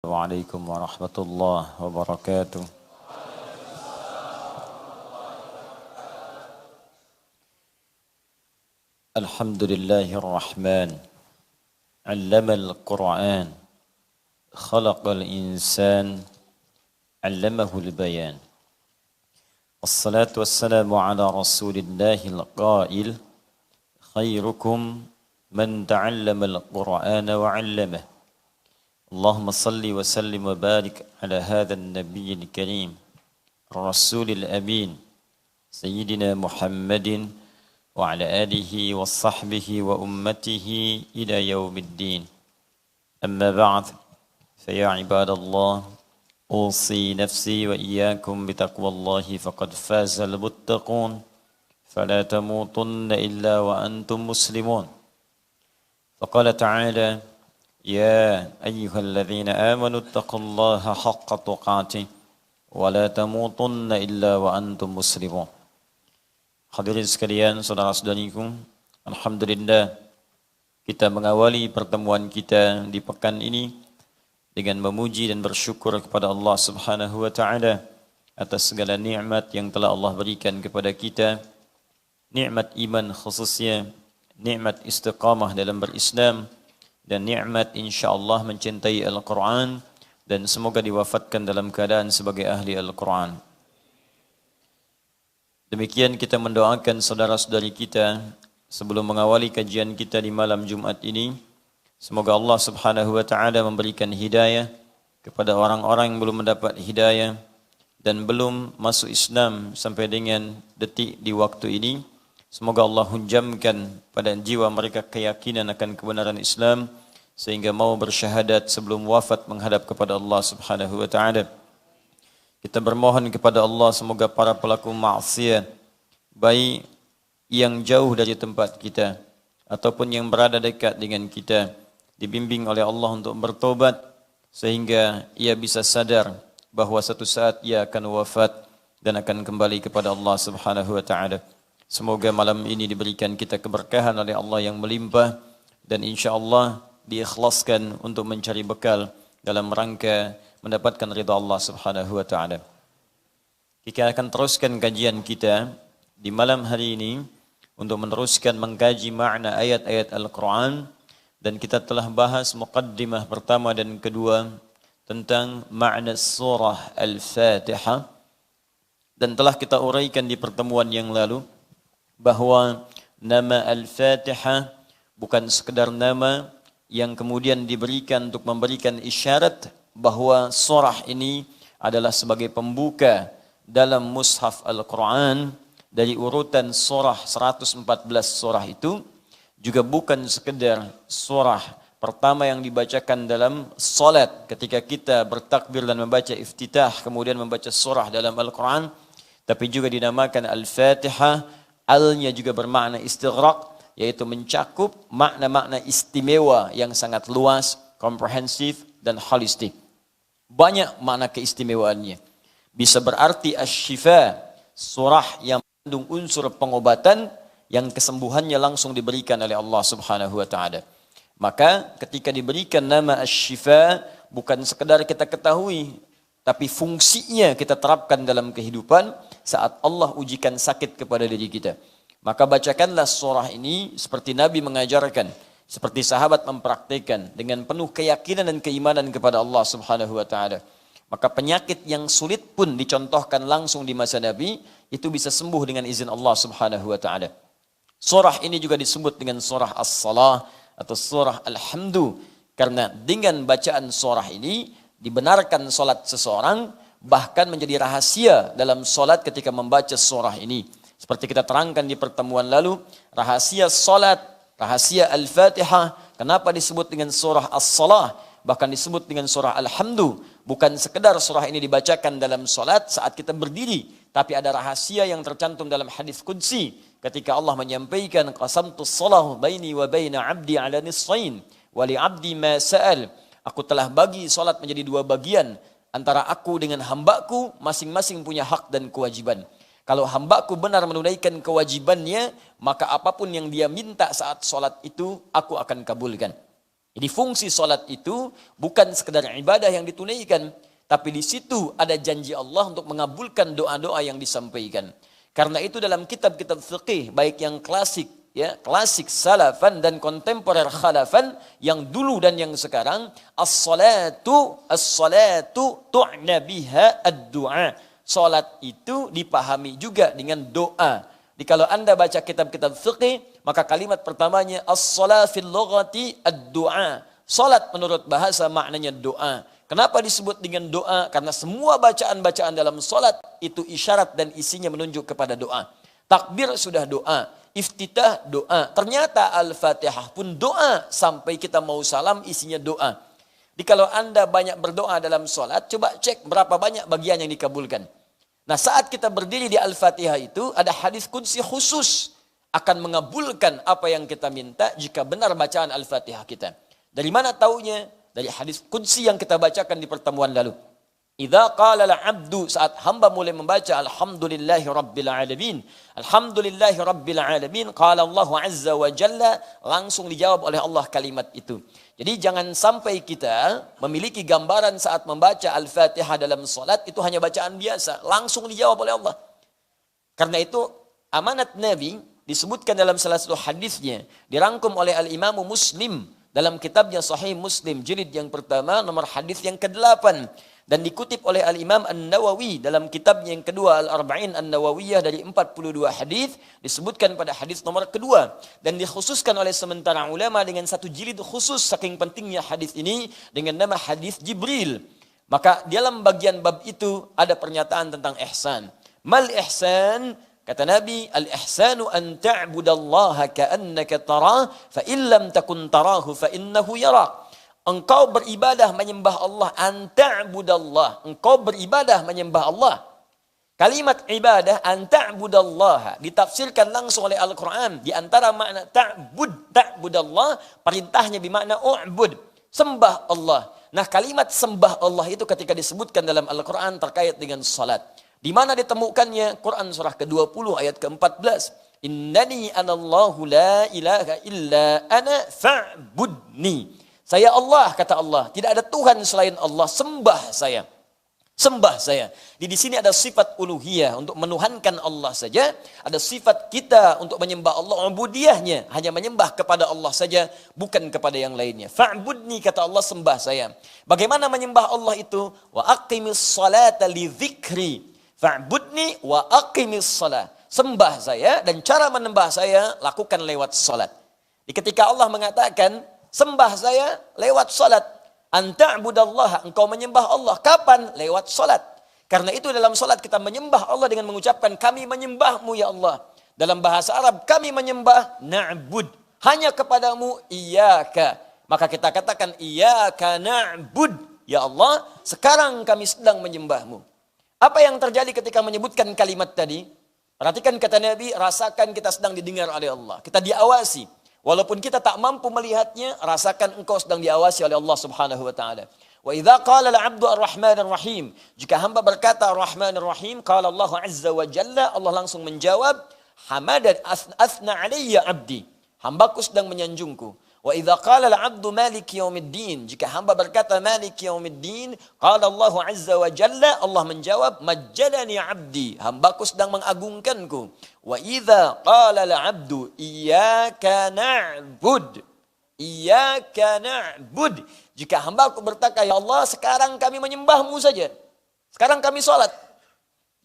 Assalamualaikum warahmatullahi wabarakatuh. Alhamdulillahirrahman. Allamal Qur'an. Khalaqal insan. Allamahul bayan. Wassalatu wassalamu ala rasulillahil qail. Khairukum man ta'allamal Qur'ana wa 'allamah. Allahumma salli wa sallim wa barik ala hadha an-nabiyil karim. Rasulil amin. Sayyidina Muhammadin wa ala alihi wa sahbihi wa ummatihi ila yaumiddin. Amma ba'd. Fa ya ibadallah, usi nafsi wa iyyakum bitaqwallahi faqad fazal muttaqun. Fala tamutunna illa wa antum muslimun. Faqala ta'ala: Ya ayyuhalladzina amanu taqullaha haqqa tuqatih wa la tamutunna illa wa antum muslimun. Hadirin sekalian, saudara-saudariku, alhamdulillah kita mengawali pertemuan kita di pekan ini dengan memuji dan bersyukur kepada Allah Subhanahu wa taala atas segala nikmat yang telah Allah berikan kepada kita. Nikmat iman khususnya, nikmat istiqamah dalam berislam, dan nikmat insyaallah mencintai Al-Quran, dan semoga diwafatkan dalam keadaan sebagai ahli Al-Quran. Demikian kita mendoakan saudara-saudari kita sebelum mengawali kajian kita di malam Jumat ini. Semoga Allah Subhanahu wa taala memberikan hidayah kepada orang-orang yang belum mendapat hidayah dan belum masuk Islam sampai dengan detik di waktu ini. Semoga Allah hunjamkan pada jiwa mereka keyakinan akan kebenaran Islam sehingga mau bersyahadat sebelum wafat menghadap kepada Allah Subhanahu wa taala. Kita bermohon kepada Allah semoga para pelaku maksiat, baik yang jauh dari tempat kita ataupun yang berada dekat dengan kita, dibimbing oleh Allah untuk bertobat sehingga ia bisa sadar bahwa satu saat ia akan wafat dan akan kembali kepada Allah Subhanahu wa taala. Semoga malam ini diberikan kita keberkahan oleh Allah yang melimpah dan insyaallah diikhlaskan untuk mencari bekal dalam rangka mendapatkan ridha Allah Subhanahu wa taala. Kita akan teruskan kajian kita di malam hari ini untuk meneruskan mengkaji makna ayat-ayat Al-Qur'an, dan kita telah bahas muqaddimah pertama dan kedua tentang makna surah Al-Fatihah, dan telah kita uraikan di pertemuan yang lalu bahwa nama Al-Fatihah bukan sekedar nama yang kemudian diberikan untuk memberikan isyarat bahwa surah ini adalah sebagai pembuka dalam mushaf Al-Quran dari urutan surah 114 surah itu, juga bukan sekedar surah pertama yang dibacakan dalam salat ketika kita bertakbir dan membaca iftitah kemudian membaca surah dalam Al-Quran, tapi juga dinamakan Al-Fatihah. Al-nya juga bermakna istighraq, yaitu mencakup makna-makna istimewa yang sangat luas, komprehensif, dan holistik. Banyak makna keistimewaannya. Bisa berarti asy-syifa, surah yang mengandung unsur pengobatan yang kesembuhannya langsung diberikan oleh Allah Subhanahu wa taala. Maka ketika diberikan nama asy-syifa, bukan sekedar kita ketahui, tapi fungsinya kita terapkan dalam kehidupan saat Allah ujikan sakit kepada diri kita. Maka bacakanlah surah ini seperti Nabi mengajarkan, seperti sahabat mempraktikkan dengan penuh keyakinan dan keimanan kepada Allah Subhanahu wa taala. Maka penyakit yang sulit pun dicontohkan langsung di masa Nabi itu bisa sembuh dengan izin Allah Subhanahu wa taala. Surah ini juga disebut dengan surah As-Salah atau surah Al-Hamdu, karena dengan bacaan surah ini dibenarkan salat seseorang, bahkan menjadi rahasia dalam salat ketika membaca surah ini. Seperti kita terangkan di pertemuan lalu, rahasia salat, rahasia Al-Fatihah, kenapa disebut dengan surah As-Salah, bahkan disebut dengan surah Al-Hamdu. Bukan sekedar surah ini dibacakan dalam salat saat kita berdiri, tapi ada rahasia yang tercantum dalam hadis qudsi ketika Allah menyampaikan, qasamtus salahu baini wa baina 'abdi 'ala nisfain wa li 'abdi ma sa'al. Aku telah bagi salat menjadi dua bagian, antara aku dengan hambaku masing-masing punya hak dan kewajiban. Kalau hambaku benar menunaikan kewajibannya, maka apapun yang dia minta saat sholat itu, aku akan kabulkan. Jadi fungsi salat itu bukan sekedar ibadah yang ditunaikan, tapi di situ ada janji Allah untuk mengabulkan doa-doa yang disampaikan. Karena itu dalam kitab-kitab fiqih, baik yang klasik, ya, klasik salafan dan kontemporer khalafan, yang dulu dan yang sekarang, as-salatu tu'na biha ad-du'a. Salat itu dipahami juga dengan doa. Jadi kalau Anda baca kitab-kitab fiqih, maka kalimat pertamanya as-salat fil lughati ad-du'a. Salat menurut bahasa maknanya doa. Kenapa disebut dengan doa? Karena semua bacaan-bacaan dalam salat itu isyarat dan isinya menunjuk kepada doa. Takbir sudah doa, iftitah doa. Ternyata Al-Fatihah pun doa, sampai kita mau salam isinya doa. Jadi kalau Anda banyak berdoa dalam salat, coba cek berapa banyak bagian yang dikabulkan. Nah, saat kita berdiri di Al-Fatihah itu ada hadis qudsi khusus akan mengabulkan apa yang kita minta jika benar bacaan Al-Fatihah kita. Dari mana taunya? Dari hadis qudsi yang kita bacakan di pertemuan lalu. Idza qala al-'abdu, saat hamba mulai membaca alhamdulillahi rabbil alamin. Alhamdulillahi rabbil alamin, qala Allah azza wa jalla, langsung dijawab oleh Allah kalimat itu. Jadi jangan sampai kita memiliki gambaran saat membaca Al-Fatihah dalam salat itu hanya bacaan biasa, langsung dijawab oleh Allah. Karena itu amanat Nabi disebutkan dalam salah satu hadisnya, dirangkum oleh Al-Imam Muslim dalam kitabnya Sahih Muslim, jilid yang pertama, nomor hadis yang ke-8. Dan dikutip oleh Al-Imam An-Nawawi dalam kitabnya yang kedua, Al-Arba'in An-Nawawiyah, dari 42 hadis, disebutkan pada hadis nomor kedua. Dan dikhususkan oleh sementara ulama dengan satu jilid khusus, saking pentingnya hadis ini, dengan nama hadis Jibril. Maka dalam bagian bab itu ada pernyataan tentang ihsan. Mal ihsan? Kata Nabi, al-ihsanu an ta'budallaha ka'annaka tarah, fa illam takun tarahu fa innahu yarak. Engkau beribadah menyembah Allah, an ta'budallah. Engkau beribadah menyembah Allah. Kalimat ibadah an ta'budallaha ditafsirkan langsung oleh Al-Quran. Di antara makna ta'budallah, perintahnya bermakna u'bud, sembah Allah. Nah, kalimat sembah Allah itu ketika disebutkan dalam Al-Quran terkait dengan salat. Di mana ditemukannya? Quran surah ke-20 ayat ke-14. Innani anallahu la ilaha illa ana fa'budni. Saya Allah, kata Allah. Tidak ada Tuhan selain Allah, sembah saya. Sembah saya. Di sini ada sifat uluhiyah untuk menuhankan Allah saja. Ada sifat kita untuk menyembah Allah, ubudiyahnya hanya menyembah kepada Allah saja, bukan kepada yang lainnya. Fa'budni, kata Allah, sembah saya. Bagaimana menyembah Allah itu? Wa aqimis salata li dzikri. Fa'budni wa aqimis salat. Sembah saya, dan cara menyembah saya lakukan lewat salat. Ketika Allah mengatakan sembah saya lewat salat, anta'budallaha, engkau menyembah Allah. Kapan? Lewat salat. Karena itu dalam salat kita menyembah Allah dengan mengucapkan kami menyembahmu ya Allah. Dalam bahasa Arab kami menyembah na'bud, hanya kepadamu iyyaka. Maka kita katakan iyyaka na'bud, ya Allah, sekarang kami sedang menyembahmu. Apa yang terjadi ketika menyebutkan kalimat tadi? Perhatikan kata Nabi, rasakan kita sedang didengar oleh Allah. Kita diawasi. Walaupun kita tak mampu melihatnya, rasakan engkau sedang diawasi oleh Allah Subhanahu wa taala. Wa idza qala al-'abdu ar-rahman ar-rahim, jika hamba berkata ar-rahman ar-rahim, qala Allah azza wa jalla, Allah langsung menjawab, hamadan athna alayya 'abdi. Hambaku sedang menyanjungku. Wa idza qala al-'abdu maliki yaumiddin, jika hamba berkata maliki yaumiddin, qala Allah azza wa jalla, Allah menjawab majjadani 'abdi, hambaku sedang mengagungkanku. Wa idza qala al-'abdu iyyaka na'bud, iyyaka na'bud, jika hambaku berkata ya Allah, sekarang kami menyembahmu saja, sekarang kami salat,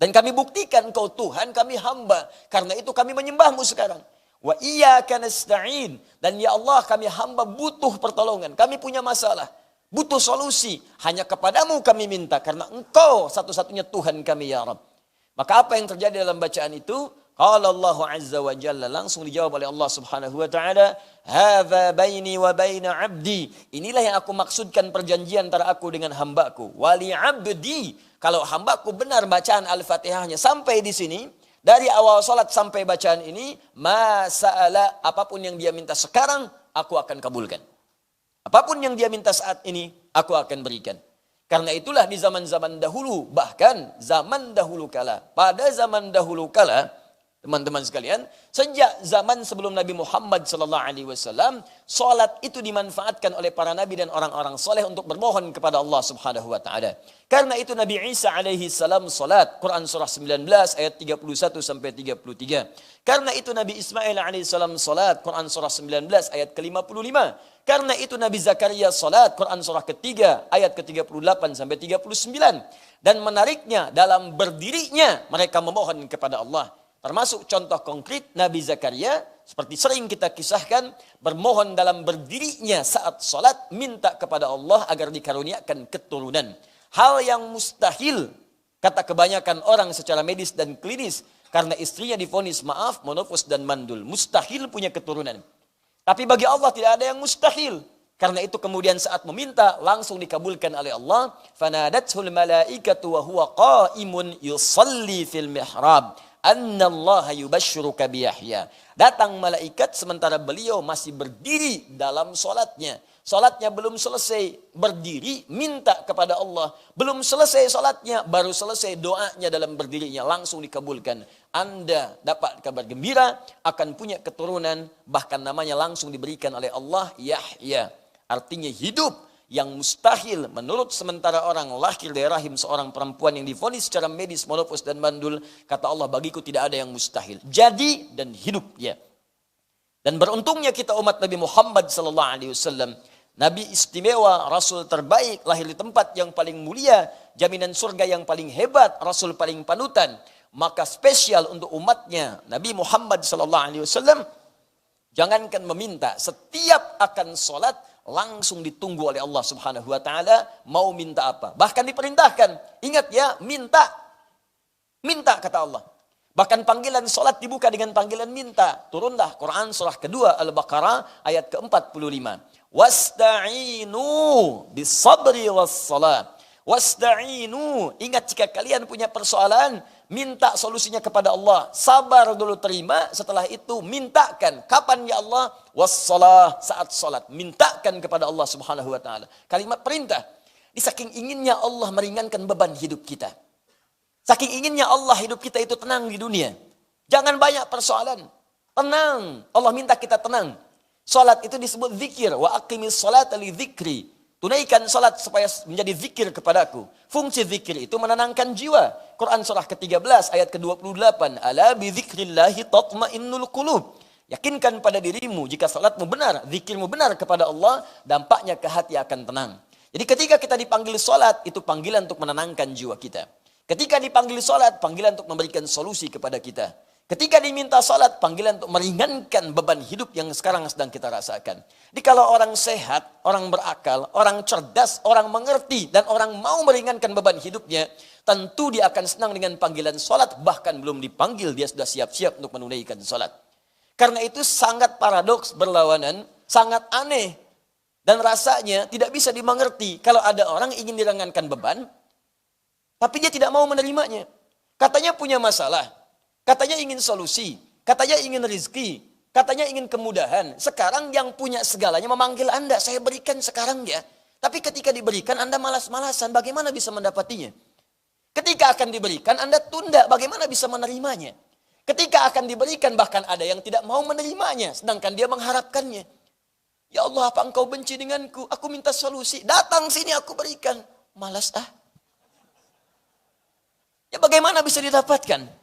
dan kami buktikan kau Tuhan, kami hamba, karena itu kami menyembahmu sekarang. Wa iyyaka nasta'in, dan ya Allah kami hamba butuh pertolongan, kami punya masalah, butuh solusi, hanya kepadamu kami minta, karena engkau satu-satunya Tuhan kami ya Rabb. Maka apa yang terjadi dalam bacaan itu? Qala Allah azza wa jalla, langsung dijawab oleh Allah Subhanahu wa taala, hadza baini wa baina 'abdi, inilah yang aku maksudkan perjanjian antara aku dengan hambaku. Wali 'abdi, kalau hambaku benar bacaan Al-Fatihahnya sampai di sini, dari awal salat sampai bacaan ini, masa'ala, apapun yang dia minta sekarang, aku akan kabulkan. Apapun yang dia minta saat ini, aku akan berikan. Karena itulah di zaman-zaman dahulu, bahkan zaman dahulu kala, pada zaman dahulu kala, Teman-teman sekalian, sejak zaman sebelum Nabi Muhammad SAW, salat itu dimanfaatkan oleh para nabi dan orang-orang soleh untuk bermohon kepada Allah Subhanahu wa taala. Karena itu Nabi Isa alaihi salam salat, Quran surah 19 ayat 31 sampai 33. Karena itu Nabi Ismail alaihi salam salat, Quran surah 19 ayat ke-55. Karena itu Nabi Zakaria salat, Quran surah ketiga ayat ke-38 sampai 39. Dan menariknya dalam berdirinya mereka memohon kepada Allah. Termasuk contoh konkret Nabi Zakaria, seperti sering kita kisahkan, bermohon dalam berdirinya saat salat, minta kepada Allah agar dikaruniakan keturunan. Hal yang mustahil, kata kebanyakan orang secara medis dan klinis, karena istrinya divonis maaf, monofos dan mandul. Mustahil punya keturunan. Tapi bagi Allah tidak ada yang mustahil. Karena itu kemudian saat meminta, langsung dikabulkan oleh Allah. Fanadathul malaikatu wa huwa qa'imun yusalli fil mihrab. Annallaha yubashshiruka biyahya. Datang malaikat sementara beliau masih berdiri dalam solatnya. Solatnya belum selesai, berdiri minta kepada Allah. Belum selesai solatnya, baru selesai doanya dalam berdirinya, langsung dikabulkan. Anda dapat kabar gembira, akan punya keturunan, bahkan namanya langsung diberikan oleh Allah, Yahya. Artinya hidup. Yang mustahil menurut sementara orang lahir dari rahim seorang perempuan yang divonis secara medis monofos dan mandul, kata Allah bagiku tidak ada yang mustahil. Jadi dan hidup ya. Dan beruntungnya kita umat Nabi Muhammad SAW, Nabi istimewa, Rasul terbaik, lahir di tempat yang paling mulia, jaminan surga yang paling hebat, Rasul paling panutan. Maka spesial untuk umatnya Nabi Muhammad SAW, jangankan meminta, setiap akan sholat langsung ditunggu oleh Allah Subhanahu wa taala, mau minta apa. Bahkan diperintahkan, ingat ya, minta. Minta kata Allah. Bahkan panggilan salat dibuka dengan panggilan minta. Turunlah Quran surah kedua Al-Baqarah ayat ke-45. Wasta'inu bis-sabri was-salat. Wasta'inu, ingat jika kalian punya persoalan, minta solusinya kepada Allah. Sabar dulu terima, setelah itu mintakan. Kapan ya Allah? Wassalah, saat salat. Mintakan kepada Allah Subhanahu wa taala. Kalimat perintah. Di saking inginnya Allah meringankan beban hidup kita. Saking inginnya Allah hidup kita itu tenang di dunia. Jangan banyak persoalan. Tenang. Allah minta kita tenang. Salat itu disebut zikir. Wa aqimis salata li dzikri. Tunaikan salat supaya menjadi zikir kepadaku. Fungsi zikir itu menenangkan jiwa. Quran surah ke-13 ayat ke-28. Ala bi dzikrillahi tatmainnul qulub. Yakinkan pada dirimu jika salatmu benar, zikirmu benar kepada Allah, dampaknya ke hati akan tenang. Jadi ketika kita dipanggil salat, itu panggilan untuk menenangkan jiwa kita. Ketika dipanggil salat, panggilan untuk memberikan solusi kepada kita. Ketika diminta salat, panggilan untuk meringankan beban hidup yang sekarang sedang kita rasakan. Jadi kalau orang sehat, orang berakal, orang cerdas, orang mengerti, dan orang mau meringankan beban hidupnya, tentu dia akan senang dengan panggilan salat, bahkan belum dipanggil, dia sudah siap-siap untuk menunaikan salat. Karena itu sangat paradoks, berlawanan, sangat aneh, dan rasanya tidak bisa dimengerti kalau ada orang ingin diringankan beban, tapi dia tidak mau menerimanya. Katanya punya masalah. Katanya ingin solusi, katanya ingin rezeki, katanya ingin kemudahan. Sekarang yang punya segalanya memanggil Anda, saya berikan sekarang ya. Tapi ketika diberikan Anda malas-malasan, bagaimana bisa mendapatinya? Ketika akan diberikan Anda tunda, bagaimana bisa menerimanya? Ketika akan diberikan bahkan ada yang tidak mau menerimanya, sedangkan dia mengharapkannya. Ya Allah, apa engkau benci denganku? Aku minta solusi, datang sini aku berikan. Malas ah. Ya bagaimana bisa didapatkan?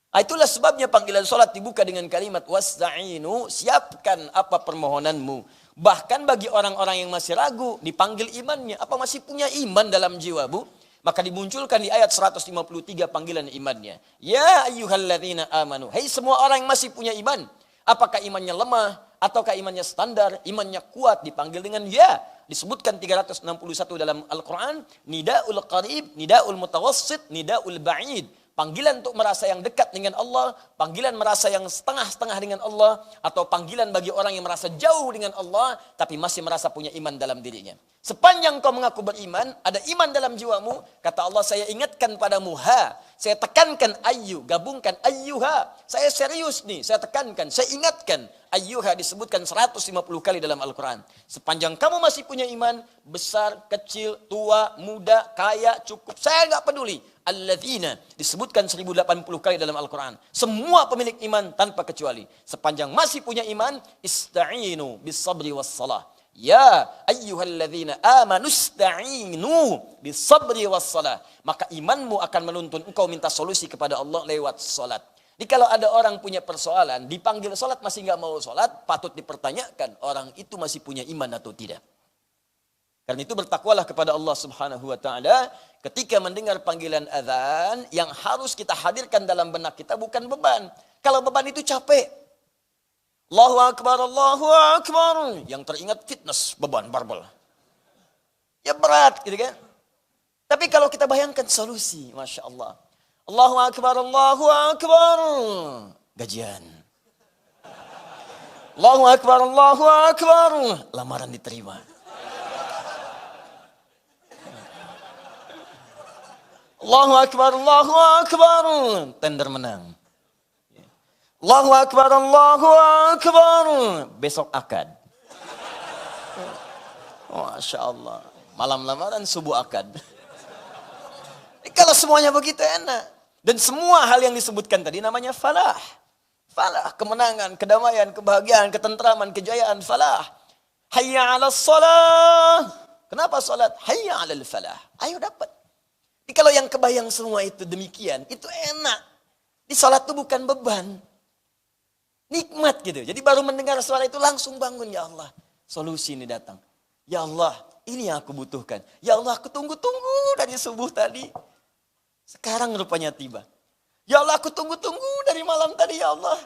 Itulah sebabnya panggilan salat dibuka dengan kalimat wasta'inu, siapkan apa permohonanmu. Bahkan bagi orang-orang yang masih ragu, dipanggil imannya. Apa masih punya iman dalam jiwa, Bu? Maka dimunculkan di ayat 153 panggilan imannya. Ya ayyuhalladzina amanu. Hai semua orang yang masih punya iman. Apakah imannya lemah? Ataukah imannya standar? Imannya kuat? Dipanggil dengan ya. Disebutkan 361 dalam Al-Quran. Nida'ul qarib, nida'ul mutawassit, nida'ul ba'id. Panggilan untuk merasa yang dekat dengan Allah, panggilan merasa yang setengah-setengah dengan Allah, atau panggilan bagi orang yang merasa jauh dengan Allah, tapi masih merasa punya iman dalam dirinya. Sepanjang kau mengaku beriman, ada iman dalam jiwamu, kata Allah, saya ingatkan padamu, saya tekankan ayyu, gabungkan ayyuha, saya serius nih, saya tekankan, saya ingatkan, ayyuha disebutkan 150 kali dalam Al-Quran. Sepanjang kamu masih punya iman, besar, kecil, tua, muda, kaya, cukup, saya nggak peduli. alladzina disebutkan 1080 kali dalam Al-Quran. Semua pemilik iman tanpa kecuali. Sepanjang masih punya iman, ista'inu bis sabri was salah. Ya ayyuhalladzina amanu ista'inu bis sabri was salah. Maka imanmu akan menuntun engkau minta solusi kepada Allah lewat salat. Jadi kalau ada orang punya persoalan, dipanggil salat masih nggak mau salat, patut dipertanyakan orang itu masih punya iman atau tidak. Karena itu bertakwalah kepada Allah Subhanahu wa taala ketika mendengar panggilan azan yang harus kita hadirkan dalam benak kita bukan beban. Kalau beban itu capek. Allahu akbar, Allahu akbar. Yang teringat fitness, beban barbel. Ya berat gitu kan. Tapi kalau kita bayangkan solusi, Masya Allah. Allahu akbar, Allahu akbar. Gajian. Allahu akbar, Allahu akbar. Lamaran diterima. Allahu akbar, Allahu akbar. Tender menang. Allahu akbar, Allahu akbar. Besok akad. Masya Allah. Malam lamaran, subuh akad. Kalau semuanya begitu enak. Dan semua hal yang disebutkan tadi namanya falah. Falah, kemenangan, kedamaian, kebahagiaan, ketentraman, kejayaan, falah. Hayya 'alas shalah. Kenapa salat? Hayya 'alal falah. Ayo dapat. Jadi kalau yang kebayang semua itu demikian, itu enak. Di salat itu bukan beban. Nikmat gitu. Jadi baru mendengar suara itu langsung bangun. Ya Allah, solusi ini datang. Ya Allah, ini yang aku butuhkan. Ya Allah, aku tunggu-tunggu dari subuh tadi. Sekarang rupanya tiba. Ya Allah, aku tunggu-tunggu dari malam tadi ya Allah.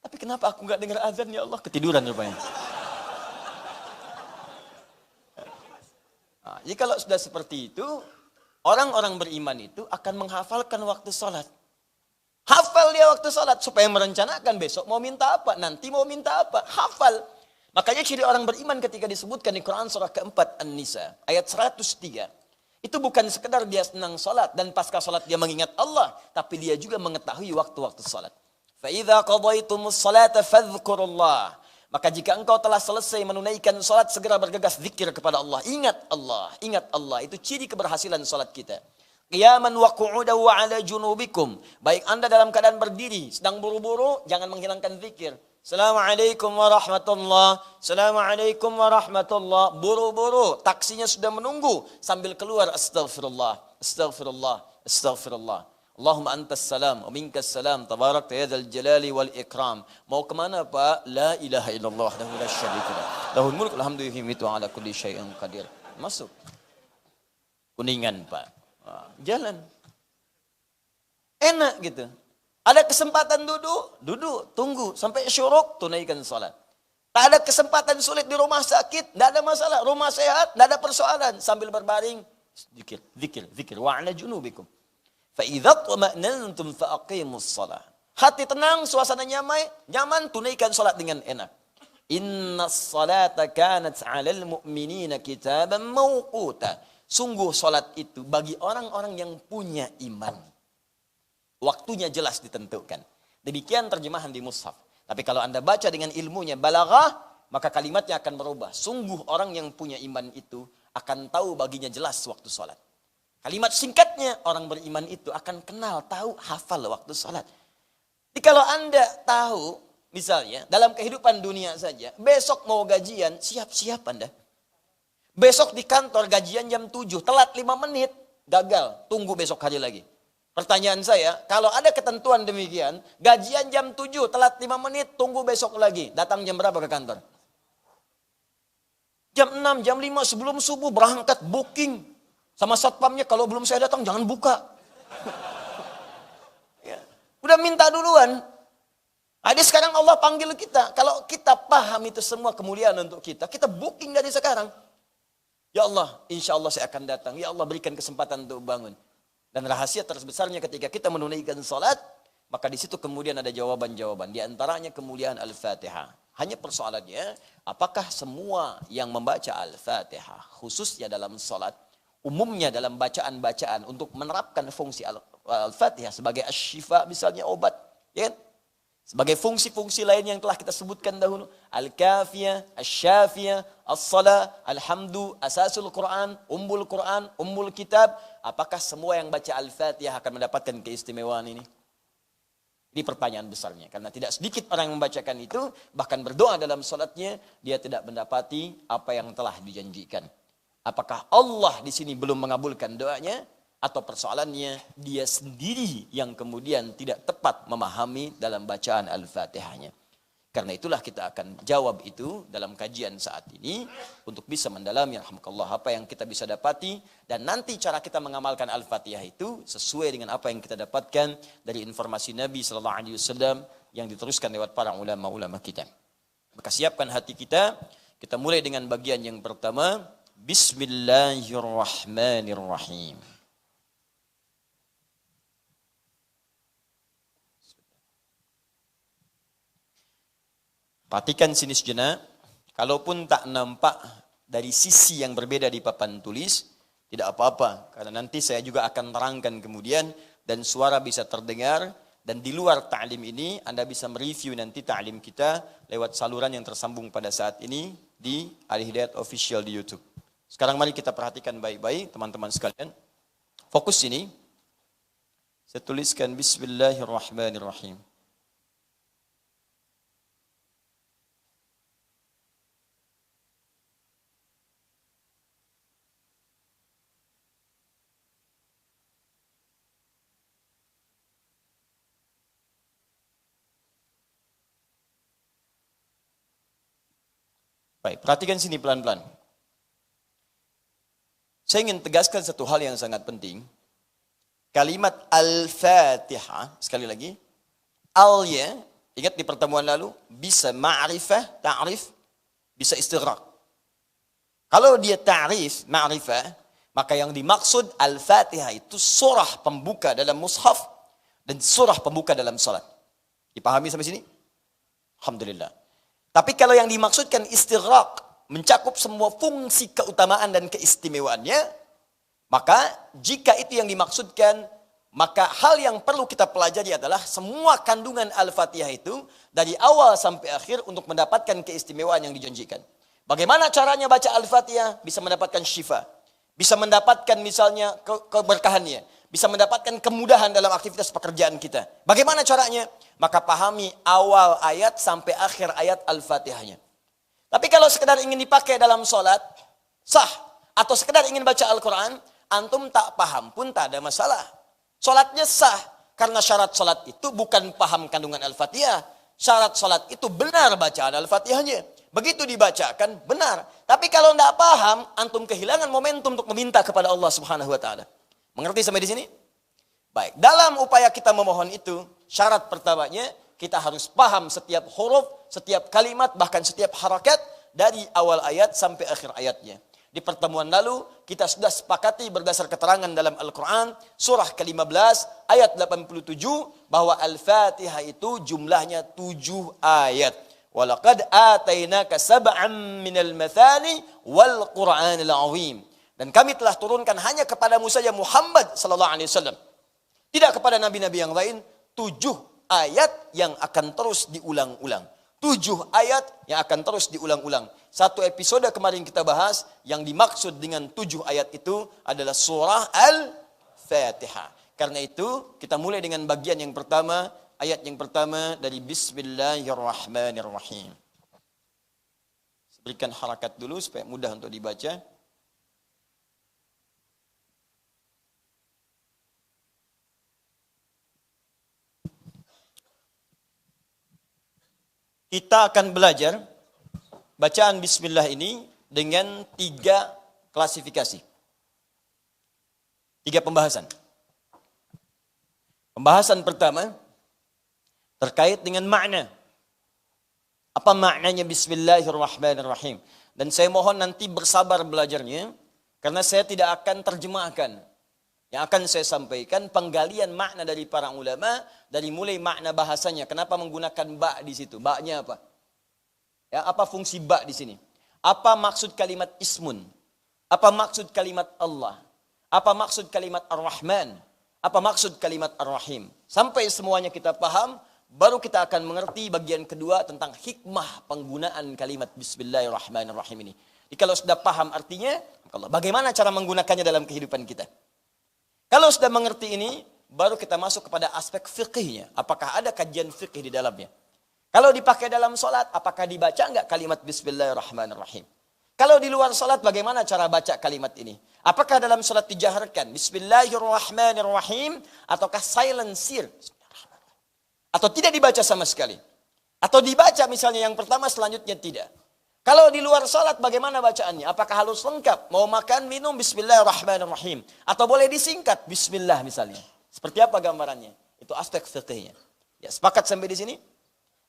Tapi kenapa aku nggak dengar azan ya Allah? Ketiduran rupanya. Nah, jadi kalau sudah seperti itu, orang-orang beriman itu akan menghafalkan waktu sholat. Hafal dia waktu sholat supaya merencanakan besok mau minta apa, nanti mau minta apa. Hafal. Makanya ciri orang beriman ketika disebutkan di Quran surah keempat An-Nisa ayat 103. Itu bukan sekedar dia senang sholat dan pasca sholat dia mengingat Allah. Tapi dia juga mengetahui waktu-waktu sholat. فَإِذَا قَضَيْتُمُ الصَّلَاةَ فَاذْكُرُوا اللَّهَ. Maka jika engkau telah selesai menunaikan sholat, segera bergegas zikir kepada Allah. Ingat Allah, ingat Allah. Itu ciri keberhasilan sholat kita. Qiyaman wa qu'udan wa ala junubikum. Baik anda dalam keadaan berdiri, sedang buru-buru, jangan menghilangkan zikir. Assalamualaikum warahmatullah. Assalamualaikum warahmatullah. Buru-buru, taksinya sudah menunggu. Sambil keluar, astaghfirullah, astaghfirullah, astaghfirullah. Allahumma antas salam, wa minkas salam, tabarakta ya dzal jalali wal ikram. Mau kemana Pak? La ilaha illallah wahdahu la syarika lah. Lahul mulku wal hamdu yuhyitu ala kulli syai'in qadir. Masuk. Kuningan Pak. Jalan. Enak gitu. Ada kesempatan duduk, tunggu sampai syuruk, tunaikan salat. Tak ada kesempatan sulit di rumah sakit, tidak ada masalah. Rumah sehat, tidak ada persoalan. Sambil berbaring, zikir, zikir, zikir. Wa ala junubikum. فَإِذَا طَمَأْنَنْتُمْ فَأَقِيمُوا الصَّلَاةَ. Hati tenang, suasana nyaman, tunaikan salat dengan enak. Inna salata kanat 'alal mu'minina kitaban mawquta. Sungguh salat itu bagi orang-orang yang punya iman. Waktunya jelas ditentukan. Demikian terjemahan di mushaf. Tapi kalau Anda baca dengan ilmunya balaghah, maka kalimatnya akan berubah. Sungguh orang yang punya iman itu akan tahu baginya jelas waktu salat. Kalimat singkatnya, orang beriman itu akan kenal, tahu, hafal waktu salat. Jadi kalau Anda tahu, misalnya, dalam kehidupan dunia saja, besok mau gajian, siap-siap Anda. Besok di kantor gajian jam 7, telat 5 menit, gagal, tunggu besok hari lagi. Pertanyaan saya, kalau ada ketentuan demikian, gajian jam 7, telat 5 menit, tunggu besok lagi. Datang jam berapa ke kantor? Jam 6, jam 5 sebelum subuh, berangkat, booking. Sama satpamnya, kalau belum saya datang jangan buka. Ya. Udah minta duluan. Jadi sekarang Allah panggil kita. Kalau kita paham itu semua kemuliaan untuk kita, kita booking dari sekarang. Ya Allah, insya Allah saya akan datang. Ya Allah, berikan kesempatan untuk bangun. Dan rahasia terbesarnya ketika kita menunaikan salat, maka di situ kemudian ada jawaban-jawaban. Di antaranya kemuliaan Al-Fatihah. Hanya persoalannya, apakah semua yang membaca Al-Fatihah, khususnya dalam salat, umumnya dalam bacaan-bacaan untuk menerapkan fungsi Al-Fatihah sebagai asy-syifa misalnya obat, ya. Sebagai fungsi-fungsi lain yang telah kita sebutkan dahulu. Al-Kafiyah, Asy-Syafiyah, As-Salah, Alhamdu, Asasul Quran, Ummul Kitab. Apakah semua yang baca Al-Fatihah akan mendapatkan keistimewaan ini? Ini pertanyaan besarnya. Karena tidak sedikit orang yang membacakan itu, bahkan berdoa dalam salatnya, dia tidak mendapati apa yang telah dijanjikan. Apakah Allah di sini belum mengabulkan doanya? Atau persoalannya dia sendiri yang kemudian tidak tepat memahami dalam bacaan Al-Fatihahnya. Karena itulah kita akan jawab itu dalam kajian saat ini untuk bisa mendalami rahmatullah apa yang kita bisa dapati dan nanti cara kita mengamalkan Al-Fatihah itu sesuai dengan apa yang kita dapatkan dari informasi Nabi sallallahu alaihi wasallam yang diteruskan lewat para ulama-ulama kita. Maka siapkan hati kita mulai dengan bagian yang pertama, Bismillahirrahmanirrahim. Perhatikan sini sejenak, kalaupun tak nampak dari sisi yang berbeda di papan tulis, tidak apa-apa. Karena nanti saya juga akan terangkan kemudian, dan suara bisa terdengar, dan di luar ta'lim ini, Anda bisa mereview nanti ta'lim kita lewat saluran yang tersambung pada saat ini di Al-Hidayat Official di YouTube. Sekarang mari kita perhatikan baik-baik, teman-teman sekalian. Fokus sini. Saya tuliskan Bismillahirrahmanirrahim. Baik, perhatikan sini pelan-pelan. Saya ingin tegaskan satu hal yang sangat penting. Kalimat Al-Fatihah, sekali lagi. Al-nya, ingat di pertemuan lalu, bisa ma'rifah, ta'rif, bisa istighraq. Kalau dia ta'rif, ma'rifah, maka yang dimaksud Al-Fatihah itu surah pembuka dalam mushaf dan surah pembuka dalam salat. Dipahami sampai sini? Alhamdulillah. Tapi kalau yang dimaksudkan istighraq, mencakup semua fungsi keutamaan dan keistimewaannya, maka jika itu yang dimaksudkan, maka hal yang perlu kita pelajari adalah semua kandungan Al-Fatihah itu dari awal sampai akhir untuk mendapatkan keistimewaan yang dijanjikan. Bagaimana caranya baca Al-Fatihah? Bisa mendapatkan syifa, bisa mendapatkan misalnya keberkahannya, bisa mendapatkan kemudahan dalam aktivitas pekerjaan kita. Bagaimana caranya? Maka pahami awal ayat sampai akhir ayat Al-Fatihahnya. Tapi kalau sekedar ingin dipakai dalam sholat, sah. Atau sekedar ingin baca Al-Quran, antum tak paham pun tak ada masalah. Sholatnya sah. Karena syarat sholat itu bukan paham kandungan Al-Fatihah. Syarat sholat itu benar bacaan Al-Fatihahnya. Begitu dibacakan, benar. Tapi kalau tidak paham, antum kehilangan momentum untuk meminta kepada Allah Subhanahu Wa Taala. Mengerti sampai di sini? Baik, dalam upaya kita memohon itu, syarat pertamanya kita harus paham setiap huruf, setiap kalimat, bahkan setiap harakat dari awal ayat sampai akhir ayatnya. Di pertemuan lalu kita sudah sepakati berdasar keterangan dalam Al-Quran surah ke-15 ayat 87 bahwa Al-Fatihah itu jumlahnya 7 ayat. Walaqad atainaka sab'an minal mathani wal Qur'anil 'azim. Dan kami telah turunkan hanya kepadamu saja Muhammad sallallahu alaihi wasallam. Tidak kepada nabi-nabi yang lain, 7 ayat yang akan terus diulang-ulang. 7 ayat yang akan terus diulang-ulang. Satu episode kemarin kita bahas, yang dimaksud dengan 7 ayat itu adalah surah Al-Fatihah. Karena itu, kita mulai dengan bagian yang pertama, ayat yang pertama dari Bismillahirrahmanirrahim. Berikan harakat dulu supaya mudah untuk dibaca. Kita akan belajar bacaan bismillah ini dengan 3 klasifikasi. 3 pembahasan. Pembahasan pertama terkait dengan makna. Apa maknanya bismillahirrahmanirrahim? Dan saya mohon nanti bersabar belajarnya karena saya tidak akan terjemahkan. Yang akan saya sampaikan penggalian makna dari para ulama dari mulai makna bahasanya. Kenapa menggunakan ba di situ? Ba-nya apa? Ya, apa fungsi ba di sini? Apa maksud kalimat ismun? Apa maksud kalimat Allah? Apa maksud kalimat Ar-Rahman? Apa maksud kalimat Ar-Rahim? Sampai semuanya kita paham, baru kita akan mengerti bagian kedua tentang hikmah penggunaan kalimat Bismillahirrahmanirrahim ini. Jadi kalau sudah paham artinya, bagaimana cara menggunakannya dalam kehidupan kita? Kalau sudah mengerti ini, baru kita masuk kepada aspek fikihnya. Apakah ada kajian fikih di dalamnya? Kalau dipakai dalam sholat, apakah dibaca enggak kalimat Bismillahirrahmanirrahim? Kalau di luar sholat, bagaimana cara baca kalimat ini? Apakah dalam sholat dijaharkan Bismillahirrahmanirrahim ataukah silencer? Atau tidak dibaca sama sekali? Atau dibaca misalnya yang pertama, selanjutnya tidak. Kalau di luar sholat, bagaimana bacaannya? Apakah harus lengkap? Mau makan, minum, Bismillahirrahmanirrahim. Atau boleh disingkat, Bismillah misalnya. Seperti apa gambarannya? Itu aspek fikihnya. Ya, sepakat sampai di sini?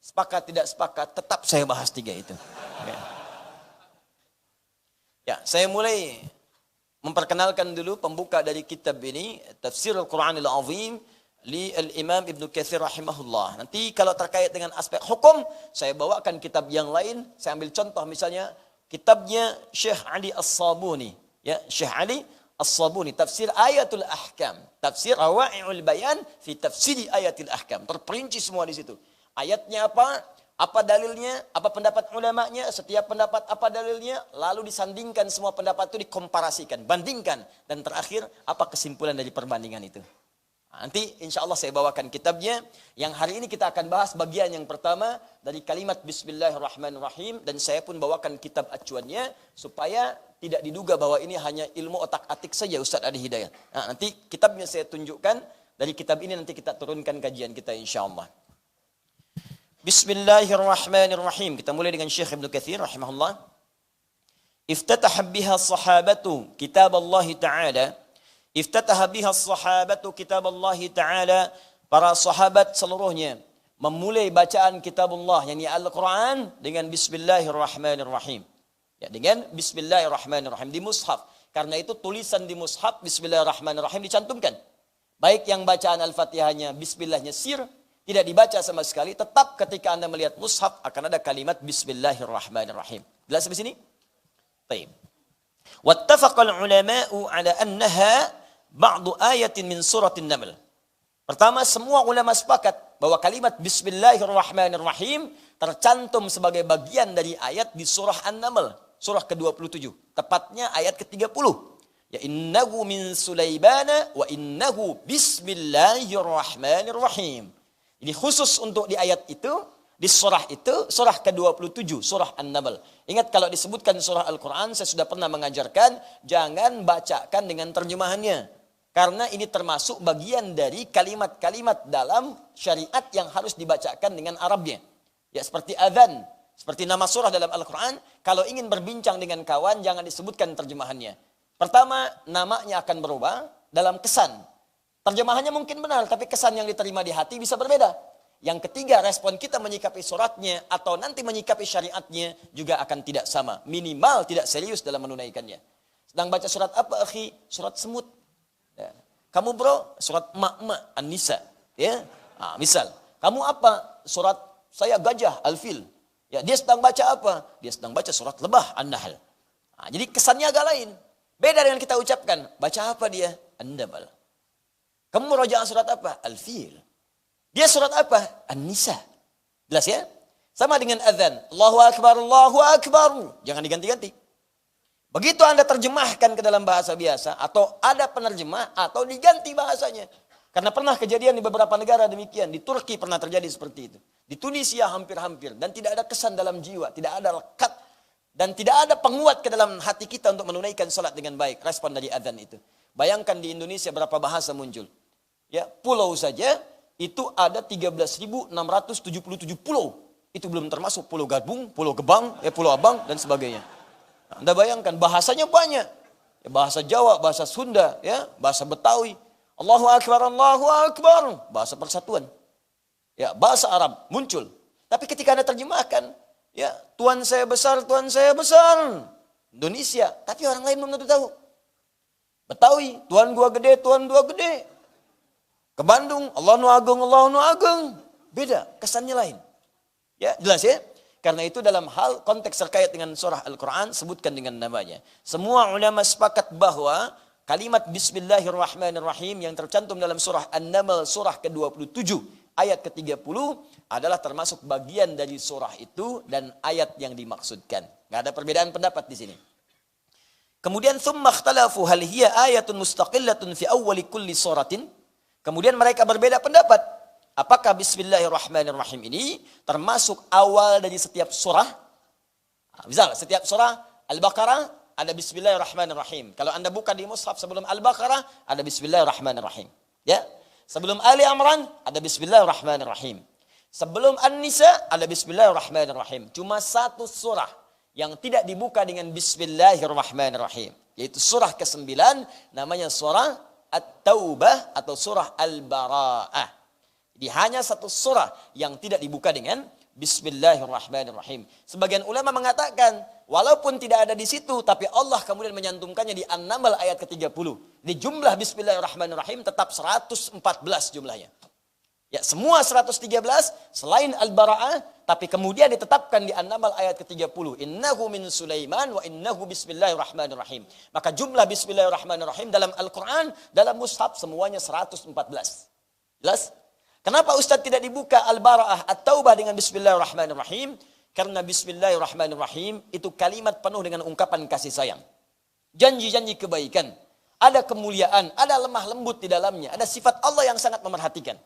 Sepakat, tidak sepakat, tetap saya bahas tiga itu. Ya, saya mulai memperkenalkan dulu pembuka dari kitab ini, Tafsir Al-Quranil Azim, li Al-Imam Ibnu Katsir rahimahullah. Nanti kalau terkait dengan aspek hukum, saya bawakan kitab yang lain. Saya ambil contoh misalnya kitabnya Syekh Ali As-Sabuni, ya, Syekh Ali As-Sabuni, Tafsir Ayatul Ahkam, Tafsir Rawa'i'ul Bayan fi Tafsiri Ayatul Ahkam. Terperinci semua di situ. Ayatnya apa dalilnya, apa pendapat ulamanya, setiap pendapat apa dalilnya, lalu disandingkan semua pendapat itu, dikomparasikan, bandingkan, dan terakhir apa kesimpulan dari perbandingan itu. Nanti insya Allah saya bawakan kitabnya. Yang hari ini kita akan bahas bagian yang pertama dari kalimat Bismillahirrahmanirrahim, dan saya pun bawakan kitab acuannya supaya tidak diduga bahwa ini hanya ilmu otak-atik saja Ustaz Adi Hidayat. Nah, nanti kitabnya saya tunjukkan, dari kitab ini nanti kita turunkan kajian kita insya Allah. Bismillahirrahmanirrahim. Kita mulai dengan Syekh Ibnu Katsir rahimahullah. Iftataha biha sahabatu kitab Allah Ta'ala. Iftataha biha sahabatu kitab Allah Ta'ala. Para sahabat seluruhnya memulai bacaan kitab Allah, yakni Al-Quran, dengan Bismillahirrahmanirrahim. Ya, dengan Bismillahirrahmanirrahim di mushaf. Karena itu tulisan di mushaf Bismillahirrahmanirrahim dicantumkan. Baik yang bacaan Al-Fatihahnya Bismillahnya sir, tidak dibaca sama sekali, tetap ketika Anda melihat mushaf akan ada kalimat Bismillahirrahmanirrahim. Jelas sampai sini? Baik. Wattafaqal ulama'u ala annaha ba'du ayatin min suratin Naml. Pertama, semua ulama sepakat bahwa kalimat Bismillahirrahmanirrahim tercantum sebagai bagian dari ayat di surah An-Naml, surah ke-27. Tepatnya ayat ke-30. Ya innahu min Sulaibana wa innahu bismillahirrahmanirrahim. Ini khusus untuk di ayat itu, di surah itu, surah ke-27, surah An-Naml. Ingat kalau disebutkan surah Al-Quran, saya sudah pernah mengajarkan, jangan bacakan dengan terjemahannya. Karena ini termasuk bagian dari kalimat-kalimat dalam syariat yang harus dibacakan dengan Arabnya. Ya seperti adzan, seperti nama surah dalam Al-Quran, kalau ingin berbincang dengan kawan, jangan disebutkan terjemahannya. Pertama, namanya akan berubah dalam kesan. Terjemahannya mungkin benar, tapi kesan yang diterima di hati bisa berbeda. Yang ketiga, respon kita menyikapi suratnya atau nanti menyikapi syariatnya juga akan tidak sama. Minimal tidak serius dalam menunaikannya. Sedang baca surat apa, akhi? Surat semut. Ya. Kamu bro, surat Mak-Mak, An-Nisa. Ya. Nah, misal, kamu apa? Surat saya gajah, Al-Fil. Ya, dia sedang baca apa? Dia sedang baca surat Lebah, An-Nahl. Nah, jadi kesannya agak lain. Beda dengan kita ucapkan. Baca apa dia? An-Naml. Kamu merajaah surat apa? Al-Fil. Dia surat apa? An-Nisa. Jelas ya? Sama dengan adzan. Allahu Akbar, Allahu Akbar. Jangan diganti-ganti. Begitu Anda terjemahkan ke dalam bahasa biasa, atau ada penerjemah, atau diganti bahasanya. Karena pernah kejadian di beberapa negara demikian. Di Turki pernah terjadi seperti itu. Di Tunisia hampir-hampir. Dan tidak ada kesan dalam jiwa. Tidak ada lekat. Dan tidak ada penguat ke dalam hati kita untuk menunaikan salat dengan baik. Respon dari adzan itu. Bayangkan di Indonesia berapa bahasa muncul. Ya, pulau saja itu ada 13.677 pulau. Itu belum termasuk pulau Gadung, pulau Gebang, pulau Abang dan sebagainya. Nah, Anda bayangkan bahasanya banyak. Ya, bahasa Jawa, bahasa Sunda, ya, bahasa Betawi. Allahu Akbar, Allahu Akbar. Bahasa persatuan. Ya, bahasa Arab muncul. Tapi ketika Anda terjemahkan, ya, Tuhan saya besar, Tuhan saya besar. Indonesia, tapi orang lain belum tentu tahu. Betawi, Tuhan gua gede, Tuhan gua gede. Ke Bandung, Allah nu agung, Allah nu agung. Beda, kesannya lain. Ya, jelas ya? Karena itu dalam hal konteks terkait dengan surah Al-Quran, sebutkan dengan namanya. Semua ulama sepakat bahwa kalimat Bismillahirrahmanirrahim yang tercantum dalam surah An-Naml, surah ke-27, ayat ke-30 adalah termasuk bagian dari surah itu dan ayat yang dimaksudkan. Nggak ada perbedaan pendapat di sini. Kemudian thumma ikhtalafu hal hiya ayatun mustaqillatun fi awwali kulli suratin. Kemudian mereka berbeda pendapat. Apakah bismillahirrahmanirrahim ini termasuk awal dari setiap surah? Misal setiap surah Al-Baqarah ada bismillahirrahmanirrahim. Kalau Anda buka di mushaf sebelum Al-Baqarah ada bismillahirrahmanirrahim. Ya. Sebelum Ali Imran ada bismillahirrahmanirrahim. Sebelum An-Nisa ada bismillahirrahmanirrahim. Cuma satu surah yang tidak dibuka dengan bismillahirrahmanirrahim, yaitu surah ke-9 namanya surah At-Taubah atau surah Al-Bara'ah. Jadi hanya satu surah yang tidak dibuka dengan bismillahirrahmanirrahim. Sebagian ulama mengatakan walaupun tidak ada di situ, tapi Allah kemudian menyantumkannya di An-Naml ayat ke-30. Di jumlah bismillahirrahmanirrahim tetap 114 jumlahnya. Ya, semua 113 selain Al-Bara'ah, tapi kemudian ditetapkan di An-Naml ayat ke-30. Innahu min Sulaiman wa innahu bismillahirrahmanirrahim. Maka jumlah bismillahirrahmanirrahim dalam Al-Quran, dalam mushaf semuanya 114. Jelas? Kenapa Ustaz tidak dibuka Al-Bara'ah At-Taubah dengan bismillahirrahmanirrahim? Karena bismillahirrahmanirrahim itu kalimat penuh dengan ungkapan kasih sayang. Janji-janji kebaikan. Ada kemuliaan, ada lemah lembut di dalamnya. Ada sifat Allah yang sangat memerhatikan.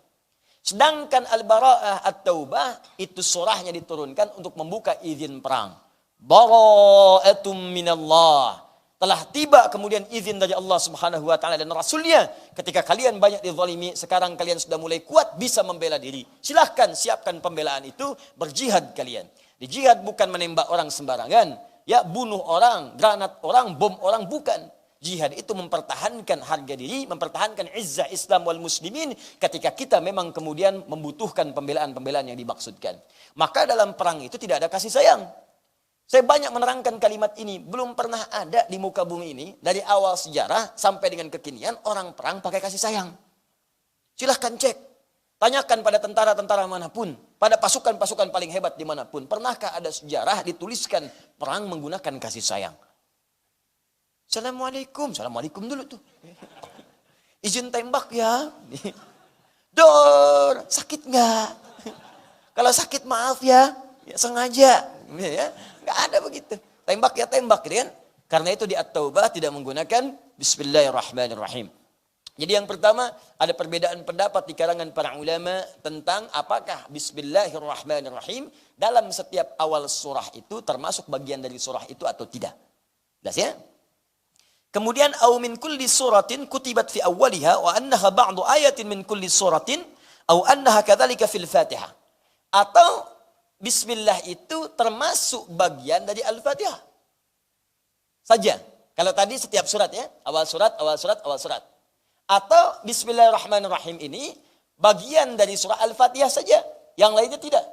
Sedangkan Al-Bara'ah At-Taubah itu surahnya diturunkan untuk membuka izin perang. Bara'atum minallah. Telah tiba kemudian izin dari Allah Subhanahu wa taala dan Rasulnya. Ketika kalian banyak dizalimi, sekarang kalian sudah mulai kuat bisa membela diri. Silahkan siapkan pembelaan itu, berjihad kalian. Di jihad bukan menembak orang sembarangan, ya bunuh orang, granat orang, bom orang, bukan. Jihad itu mempertahankan harga diri, mempertahankan izzah Islam wal muslimin ketika kita memang kemudian membutuhkan pembelaan-pembelaan yang dimaksudkan. Maka dalam perang itu tidak ada kasih sayang. Saya banyak menerangkan kalimat ini. Belum pernah ada di muka bumi ini, dari awal sejarah sampai dengan kekinian, orang perang pakai kasih sayang. Silahkan cek. Tanyakan pada tentara-tentara manapun, pada pasukan-pasukan paling hebat dimanapun. Pernahkah ada sejarah dituliskan perang menggunakan kasih sayang? Assalamualaikum. Assalamualaikum dulu tuh. Izin tembak ya. Dor, sakit nggak? Kalau sakit maaf ya, sengaja. Ya. Nggak ada begitu. Tembak ya tembak, gitu kan? Karena itu di At-Taubah tidak menggunakan bismillahirrahmanirrahim. Jadi yang pertama, ada perbedaan pendapat di kalangan para ulama tentang apakah bismillahirrahmanirrahim dalam setiap awal surah itu termasuk bagian dari surah itu atau tidak. Jelas ya? Kemudian au min kulli suratin kutibat fi awwaliha wa annaha ba'du ayatin min kulli suratin au annaha kadzalika fil Fatihah. Atau bismillah itu termasuk bagian dari Al-Fatihah saja. Kalau tadi setiap surat ya, awal surat, awal surat, awal surat. Atau bismillahirrahmanirrahim ini bagian dari surah Al-Fatihah saja, yang lainnya tidak.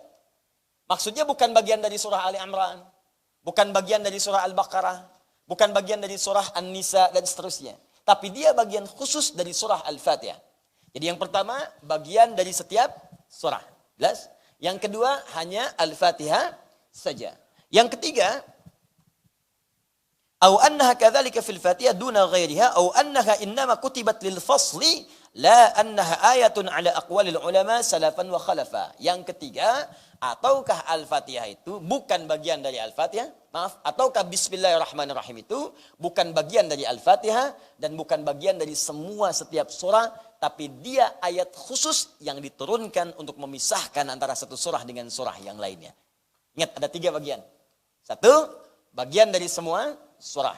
Maksudnya bukan bagian dari surah Ali Imran, bukan bagian dari surah Al-Baqarah, bukan bagian dari surah An-Nisa dan seterusnya. Tapi dia bagian khusus dari surah Al-Fatihah. Jadi yang pertama, bagian dari setiap surah. Jelas? Yang kedua, hanya Al-Fatihah saja. Yang ketiga, au annaha kadzalika fil Fatihah duna ghairiha au annaha innama kutibat lil fasli la annaha ayatun ala aqwalil ulama salafan wa khalafa. Yang ketiga, ataukah Al-Fatihah itu bukan bagian dari Al-Fatihah? Maaf, ataukah bismillahirrahmanirrahim itu bukan bagian dari Al-Fatihah dan bukan bagian dari semua setiap surah, tapi dia ayat khusus yang diturunkan untuk memisahkan antara satu surah dengan surah yang lainnya. Ingat, ada 3 bagian. 1, bagian dari semua surah.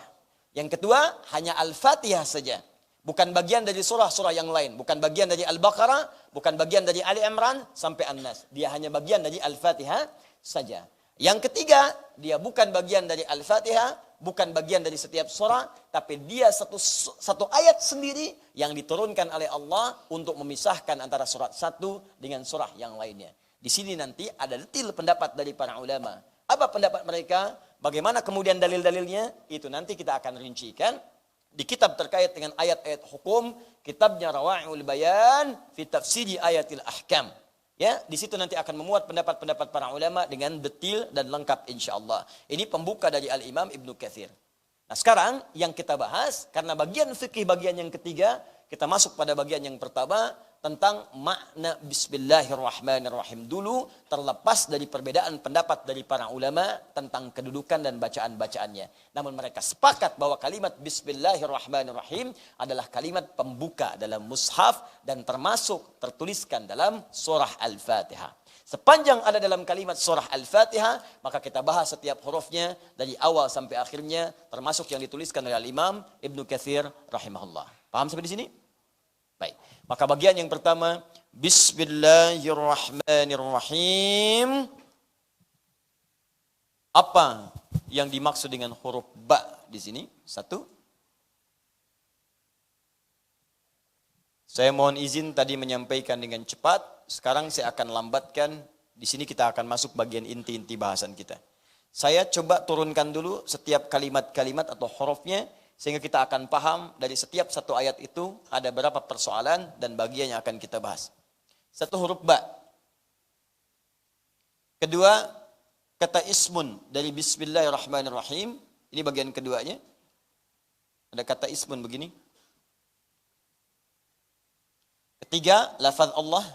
Yang kedua, hanya Al-Fatihah saja. Bukan bagian dari surah-surah yang lain. Bukan bagian dari Al-Baqarah, bukan bagian dari Ali Imran sampai An-Nas. Dia hanya bagian dari Al-Fatihah saja. Yang ketiga, dia bukan bagian dari Al-Fatihah, bukan bagian dari setiap surah, tapi dia satu ayat sendiri yang diturunkan oleh Allah untuk memisahkan antara surat satu dengan surah yang lainnya. Di sini nanti ada detail pendapat dari para ulama. Apa pendapat mereka? Bagaimana kemudian dalil-dalilnya? Itu nanti kita akan rincikan di kitab terkait dengan ayat-ayat hukum, kitabnya Rawai'ul Bayan fi Tafsiri Ayatil Ahkam. Ya, di situ nanti akan memuat pendapat-pendapat para ulama dengan detail dan lengkap insyaallah. Ini pembuka dari Al-Imam Ibnu Katsir. Nah, sekarang yang kita bahas karena bagian fikih bagian yang ketiga, kita masuk pada bagian yang pertama, tentang makna Bismillahirrahmanirrahim dulu, terlepas dari perbedaan pendapat dari para ulama tentang kedudukan dan bacaan-bacaannya. Namun mereka sepakat bahwa kalimat Bismillahirrahmanirrahim adalah kalimat pembuka dalam mushaf dan termasuk tertuliskan dalam surah Al-Fatihah. Sepanjang ada dalam kalimat surah Al-Fatihah, maka kita bahas setiap hurufnya dari awal sampai akhirnya, termasuk yang dituliskan oleh Imam Ibnu Katsir rahimahullah. Paham sampai di sini? Baik. Maka bagian yang pertama, Bismillahirrahmanirrahim. Apa yang dimaksud dengan huruf ba di sini? Satu. Saya mohon izin tadi menyampaikan dengan cepat. Sekarang saya akan lambatkan. Di sini kita akan masuk bagian inti-inti bahasan kita. Saya coba turunkan dulu setiap kalimat-kalimat atau hurufnya, sehingga kita akan paham dari setiap satu ayat itu ada berapa persoalan dan bagian yang akan kita bahas. Satu huruf ba. Kedua, kata ismun dari Bismillahirrahmanirrahim. Ini bagian keduanya. Ada kata ismun begini. Ketiga, lafaz Allah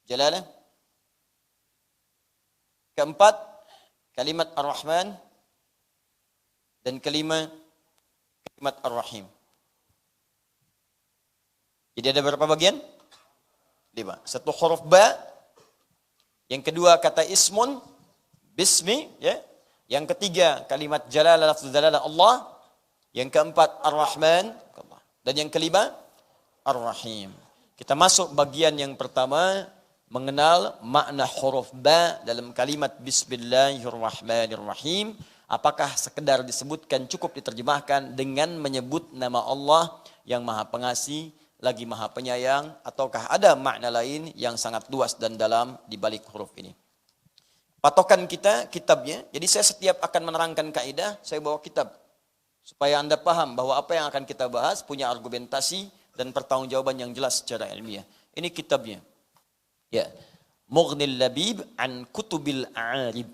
Jalalah. Keempat, kalimat Ar-Rahman. Dan kelima, kalimat Ar-Rahim. Jadi ada berapa bagian? 5. Satu huruf ba. Yang kedua kata ismun, bismi, ya. Yang ketiga kalimat jalalah, lafz jalalah Allah. Yang keempat Ar-Rahman, dan yang kelima Ar-Rahim. Kita masuk bagian yang pertama, mengenal makna huruf ba dalam kalimat Bismillahirrahmanirrahim. Apakah sekedar disebutkan cukup diterjemahkan dengan menyebut nama Allah yang Maha Pengasih, lagi Maha Penyayang, ataukah ada makna lain yang sangat luas dan dalam di balik huruf ini? Patokan kita kitabnya. Jadi saya setiap akan menerangkan kaidah, saya bawa kitab supaya Anda paham bahwa apa yang akan kita bahas punya argumentasi dan pertanggungjawaban yang jelas secara ilmiah. Ini kitabnya. Ya. Mughnil Labib an Kutubil A'arib.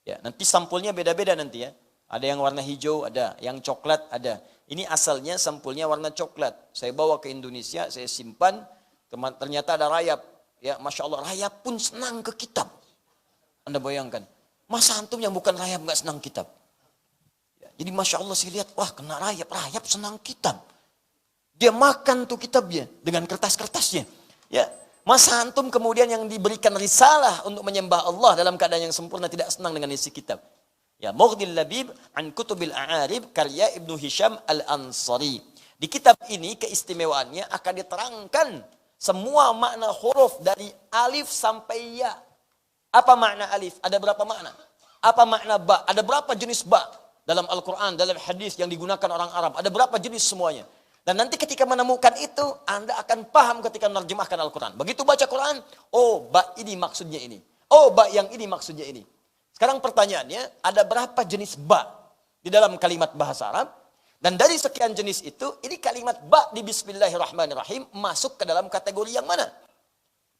Ya, nanti sampulnya beda-beda nanti ya. Ada yang warna hijau, ada yang coklat, ada. Ini asalnya sampulnya warna coklat. Saya bawa ke Indonesia, saya simpan. Ternyata ada rayap. Ya, Masya Allah, rayap pun senang ke kitab. Anda bayangkan, masa antum yang bukan rayap nggak senang kitab? Ya, jadi Masya Allah saya lihat, wah kena rayap, rayap senang kitab. Dia makan tuh kitabnya dengan kertas-kertasnya. Ya. Masa antum kemudian yang diberikan risalah untuk menyembah Allah dalam keadaan yang sempurna tidak senang dengan isi kitab. Ya, Mughnil Labib an Kutubil A'arib karya Ibnu Hisham Al-Ansari. Di kitab ini keistimewaannya akan diterangkan semua makna huruf dari alif sampai ya. Apa makna alif? Ada berapa makna? Apa makna ba? Ada berapa jenis ba dalam Al-Quran, dalam hadis yang digunakan orang Arab? Ada berapa jenis semuanya? Dan nanti ketika menemukan itu, Anda akan paham ketika menerjemahkan Al-Quran. Begitu baca Quran, oh ba ini maksudnya ini. Oh ba yang ini maksudnya ini. Sekarang pertanyaannya, ada berapa jenis ba di dalam kalimat bahasa Arab? Dan dari sekian jenis itu, ini kalimat ba di Bismillahirrahmanirrahim masuk ke dalam kategori yang mana?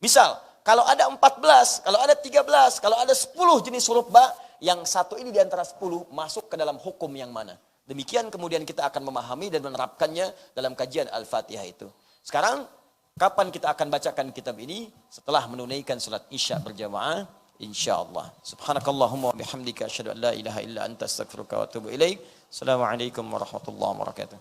Misal, kalau ada 14, kalau ada 13, kalau ada 10 jenis huruf ba, yang satu ini di antara 10 masuk ke dalam hukum yang mana? Demikian kemudian kita akan memahami dan menerapkannya dalam kajian Al-Fatihah itu. Sekarang, kapan kita akan bacakan kitab ini? Setelah menunaikan salat Isya berjamaah, insyaallah. Subhanakallahumma wa bihamdika asyhadu an la ilaha illa anta astaghfiruka wa atubu ilaik. Assalamualaikum warahmatullahi wabarakatuh.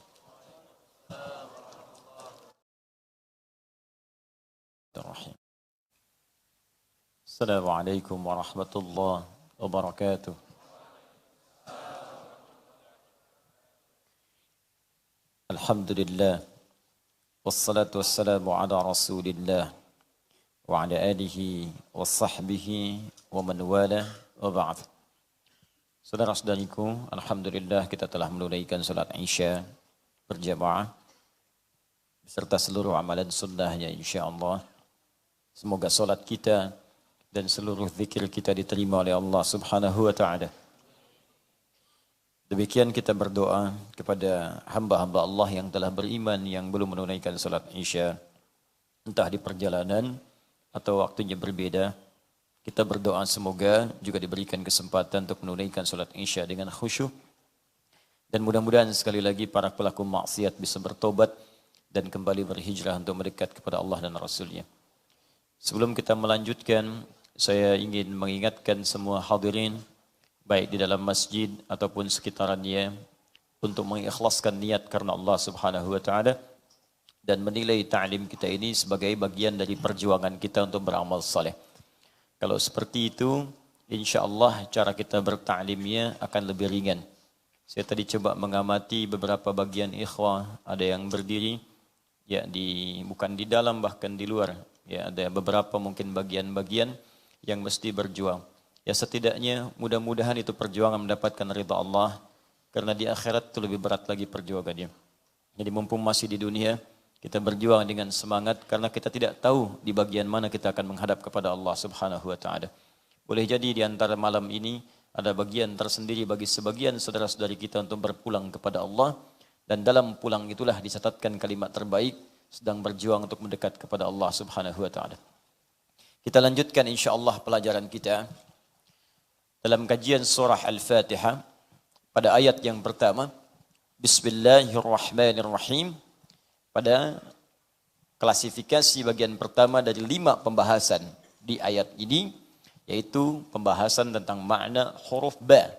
Assalamualaikum warahmatullahi wabarakatuh. Alhamdulillah, wassalatu wassalamu ala rasulillah, wa ala alihi wa sahbihi wa man wala wa ba'd. Saudara-saudariku, alhamdulillah kita telah menunaikan salat Isya berjamaah beserta seluruh amalan sunnahnya insyaallah. Semoga salat kita dan seluruh zikir kita diterima oleh Allah Subhanahu wa taala. Demikian kita berdoa kepada hamba-hamba Allah yang telah beriman yang belum menunaikan salat Isya, entah di perjalanan atau waktunya berbeda. Kita berdoa semoga juga diberikan kesempatan untuk menunaikan salat Isya dengan khusyuk. Dan mudah-mudahan sekali lagi para pelaku maksiat bisa bertobat dan kembali berhijrah untuk mendekat kepada Allah dan Rasul-Nya. Sebelum kita melanjutkan, saya ingin mengingatkan semua hadirin, baik di dalam masjid ataupun sekitarannya, untuk mengikhlaskan niat karena Allah Subhanahu wa taala dan menilai ta'lim kita ini sebagai bagian dari perjuangan kita untuk beramal saleh. Kalau seperti itu, insya-Allah cara kita bertaklimnya akan lebih ringan. Saya tadi coba mengamati beberapa bagian ikhwah, ada yang berdiri, ya bukan di dalam bahkan di luar. Ya ada beberapa mungkin bagian-bagian yang mesti berjuang. Ya setidaknya mudah-mudahan itu perjuangan mendapatkan ridha Allah, karena di akhirat itu lebih berat lagi perjuangannya. Jadi mumpung masih di dunia, kita berjuang dengan semangat karena kita tidak tahu di bagian mana kita akan menghadap kepada Allah Subhanahu wa taala. Boleh jadi di antara malam ini ada bagian tersendiri bagi sebagian saudara-saudari kita untuk berpulang kepada Allah, dan dalam pulang itulah dicatatkan kalimat terbaik sedang berjuang untuk mendekat kepada Allah Subhanahu wa taala. Kita lanjutkan insyaallah pelajaran kita dalam kajian surah Al-Fatihah pada ayat yang pertama. Bismillahirrahmanirrahim. Pada klasifikasi bagian pertama dari 5 pembahasan di ayat ini, yaitu pembahasan tentang makna huruf ba,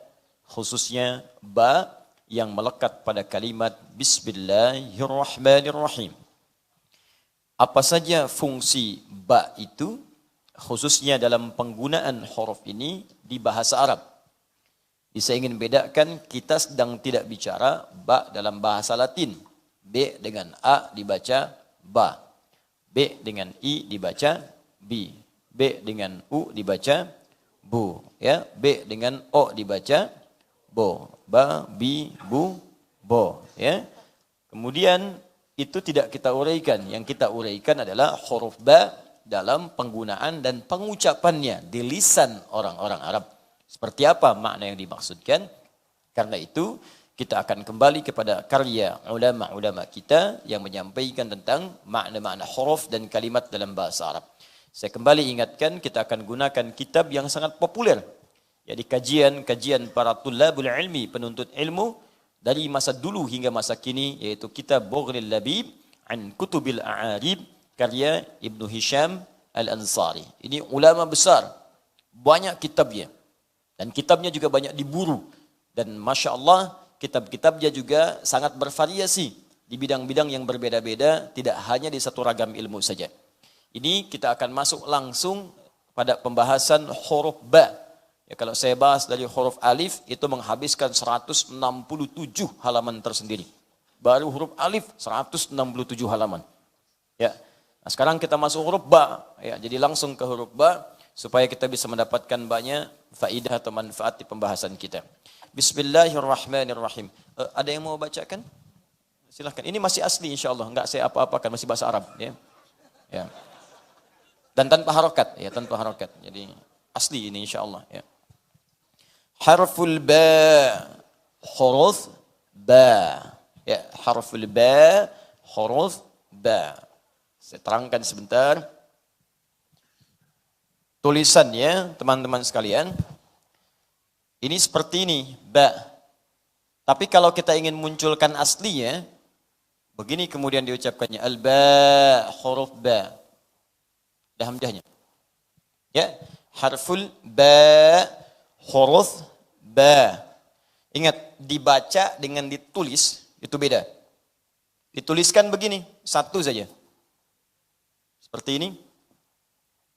khususnya ba yang melekat pada kalimat Bismillahirrahmanirrahim. Apa saja fungsi ba itu, khususnya dalam penggunaan huruf ini di bahasa Arab. Saya ingin bedakan, kita sedang tidak bicara ba dalam bahasa Latin. B dengan A dibaca ba, B dengan I dibaca bi, B dengan U dibaca bu, ya. B dengan O dibaca bo, ba, bi, bu, bo, ya. Kemudian itu tidak kita uraikan. Yang kita uraikan adalah huruf ba dalam penggunaan dan pengucapannya di lisan orang-orang Arab. Seperti apa makna yang dimaksudkan? Karena itu kita akan kembali kepada karya ulama-ulama kita yang menyampaikan tentang makna-makna huruf dan kalimat dalam bahasa Arab. Saya kembali ingatkan, kita akan gunakan kitab yang sangat populer. Jadi kajian para tulabul ilmi, penuntut ilmu dari masa dulu hingga masa kini, yaitu kitab Bughlil Labib an Kutubil A'arib karya Ibnu Hisham Al-Ansari. Ini ulama besar, banyak kitabnya. Dan kitabnya juga banyak diburu. Dan Masya Allah, kitab-kitabnya juga sangat bervariasi di bidang-bidang yang berbeda-beda, tidak hanya di satu ragam ilmu saja. Ini kita akan masuk langsung pada pembahasan huruf ba. Ya, kalau saya bahas dari huruf alif, itu menghabiskan 167 halaman tersendiri. Baru huruf alif 167 halaman. Ya. Nah, sekarang kita masuk huruf ba. Ya, jadi langsung ke huruf ba supaya kita bisa mendapatkan banyak faidah atau manfaat di pembahasan kita. Bismillahirrahmanirrahim. Ada yang mau bacakan? Silahkan. Ini masih asli insyaallah, enggak saya apa-apakan, masih bahasa Arab, ya. Ya. Dan tanpa harokat, ya, tanpa harokat. Jadi asli ini insyaallah, ya. Harful ba, huruf ba. Ya, harful ba, huruf ba. Saya terangkan sebentar. Tulisannya, teman-teman sekalian, ini seperti ini, ba. Tapi kalau kita ingin munculkan aslinya, begini kemudian diucapkannya, al-ba, huruf ba. Ada hamdahnya. Ya, harful ba, huruf ba. Ingat, dibaca dengan ditulis itu beda. Dituliskan begini, satu saja. Seperti ini.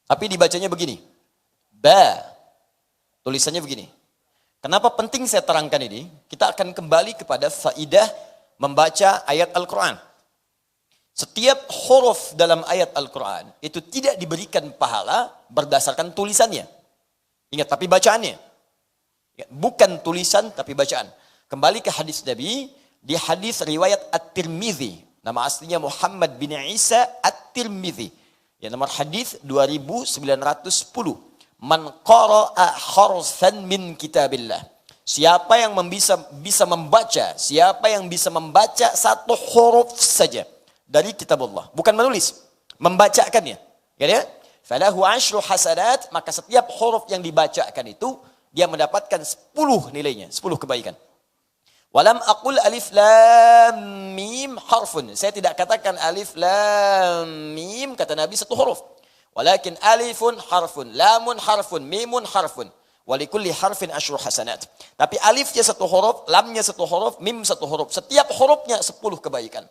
Tapi dibacanya begini. Ba. Tulisannya begini. Kenapa penting saya terangkan ini? Kita akan kembali kepada faidah membaca ayat Al-Quran. Setiap huruf dalam ayat Al-Quran itu tidak diberikan pahala berdasarkan tulisannya. Ingat, tapi bacaannya. Bukan tulisan, tapi bacaan. Kembali ke hadis Nabi, di hadis riwayat At-Tirmidzi. Nama aslinya Muhammad bin Isa At-Tirmidzi. Ya, nomor hadis 2910. Man qara'a harsan min kitabillah. Siapa yang bisa membaca, siapa yang bisa membaca satu huruf saja dari kitab Allah, bukan menulis, membacakannya, ya, falahu 10 hasanat, maka setiap huruf yang dibacakan itu dia mendapatkan 10 nilainya, 10 kebaikan. Walam aqul alif lam mim harfun. Saya tidak katakan alif lam mim kata Nabi satu huruf. Walakin alifun harfun, lamun harfun, mimun harfun. Walikulli harfin asyru hasanat. Tapi alifnya satu huruf, lamnya satu huruf, mim satu huruf. Setiap hurufnya 10 kebaikan.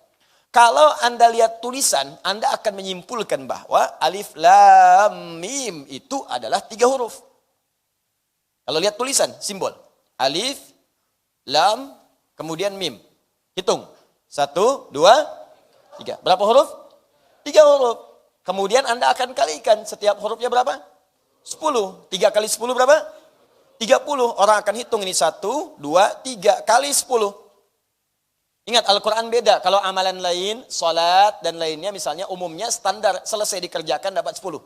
Kalau Anda lihat tulisan, Anda akan menyimpulkan bahwa alif lam mim itu adalah 3 huruf. Kalau lihat tulisan, simbol. Alif, lam, kemudian mim. Hitung. 1, 2, 3. Berapa huruf? 3 huruf. Kemudian Anda akan kalikan. Setiap hurufnya berapa? 10. 3 kali 10 berapa? 30. Orang akan hitung ini 1, 2, 3 kali 10. Ingat Al-Quran beda. Kalau amalan lain, salat dan lainnya misalnya umumnya standar selesai dikerjakan dapat 10.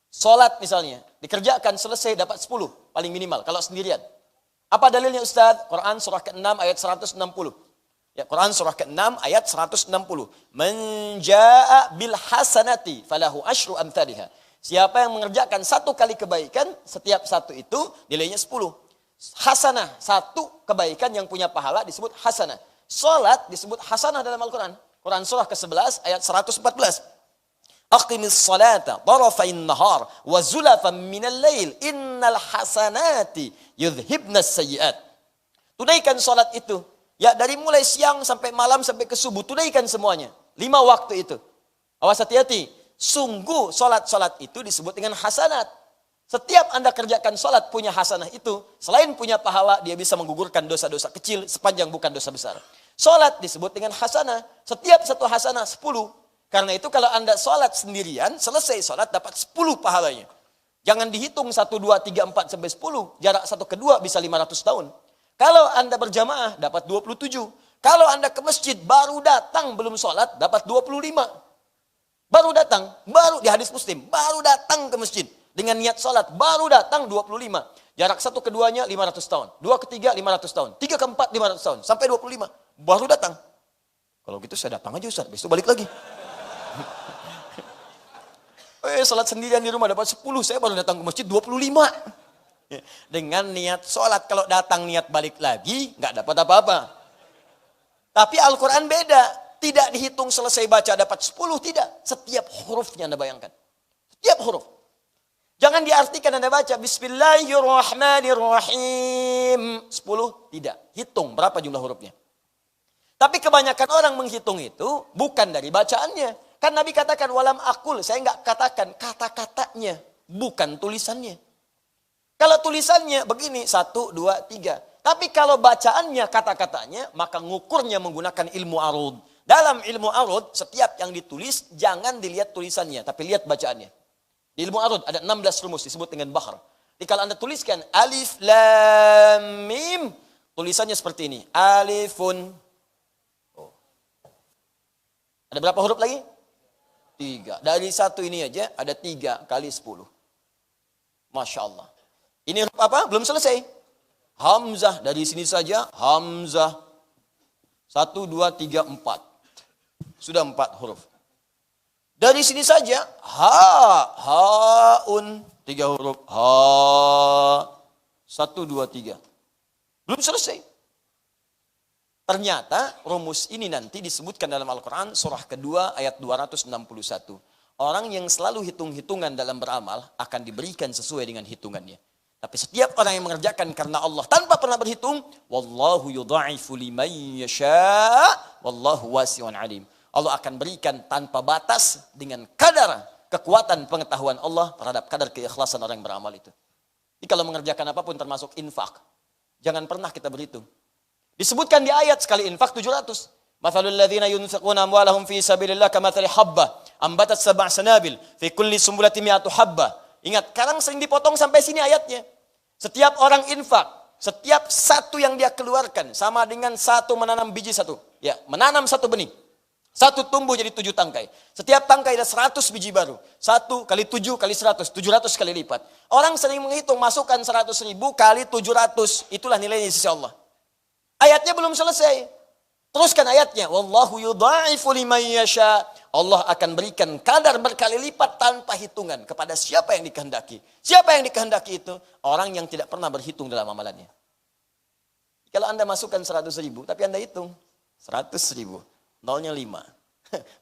Salat misalnya, dikerjakan selesai dapat 10. Paling minimal kalau sendirian. Apa dalilnya Ustaz? Quran surah ke-6 ayat 160. Ya, Quran surah ke-6 ayat 160. Man jaa'a bil hasanati falahu asyru amthaliha. Siapa yang mengerjakan 1 kali kebaikan, setiap 1 itu nilainya 10. Hasanah, 1 kebaikan yang punya pahala disebut hasanah. Salat disebut hasanah dalam Al-Quran. Quran surah ke-11 ayat 114. Aqimis salata tarafain nahar wa zulafan minal lail innal hasanati yudhibnas sayyiat. Tunaikan salat itu. Ya dari mulai siang sampai malam sampai ke subuh. Tunaikan semuanya. 5 waktu itu. Awas hati-hati. Sungguh solat-solat itu disebut dengan hasanat. Setiap Anda kerjakan solat punya hasanah itu. Selain punya pahala, dia bisa menggugurkan dosa-dosa kecil sepanjang bukan dosa besar. Solat disebut dengan hasanah. Setiap satu hasanah 10. Karena itu kalau Anda solat sendirian, selesai solat dapat 10 pahalanya. Jangan dihitung 1, 2, 3, 4 sampai 10. Jarak satu kedua bisa 500 tahun. Kalau Anda berjamaah dapat 27. Kalau Anda ke masjid baru datang belum solat dapat 25. Baru datang, baru di hadis Muslim, baru datang ke masjid dengan niat salat, baru datang 25. Jarak satu keduanya 500 tahun, 2 ketiga 500 tahun, 3 keempat 500 tahun, sampai 25. Baru datang. Kalau gitu saya datang aja Ustaz, besok balik lagi. Salat sendirian di rumah dapat 10, saya baru datang ke masjid 25. Dengan niat salat, kalau datang niat balik lagi, nggak dapat apa-apa. Tapi Al-Quran beda. Tidak dihitung selesai baca dapat 10, tidak. Setiap hurufnya Anda bayangkan. Setiap huruf. Jangan diartikan Anda baca Bismillahirrahmanirrahim. 10, tidak. Hitung berapa jumlah hurufnya. Tapi kebanyakan orang menghitung itu bukan dari bacaannya. Kan Nabi katakan walam akul. Saya enggak katakan kata-katanya. Bukan tulisannya. Kalau tulisannya begini 1, 2, 3. Tapi kalau bacaannya kata-katanya maka ngukurnya menggunakan ilmu arud. Dalam ilmu arud, setiap yang ditulis, jangan dilihat tulisannya, tapi lihat bacaannya. Di ilmu arud, ada 16 rumus disebut dengan bahar. Jadi kalau Anda tuliskan, alif, lam, mim, tulisannya seperti ini. Alifun. Oh. Ada berapa huruf lagi? 3. Dari 1 ini aja, ada 3 kali 10. Masya Allah. Ini huruf apa? Belum selesai. Hamzah, dari sini saja, Hamzah. 1, 2, 3, 4. Sudah 4 huruf. Dari sini saja, haun, 3 huruf, ha, 1, 2, 3. Belum selesai. Ternyata rumus ini nanti disebutkan dalam Al-Quran surah kedua ayat 261. Orang yang selalu hitung-hitungan dalam beramal akan diberikan sesuai dengan hitungannya. Tapi setiap orang yang mengerjakan karena Allah tanpa pernah berhitung, wallahu yudha'ifu liman yasha' wallahu wasi'un alim. Allah akan berikan tanpa batas dengan kadar kekuatan pengetahuan Allah terhadap kadar keikhlasan orang yang beramal itu. Jadi kalau mengerjakan apapun termasuk infak, jangan pernah kita berhitung. Disebutkan di ayat sekali infak 700. Mathalul ladzina yunfiquna amwalahum fi sabilillah kamathali habbah ambatat sab'a sanabil fi kulli sumbulatin mi'atu habbah. Ingat, sekarang sering dipotong sampai sini ayatnya. Setiap orang infak, setiap satu yang dia keluarkan sama dengan satu menanam biji satu. Ya, menanam satu benih. Satu tumbuh jadi 7 tangkai. Setiap tangkai ada 100 biji baru. 1 kali 7 kali 100. 700 kali lipat. Orang sering menghitung masukkan 100.000 kali 700. Itulah nilainya di sisi Allah. Ayatnya belum selesai. Teruskan ayatnya. Wallahu yudha'ifu liman yasha. Allah akan berikan kadar berkali lipat tanpa hitungan kepada siapa yang dikehendaki. Siapa yang dikehendaki itu? Orang yang tidak pernah berhitung dalam amalannya. Kalau Anda masukkan 100.000, tapi Anda hitung 100.000, nolnya 5.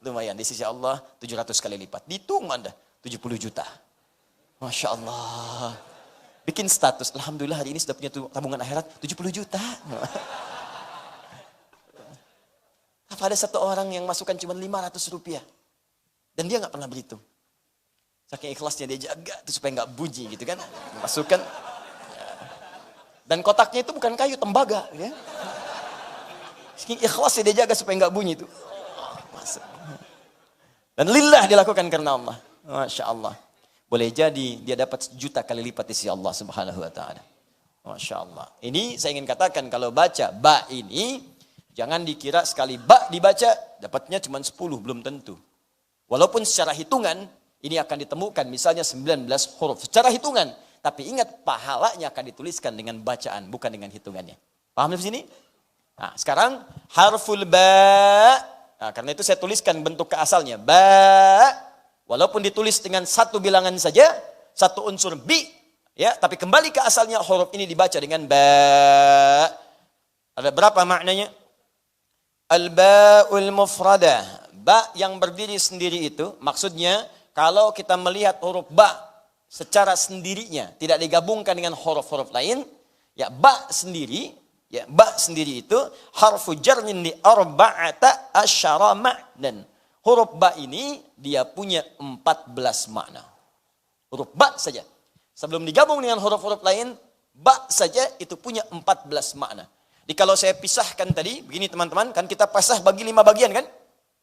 Lumayan, di sisi Allah 700 kali lipat. Dihitung Anda, 70 juta. Masya Allah. Bikin status, alhamdulillah hari ini sudah punya tabungan akhirat 70 juta. Apa ada satu orang yang masukkan cuma 500 rupiah. Dan dia nggak pernah berhitung. Saking ikhlasnya dia jaga itu supaya nggak bunyi gitu kan. Masukkan. Dan kotaknya itu bukan kayu, tembaga. Ya. Saking ikhlasnya dia jaga supaya nggak bunyi itu. Masuk. Dan lillah dilakukan karena Allah. Masya Allah. Boleh jadi dia dapat 1 juta kali lipat di sisi Allah Subhanahu wa taala. Masya Allah. Ini saya ingin katakan kalau baca ba ini jangan dikira sekali ba dibaca dapatnya cuma 10, belum tentu. Walaupun secara hitungan ini akan ditemukan misalnya 19 huruf secara hitungan, tapi ingat pahalanya akan dituliskan dengan bacaan bukan dengan hitungannya. Paham di sini? Nah, sekarang harful ba. Nah, karena itu saya tuliskan bentuk keasalnya ba. Walaupun ditulis dengan satu bilangan saja, satu unsur bi, ya, tapi kembali ke asalnya huruf ini dibaca dengan ba. Ada berapa maknanya? Al-ba'ul mufradah. Ba yang berdiri sendiri itu, maksudnya kalau kita melihat huruf ba secara sendirinya, tidak digabungkan dengan huruf-huruf lain, ya ba sendiri, itu harfu jarmin li arba'ata asyara ma'nan. Huruf ba ini dia punya 14 makna. Huruf ba saja. Sebelum digabung dengan huruf-huruf lain, ba saja itu punya 14 makna. Jadi kalau saya pisahkan tadi, begini teman-teman, kan kita pasah bagi 5 bagian kan?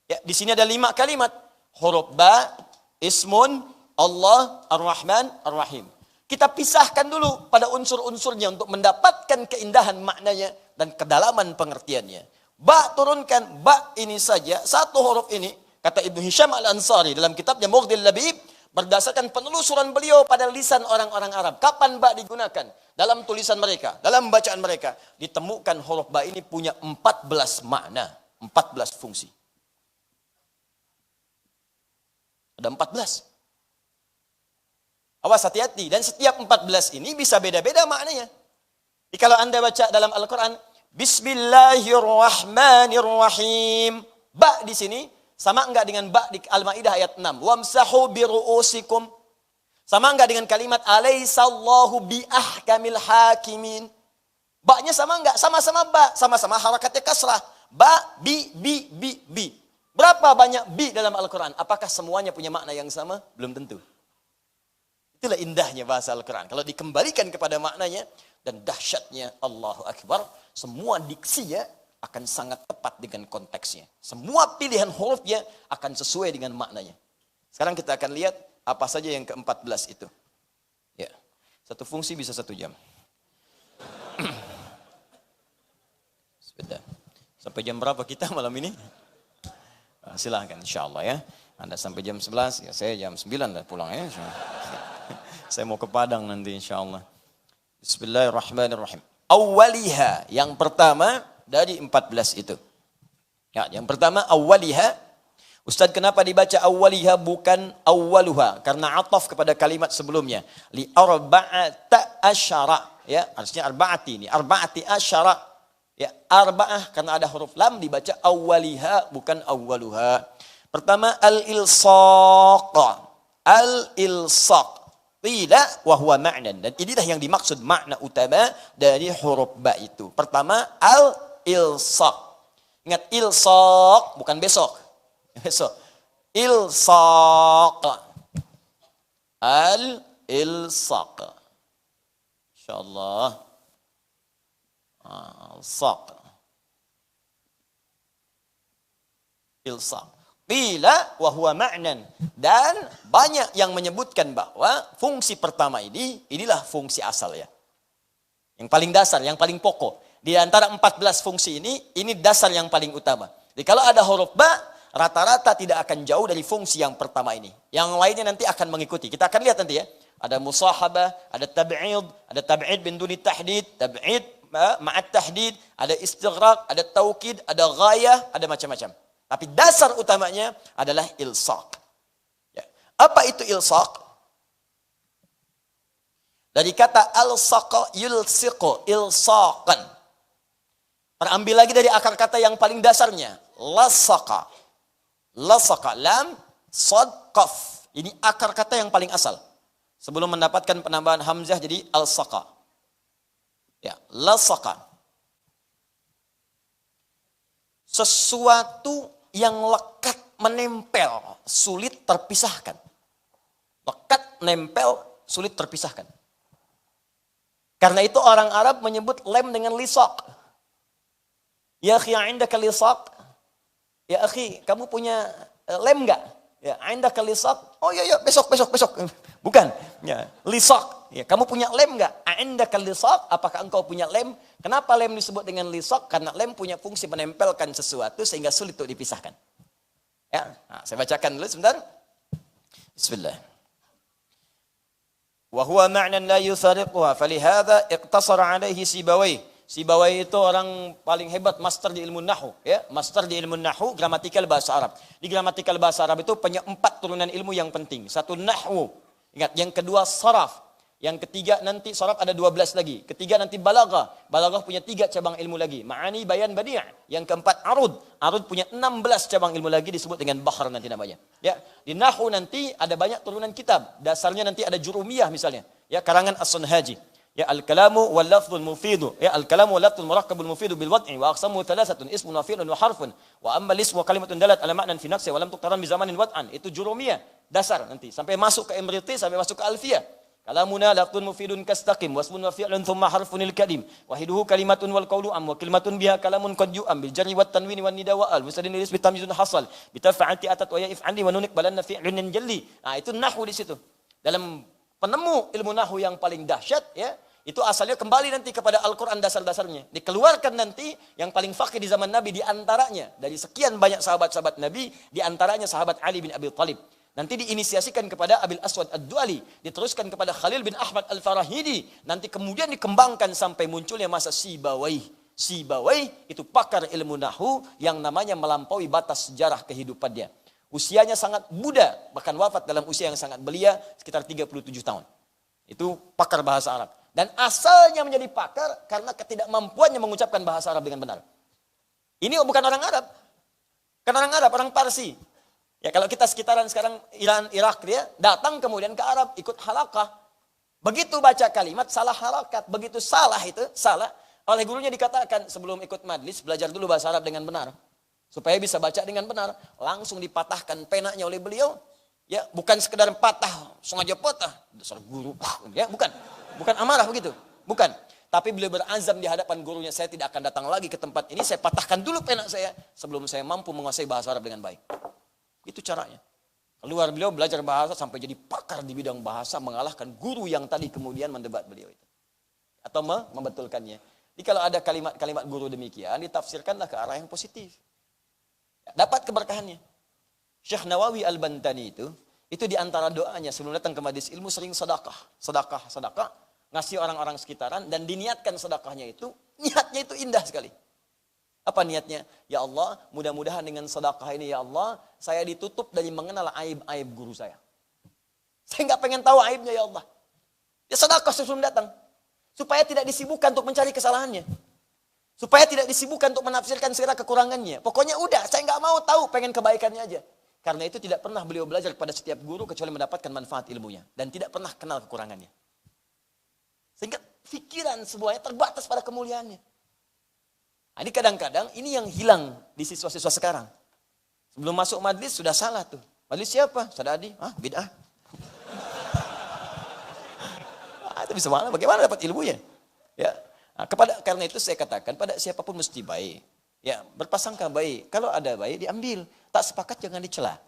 Ya, di sini ada 5 kalimat. Huruf ba, ismun, Allah, ar-Rahman, ar-Rahim. Kita pisahkan dulu pada unsur-unsurnya untuk mendapatkan keindahan maknanya dan kedalaman pengertiannya. Ba turunkan, ba ini saja, satu huruf ini, kata Ibnu Hisham Al-Ansari dalam kitabnya Mughdil Labib, berdasarkan penelusuran beliau pada lisan orang-orang Arab. Kapan ba digunakan? Dalam tulisan mereka, dalam bacaan mereka. Ditemukan huruf ba ini punya 14 makna, 14 fungsi. Ada 14. Awas hati-hati. Dan setiap 14 ini bisa beda-beda maknanya. Jadi kalau Anda baca dalam Al-Quran, Bismillahirrahmanirrahim. Ba di sini sama enggak dengan ba di Al-Maidah ayat 6? Wamsahu biru'usikum. Sama enggak dengan kalimat alaihissallahu biahkamil hakimin? Ba-nya sama enggak? Sama-sama ba, sama-sama harakatnya kasrah. Ba, bi. Berapa banyak bi dalam Al-Quran? Apakah semuanya punya makna yang sama? Belum tentu. Itulah indahnya bahasa Al-Quran. Kalau dikembalikan kepada maknanya dan dahsyatnya Allahu Akbar, semua diksinya akan sangat tepat dengan konteksnya. Semua pilihan hurufnya akan sesuai dengan maknanya. Sekarang kita akan lihat apa saja yang ke-14 itu. Ya, satu fungsi bisa 1 jam. Sebentar. Sampai jam berapa kita malam ini? Silahkan insyaAllah ya. Anda sampai jam 11, ya saya jam 9 dah pulang ya. Saya mau ke Padang nanti insyaAllah. Bismillahirrahmanirrahim. Awwaliha, yang pertama dari 14 itu. Ya, yang pertama awwaliha. Ustaz, kenapa dibaca awwaliha bukan awwaluha? Karena ataf kepada kalimat sebelumnya. Li arba'ata asyara. Ya, harusnya arba'ati ini. Arba'ati asyara. Ya, arba'ah karena ada huruf lam dibaca awwaliha bukan awwaluha. Pertama al-ilsaq. Al-ilsaq. Qila wa huwa ma'nan. Dan inilah yang dimaksud makna utama dari huruf ba itu. Pertama al-ilsaq. Ingat ilsaq bukan besok. Besok. Ilsaq. Al-ilsaq. Insyaallah. Ilsaq. Ilsaq. Qila wa huwa ma'nan. Dan banyak yang menyebutkan bahwa fungsi pertama inilah fungsi asal ya. Yang paling dasar, yang paling pokok. Di antara 14 fungsi ini dasar yang paling utama. Jadi kalau ada huruf ba, rata-rata tidak akan jauh dari fungsi yang pertama ini. Yang lainnya nanti akan mengikuti. Kita akan lihat nanti ya. Ada musahabah, ada tab'id bin duni tahdid, tab'id ma'at tahdid, ada istighraq, ada taukid, ada ghayah, ada macam-macam. Tapi dasar utamanya adalah ilsaq. Ya. Apa itu ilsaq? Dari kata alsaqa yulsiqu ilsaqan. Terambil lagi dari akar kata yang paling dasarnya. Lasaka. Lasaka. Lam, sod, qaf. Ini akar kata yang paling asal. Sebelum mendapatkan penambahan hamzah jadi al-saka. Ya, lasaka. Sesuatu yang lekat menempel, sulit terpisahkan. Lekat, nempel, sulit terpisahkan. Karena itu orang Arab menyebut lem dengan lisak. Ya akhi, indaka lisak? Ya akhi, kamu punya lem enggak? Ya, indaka lisak? Oh iya, besok. Bukan. Ya, lisak. Ya, kamu punya lem enggak? Indaka lisak? Apakah engkau punya lem? Kenapa lem disebut dengan lisak? Karena lem punya fungsi menempelkan sesuatu sehingga sulit untuk dipisahkan. Ya, nah, saya bacakan dulu sebentar. Bismillah. Wa huwa ma'nan la yufariquha falihadza iqtasara alaihi Sibawayh. Sibawayh itu orang paling hebat, master di ilmu nahwu, ya, master di ilmu nahwu, gramatikal bahasa Arab. Di gramatikal bahasa Arab itu punya 4 turunan ilmu yang penting. 1 nahwu. Ingat, yang kedua saraf. Yang ketiga nanti saraf ada 12 lagi. Ketiga nanti balaghah. Balaghah punya 3 cabang ilmu lagi. Ma'ani, bayan, badi'. Yang keempat arud. Arud punya 16 cabang ilmu lagi disebut dengan bahr nanti namanya. Ya, di nahwu nanti ada banyak turunan kitab. Dasarnya nanti ada jurumiyah misalnya. Ya, karangan As-Sunhaji. Ya, al-kalamu wal lafdhul mufidu. Ya, al-kalamu wal lafdhul murakkabul mufidu bil wad'i wa aqsamu thalathatun ismun wa fi'lun wa harfun. Wa amma al-ismu wa kalimatun dalat ala ma'nan fi nafsi wa lam tuqtaran bi zamanin wad'an. Itu jurumiyah. Dasar nanti sampai masuk ke Imriti, sampai masuk ke Alfiyah. Kalamuna lafdhun mufidun kastaqim wasmun wa fi'lun thumma harfunil kalim wahiduhu kalimatun wal qawlu am wa kalimatun biha kalamun qad yu'am bil jarri wat tanwini wan nida wa al musadin lis bitamyizun hasal bitafa'ati atat wa ya'if ali wa nunik balanna fi'lun jalli. Nah, itu nahwu di situ. Dalam penemu ilmu nahwu yang paling dahsyat, ya, itu asalnya kembali nanti kepada Al-Qur'an dasar-dasarnya. Dikeluarkan nanti yang paling faqih di zaman Nabi, di antaranya dari sekian banyak sahabat-sahabat Nabi, di antaranya sahabat Ali bin Abi Thalib. Nanti diinisiasikan kepada Abil Aswad Ad-Duali, diteruskan kepada Khalil bin Ahmad Al-Farahidi, nanti kemudian dikembangkan sampai munculnya masa Sibawayh. Sibawayh itu pakar ilmu nahwu yang namanya melampaui batas sejarah kehidupannya. Usianya sangat muda, bahkan wafat dalam usia yang sangat belia, sekitar 37 tahun. Itu pakar bahasa Arab. Dan asalnya menjadi pakar karena ketidakmampuannya mengucapkan bahasa Arab dengan benar. Ini bukan orang Arab. Bukan orang Arab, orang Parsi. Ya, kalau kita sekitaran sekarang Iran, Irak, dia datang kemudian ke Arab, ikut halakah. Begitu baca kalimat, salah harakat. Begitu salah itu, salah. Oleh gurunya dikatakan, sebelum ikut majlis, belajar dulu bahasa Arab dengan benar. Supaya bisa baca dengan benar. Langsung dipatahkan penanya oleh beliau. Ya, bukan sekedar patah, sengaja patah. Dasar guru. Ya, bukan. Bukan amarah begitu. Bukan. Tapi beliau berazam di hadapan gurunya, saya tidak akan datang lagi ke tempat ini, saya patahkan dulu pena saya, sebelum saya mampu menguasai bahasa Arab dengan baik. Itu caranya. Keluar beliau belajar bahasa sampai jadi pakar di bidang bahasa, mengalahkan guru yang tadi kemudian mendebat beliau itu. Atau membetulkannya. Jadi kalau ada kalimat-kalimat guru demikian, ditafsirkanlah ke arah yang positif. Dapat keberkahannya. Syekh Nawawi Al-Bantani itu di antara doanya sebelum datang ke majelis ilmu sering sedekah. Sedekah, ngasih orang-orang sekitaran, dan diniatkan sedekahnya itu, niatnya itu indah sekali. Apa niatnya? Ya Allah, mudah-mudahan dengan sedekah ini, ya Allah, saya ditutup dari mengenal aib-aib guru saya. Saya nggak pengen tahu aibnya, ya Allah. Ya sedekah sebelum datang. Supaya tidak disibukkan untuk mencari kesalahannya. Supaya tidak disibukkan untuk menafsirkan segala kekurangannya. Pokoknya udah, saya nggak mau tahu, pengen kebaikannya aja. Karena itu tidak pernah beliau belajar kepada setiap guru kecuali mendapatkan manfaat ilmunya. Dan tidak pernah kenal kekurangannya. Sehingga pikiran semuanya terbatas pada kemuliaannya. Jadi kadang-kadang ini yang hilang di siswa-siswa sekarang. Sebelum masuk majlis sudah salah tuh. Majlis siapa? Ustaz Adi? Bid'ah. Itu bisa mana? Bagaimana dapat ilmunya? Ya. Karena itu saya katakan pada siapapun mesti baik. Ya, berprasangka baik. Kalau ada baik diambil. Tak sepakat jangan dicela.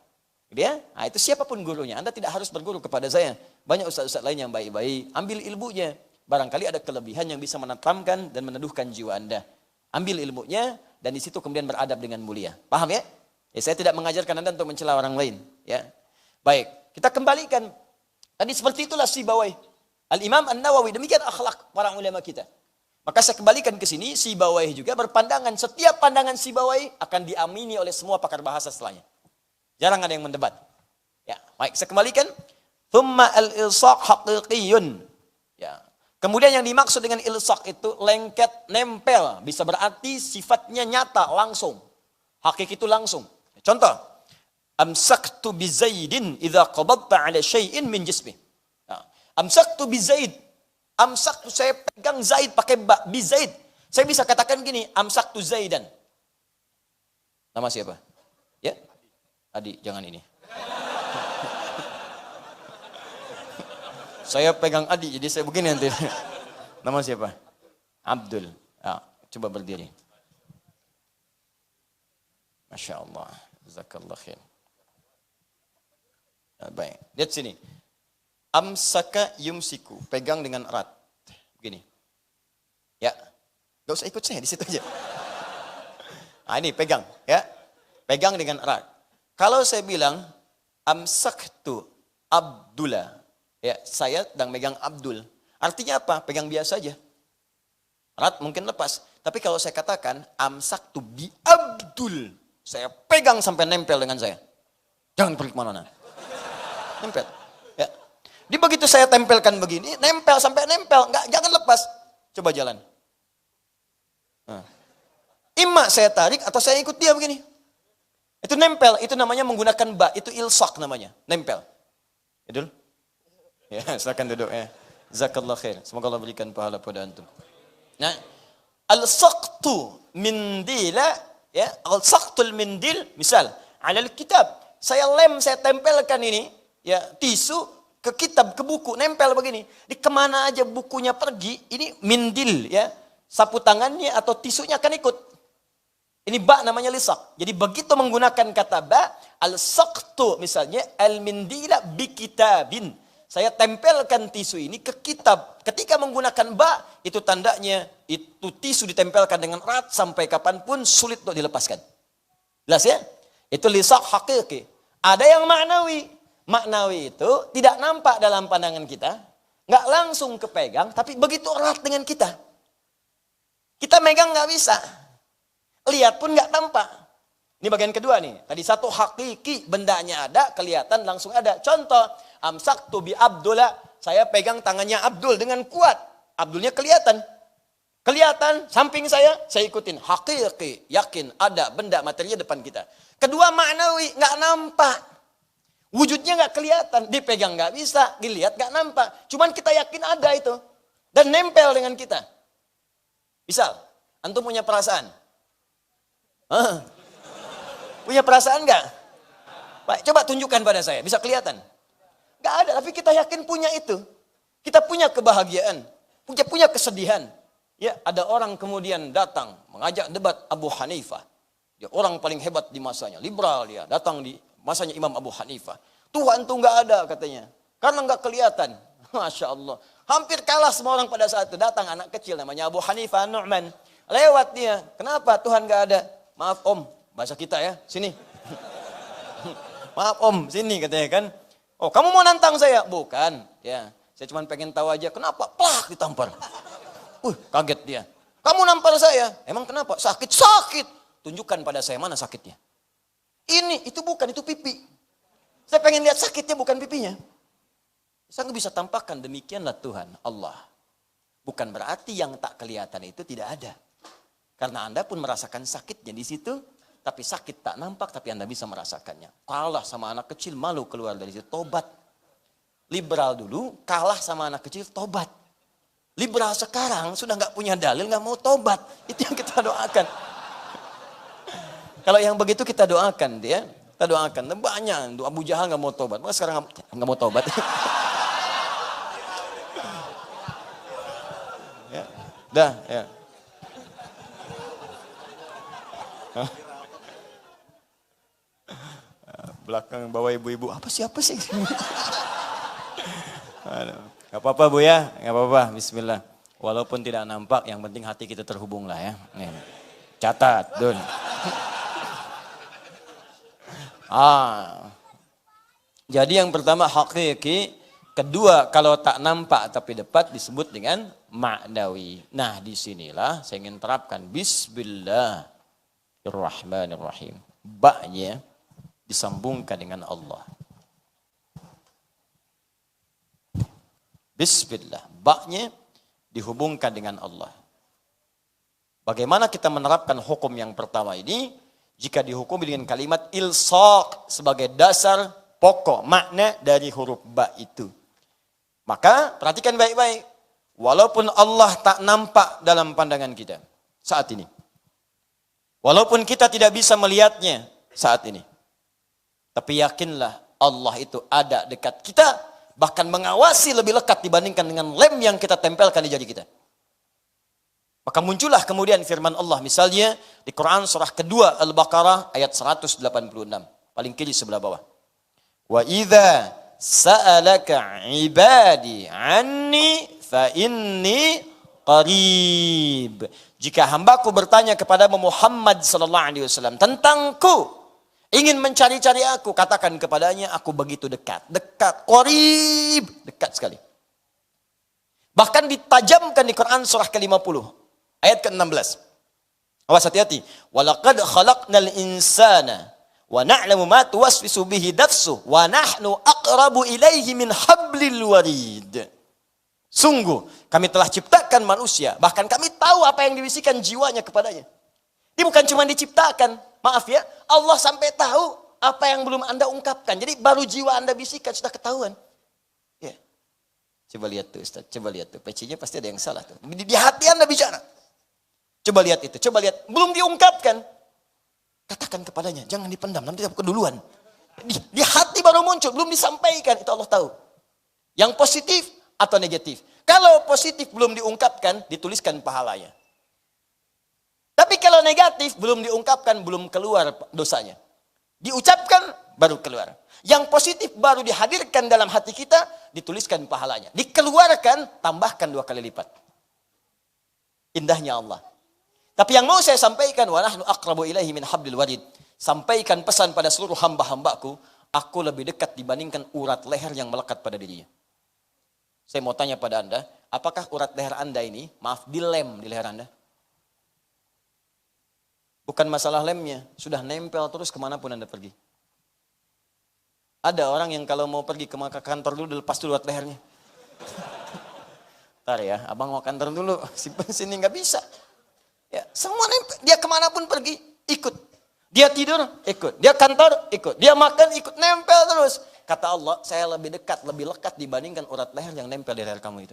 Ya? Itu siapapun gurunya. Anda tidak harus berguru kepada saya. Banyak ustaz-ustaz lain yang baik-baik. Ambil ilmunya. Barangkali ada kelebihan yang bisa menenteramkan dan meneduhkan jiwa Anda. Ambil ilmunya dan di situ kemudian beradab dengan mulia. Paham ya? Saya tidak mengajarkan Anda untuk mencela orang lain. Ya, baik. Kita kembalikan. Tadi seperti itulah Sibawayh. Al-Imam An-Nawawi, demikian akhlak para ulama kita. Maka saya kembalikan ke sini, Sibawayh juga berpandangan, setiap pandangan Sibawayh akan diamini oleh semua pakar bahasa setelahnya. Jarang ada yang mendebat. Ya, baik, saya kembalikan. Thumma al-ilsaq haqiqiyun. Ya. Kemudian yang dimaksud dengan ilsak itu lengket, nempel. Bisa berarti sifatnya nyata, langsung. Hakiki itu langsung. Contoh, amsaktu bi Zaidin idza qabadta ala syai'in min jismi. Amsaktu bi Zaid. Amsaktu, saya pegang Zaid pakai ba, bi Zaid. Saya bisa katakan gini, amsaktu Zaidan. Nama siapa? Ya? Adi, jangan ini. Saya pegang Adi, jadi saya begini nanti. Nama siapa? Abdul. Coba berdiri. Masya Allah. Jazakallah khair. Baik, lihat sini. Amsaka yumsiku. Pegang dengan erat. Begini. Ya. Gak usah ikut saya, di situ aja. Ini pegang. Ya. Pegang dengan erat. Kalau saya bilang, amsaktu Abdullah. Ya, saya sedang megang Abdul. Artinya apa? Pegang biasa aja. Erat mungkin lepas. Tapi kalau saya katakan amsaktu bi Abdul, saya pegang sampai nempel dengan saya. Jangan pergi kemana-mana. Nempel. Ya. Di begitu saya tempelkan begini, nempel sampai nempel, jangan lepas. Coba jalan. Ima saya tarik atau saya ikut dia begini. Itu nempel, itu namanya menggunakan ba, itu ilsak namanya, nempel. Idul? Ya, silakan duduk ya. Jazakallah khair. Semoga Allah berikan pahala pada antum. Nah, al-saqtu mindila, ya, al-saqtul mindil, misal, alal kitab. Saya tempelkan ini, ya, tisu ke kitab, ke buku, nempel begini. Di kemana aja bukunya pergi, ini mindil, ya, sapu tangannya atau tisunya akan ikut. Ini ba namanya lisak. Jadi begitu menggunakan kata ba, al-saqtu misalnya, al-mindila bi kitabin. Saya tempelkan tisu ini ke kitab. Ketika menggunakan ba, itu tandanya itu tisu ditempelkan dengan erat sampai kapanpun sulit untuk dilepaskan. Jelas ya? Itu lisak hakiki. Ada yang maknawi. Maknawi itu tidak nampak dalam pandangan kita. Nggak langsung kepegang, tapi begitu erat dengan kita. Kita megang nggak bisa. Lihat pun nggak tampak. Ini bagian kedua nih. Tadi satu hakiki, bendanya ada, kelihatan langsung ada. Contoh, amsaktu bi Abdullah, saya pegang tangannya Abdul dengan kuat. Abdulnya kelihatan. Kelihatan, samping saya ikutin. Hakiki, yakin, ada benda materinya depan kita. Kedua maknawi, nggak nampak. Wujudnya nggak kelihatan, dipegang nggak bisa, dilihat nggak nampak. Cuman kita yakin ada itu. Dan nempel dengan kita. Misal, antum punya perasaan. Punya perasaan nggak? Baik, coba tunjukkan pada saya, bisa kelihatan. Nggak ada, tapi kita yakin punya itu. Kita punya kebahagiaan, punya kesedihan. Ya, ada orang kemudian datang mengajak debat Abu Hanifah. Dia orang paling hebat di masanya, liberal dia, datang di masanya Imam Abu Hanifah. Tuhan tuh nggak ada katanya, karena nggak kelihatan. Masya Allah, hampir kalah semua orang pada saat itu. Datang anak kecil namanya Abu Hanifah Nu'man, lewat dia. Kenapa Tuhan nggak ada? Maaf om, bahasa kita ya, sini. Maaf om, sini katanya kan. Oh, kamu mau nantang saya? Bukan. Ya, saya cuma pengen tahu aja kenapa plak ditampar. Kaget dia. Kamu nampar saya? Emang kenapa? Sakit. Tunjukkan pada saya mana sakitnya. Itu bukan, itu pipi. Saya pengen lihat sakitnya, bukan pipinya. Saya nggak bisa tampakkan, demikianlah Tuhan, Allah. Bukan berarti yang tak kelihatan itu tidak ada. Karena Anda pun merasakan sakitnya di situ, tapi sakit tak nampak, tapi Anda bisa merasakannya. Kalah sama anak kecil, malu keluar dari situ, tobat. Liberal dulu, kalah sama anak kecil, tobat. Liberal sekarang sudah nggak punya dalil, nggak mau tobat. Itu yang kita doakan. Kalau yang begitu kita doakan dia, kita doakan. Banyak, Abu Jahal nggak mau tobat, maka sekarang nggak mau tobat. Ya, dah, ya. Belakang bawa ibu-ibu, siapa sih? Gak apa-apa Bu ya, gak apa-apa, bismillah. Walaupun tidak nampak, yang penting hati kita terhubung lah ya. Nih, catat, Dun. Jadi yang pertama hakiki, kedua kalau tak nampak tapi dapat disebut dengan maknawi. Nah disinilah saya ingin terapkan Bismillahirrahmanirrahim. Ba-nya disambungkan dengan Allah. Bismillah. Ba-nya dihubungkan dengan Allah. Bagaimana kita menerapkan hukum yang pertama ini? Jika dihukumi dengan kalimat ilsaq sebagai dasar pokok makna dari huruf ba itu. Maka perhatikan baik-baik. Walaupun Allah tak nampak dalam pandangan kita saat ini. Walaupun kita tidak bisa melihatnya saat ini. Tapi yakinlah Allah itu ada dekat kita. Bahkan mengawasi lebih lekat dibandingkan dengan lem yang kita tempelkan di jari kita. Maka muncullah kemudian firman Allah. Misalnya di Quran surah kedua Al-Baqarah ayat 186. Paling kiri sebelah bawah. Wa idza sa'alaka ibadi anni fa inni qarib. Jika hambaku bertanya kepada Muhammad sallallahu alaihi wasallam tentangku, ingin mencari-cari aku, katakan kepadanya aku begitu dekat. Dekat, qarib, dekat sekali. Bahkan ditajamkan di Quran surah ke-50 ayat ke-16. Awas hati-hati. Walaqad khalaqnal insana wa na'lamu ma tuwaswisu bihi nafsuhu wa nahnu aqrabu ilaihi min hablil warid. Sungguh kami telah ciptakan manusia, bahkan kami tahu apa yang dibisikkan jiwanya kepadanya. Ini bukan cuma diciptakan, maaf ya, Allah sampai tahu apa yang belum Anda ungkapkan. Jadi baru jiwa Anda bisikan sudah ketahuan. Ya. Coba lihat tuh Ustaz, coba lihat tuh. PC-nya pasti ada yang salah tuh. Di hati Anda bicara. Coba lihat itu, coba lihat. Belum diungkapkan. Katakan kepadanya, jangan dipendam, nanti aku keduluan. Di hati baru muncul, belum disampaikan, itu Allah tahu. Yang positif atau negatif. Kalau positif belum diungkapkan, dituliskan pahalanya. Tapi kalau negatif belum diungkapkan, belum keluar dosanya. Diucapkan, baru keluar. Yang positif baru dihadirkan dalam hati kita, dituliskan pahalanya. Dikeluarkan, tambahkan 2 kali lipat. Indahnya Allah. Tapi yang mau saya sampaikan, wa nahnu aqrabu ilaihi min hablil warid. Sampaikan pesan pada seluruh hamba-hambaku, aku lebih dekat dibandingkan urat leher yang melekat pada dirinya. Saya mau tanya pada Anda, apakah urat leher Anda ini, maaf, dilem di leher Anda? Bukan masalah lemnya, sudah nempel terus kemanapun Anda pergi. Ada orang yang kalau mau pergi ke kantor dulu, dilepas dulu urat lehernya. Ntar ya, abang mau kantor dulu, simpen sini, nggak bisa. Ya, semua nempel, dia kemanapun pergi, ikut. Dia tidur, ikut. Dia kantor, ikut. Dia makan, ikut, nempel terus. Kata Allah, saya lebih dekat, lebih lekat dibandingkan urat leher yang nempel di leher kamu itu.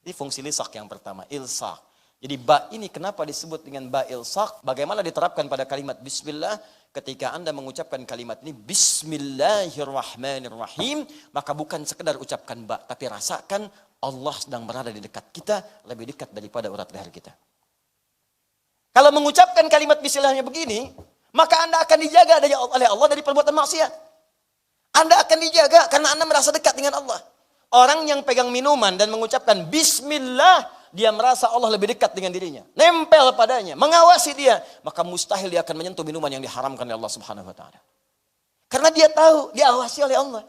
Ini fungsi lisak yang pertama, ilsak. Jadi ba ini kenapa disebut dengan ba ilsak? Bagaimana diterapkan pada kalimat bismillah? Ketika Anda mengucapkan kalimat ini, bismillahirrahmanirrahim, maka bukan sekedar ucapkan ba, tapi rasakan Allah sedang berada di dekat kita, lebih dekat daripada urat leher kita. Kalau mengucapkan kalimat bismillahnya begini, maka Anda akan dijaga oleh Allah dari perbuatan maksiat. Anda akan dijaga karena Anda merasa dekat dengan Allah. Orang yang pegang minuman dan mengucapkan bismillah, dia merasa Allah lebih dekat dengan dirinya. Nempel padanya, mengawasi dia. Maka mustahil dia akan menyentuh minuman yang diharamkan oleh Allah Subhanahu wa ta'ala. Karena dia tahu, diawasi oleh Allah.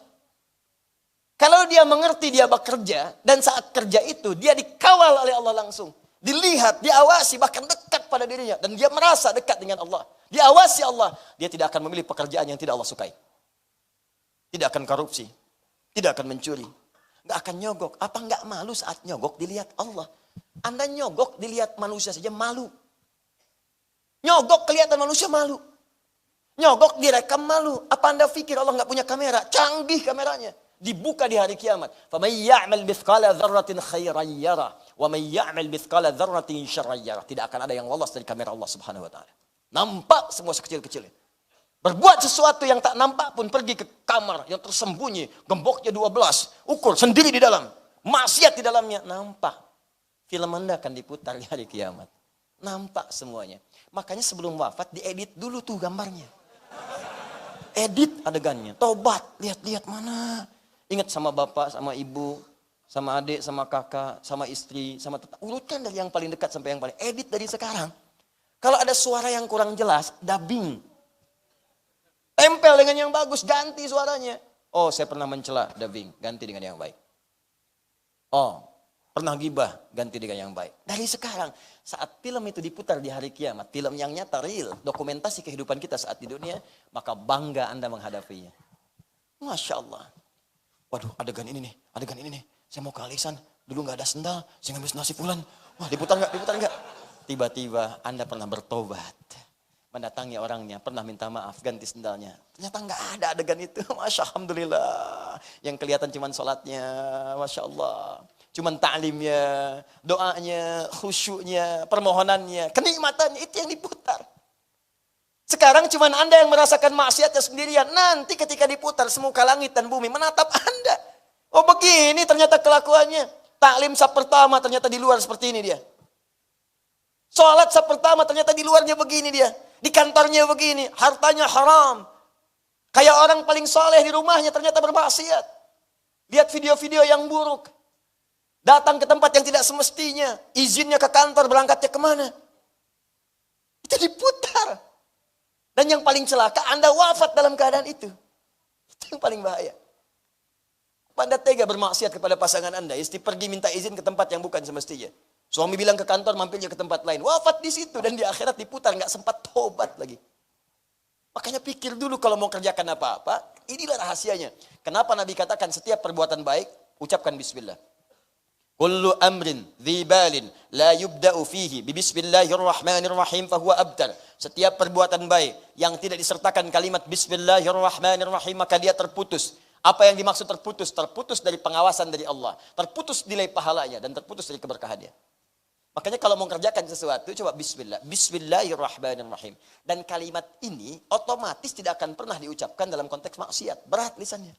Kalau dia mengerti dia bekerja, dan saat kerja itu dia dikawal oleh Allah langsung. Dilihat, diawasi, bahkan dekat pada dirinya. Dan dia merasa dekat dengan Allah. Diawasi Allah. Dia tidak akan memilih pekerjaan yang tidak Allah sukai. Tidak akan korupsi. Tidak akan mencuri. Nggak akan nyogok. Apa nggak malu saat nyogok dilihat Allah? Anda nyogok dilihat manusia saja malu. Nyogok kelihatan manusia malu. Nyogok direkam malu. Apa Anda pikir Allah nggak punya kamera? Canggih kameranya. Dibuka di hari kiamat. فَمَنْ يَعْمَلْ مِثْقَالَ ذَرَّةٍ خَيْرًا يَرَهُ وَمَنْ يَعْمَلْ مِثْقَالَ ذَرَّةٍ شَرًّا يَرَهُ. Tidak akan ada yang lolos dari kamera Allah Subhanahu wa ta'ala. Nampak semua sekecil-kecilnya. Berbuat sesuatu yang tak nampak pun, pergi ke kamar yang tersembunyi, gemboknya 12, ukur sendiri di dalam, maksiat di dalamnya, nampak. Film Anda akan diputar di hari kiamat. Nampak semuanya. Makanya sebelum wafat diedit dulu tuh gambarnya. Edit adegannya, tobat, lihat-lihat mana. Ingat sama bapak, sama ibu, sama adik, sama kakak, sama istri, sama tetangga. Urutkan dari yang paling dekat sampai yang paling. Edit dari sekarang. Kalau ada suara yang kurang jelas, dubbing. Tempel dengan yang bagus, ganti suaranya. Oh, saya pernah mencela, dubbing, ganti dengan yang baik. Oh, pernah gibah, ganti dengan yang baik. Dari sekarang, saat film itu diputar di hari kiamat, film yang nyata, real, dokumentasi kehidupan kita saat di dunia, maka bangga Anda menghadapinya. Masya Allah. Waduh, adegan ini nih, saya mau ke alisan, Dulu nggak ada sendal, saya ngambil sendal si fulan. Wah, diputar nggak? Diputar nggak? Tiba-tiba Anda pernah bertobat. Mendatangi orangnya, pernah minta maaf, ganti sendalnya. Ternyata nggak ada adegan itu. Masya Alhamdulillah. Yang kelihatan cuman sholatnya. Masya Allah. Cuman ta'limnya, doanya, khusyuknya, permohonannya, kenikmatannya. Itu yang diputar. Sekarang cuman Anda yang merasakan maksiatnya sendirian. Nanti ketika diputar semuka langit dan bumi menatap Anda. Oh begini ternyata kelakuannya. Taklim sab pertama ternyata di luar seperti ini dia. Sholat sab pertama ternyata di luarnya begini dia. Di kantornya begini. Hartanya haram. Kayak orang paling soleh di rumahnya ternyata bermaksiat. Lihat video-video yang buruk. Datang ke tempat yang tidak semestinya. Izinnya ke kantor, berangkatnya kemana? Itu diputar. Dan yang paling celaka, Anda wafat dalam keadaan itu. Itu yang paling bahaya. Anda tega bermaksiat kepada pasangan Anda. Istri pergi minta izin ke tempat yang bukan semestinya. Suami bilang ke kantor, mampirnya ke tempat lain. Wafat di situ dan di akhirat diputar. Nggak sempat tobat lagi. Makanya pikir dulu kalau mau kerjakan apa-apa. Inilah rahasianya. Kenapa Nabi katakan setiap perbuatan baik, ucapkan bismillah. Kullu amrin dhibalin la yubda'u fihi bismillahirrahmanirrahim fahuwa abtar. Setiap perbuatan baik yang tidak disertakan kalimat bismillahirrahmanirrahim maka dia terputus. Apa yang dimaksud terputus? Terputus dari pengawasan dari Allah, terputus nilai pahalanya dan terputus dari keberkahannya. Makanya kalau mau kerjakan sesuatu coba bismillah, bismillahirrahmanirrahim. Dan kalimat ini otomatis tidak akan pernah diucapkan dalam konteks maksiat, berat lisannya.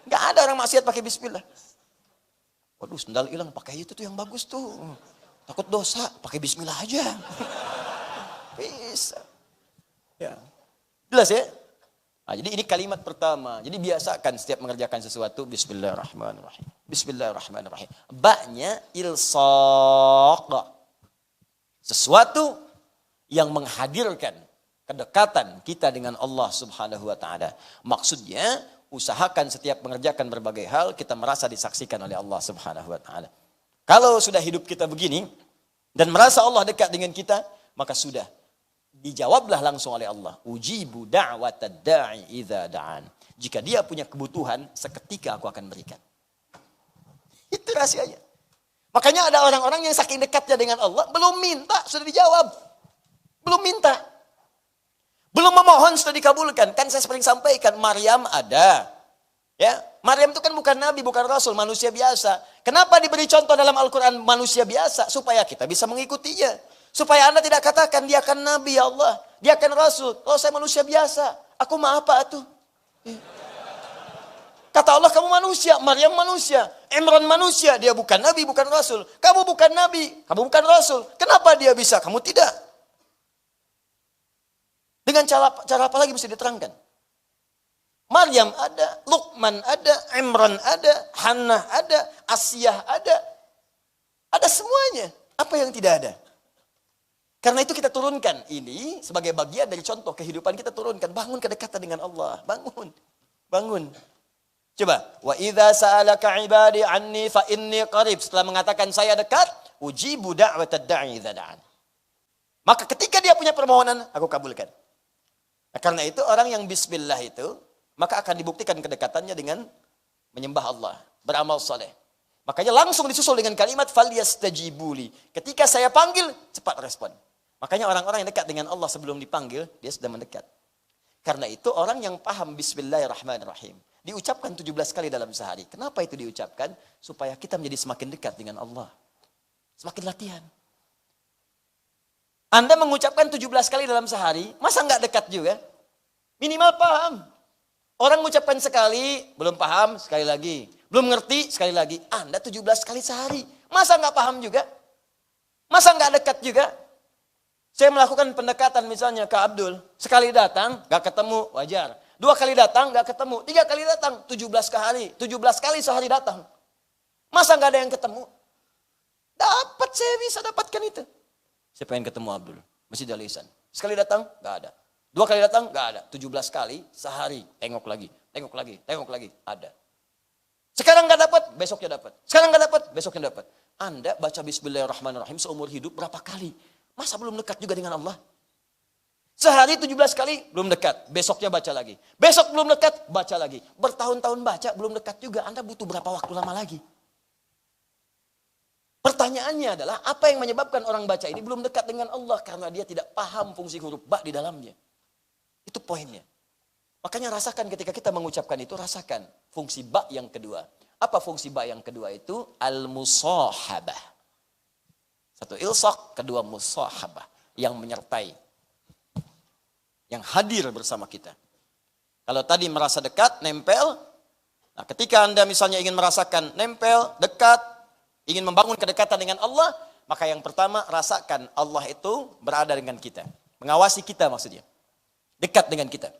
Gak ada orang maksiat pakai bismillah. Waduh, sendal hilang, pakai itu tuh yang bagus tuh. Takut dosa, pakai bismillah aja. Bisa. Ya. Jelas ya? Nah, jadi ini kalimat pertama. Jadi biasakan setiap mengerjakan sesuatu bismillahirrahmanirrahim. Bismillahirrahmanirrahim. Ba-nya ilsaq. Sesuatu yang menghadirkan kedekatan kita dengan Allah Subhanahu wa taala. Maksudnya usahakan setiap mengerjakan berbagai hal kita merasa disaksikan oleh Allah Subhanahu wa taala. Kalau sudah hidup kita begini dan merasa Allah dekat dengan kita, maka sudah dijawablah langsung oleh Allah. Ujibu da'watad da'i idza da'an. Jika dia punya kebutuhan, seketika aku akan berikan. Itu rahasianya. Makanya ada orang-orang yang saking dekatnya dengan Allah, belum minta sudah dijawab. Belum minta. Belum memohon sudah dikabulkan. Kan saya sering sampaikan, Maryam ada. Ya, Maryam itu kan bukan nabi, bukan rasul, manusia biasa. Kenapa diberi contoh dalam Al-Quran manusia biasa? Supaya kita bisa mengikutinya. Supaya Anda tidak katakan dia kan nabi ya Allah, dia kan rasul. Oh saya manusia biasa, aku mah apa tuh? Kata Allah kamu manusia, Maryam manusia, Imran manusia, dia bukan nabi, bukan rasul. Kamu bukan nabi, kamu bukan rasul. Kenapa dia bisa, kamu tidak? Dengan cara apa lagi mesti diterangkan? Maryam ada, Luqman ada, Imran ada, Hannah ada, Asiyah ada. Ada semuanya. Apa yang tidak ada? Karena itu kita turunkan ini sebagai bagian dari contoh kehidupan kita turunkan. Bangun kedekatan dengan Allah. Bangun. Bangun. Coba. Wa idza sa'alaka 'ibadi 'anni fa inni qarib. Setelah mengatakan saya dekat, ujibu da'watad da'i idza da'an. Maka ketika dia punya permohonan, aku kabulkan. Nah, karena itu orang yang bismillah itu, maka akan dibuktikan kedekatannya dengan menyembah Allah, beramal saleh. Makanya langsung disusul dengan kalimat falyastajibuli. Ketika saya panggil, cepat respon. Makanya orang-orang yang dekat dengan Allah sebelum dipanggil, dia sudah mendekat. Karena itu orang yang paham bismillahirrahmanirrahim, diucapkan 17 kali dalam sehari. Kenapa itu diucapkan? Supaya kita menjadi semakin dekat dengan Allah. Semakin latihan. Anda mengucapkan 17 kali dalam sehari, masa nggak dekat juga? Minimal paham. Orang mengucapkan sekali, belum paham, sekali lagi. Belum ngerti, sekali lagi. Anda 17 kali sehari. Masa nggak paham juga? Masa nggak dekat juga? Saya melakukan pendekatan misalnya ke Abdul. Sekali datang, nggak ketemu, wajar. 2 kali datang, nggak ketemu. 3 kali datang, 17 kali. 17 kali sehari datang. Masa nggak ada yang ketemu? Dapat, saya bisa dapatkan itu. Saya pengen ketemu Abdul, Masjid Al-Ihsan. Sekali datang, nggak ada. 2 kali datang, nggak ada. 17 kali sehari, tengok lagi, tengok lagi, tengok lagi, ada. Sekarang nggak dapat, besoknya dapat. Sekarang nggak dapat, besoknya dapat. Anda baca Bismillahirrahmanirrahim seumur hidup berapa kali? Masa belum dekat juga dengan Allah? Sehari 17 kali, belum dekat. Besoknya baca lagi. Besok belum dekat, baca lagi. Bertahun-tahun baca, belum dekat juga. Anda butuh berapa waktu lama lagi? Pertanyaannya adalah, apa yang menyebabkan orang baca ini belum dekat dengan Allah? Karena dia tidak paham fungsi huruf ba di dalamnya. Itu poinnya. Makanya rasakan ketika kita mengucapkan itu, rasakan fungsi ba yang kedua. Apa fungsi ba yang kedua itu? Al-musahabah. Satu ilsaq, kedua musahabah. Yang menyertai. Yang hadir bersama kita. Kalau tadi merasa dekat, nempel. Nah, ketika Anda misalnya ingin merasakan nempel, dekat, ingin membangun kedekatan dengan Allah, maka yang pertama rasakan Allah itu berada dengan kita. Mengawasi kita maksudnya. Dekat dengan kita.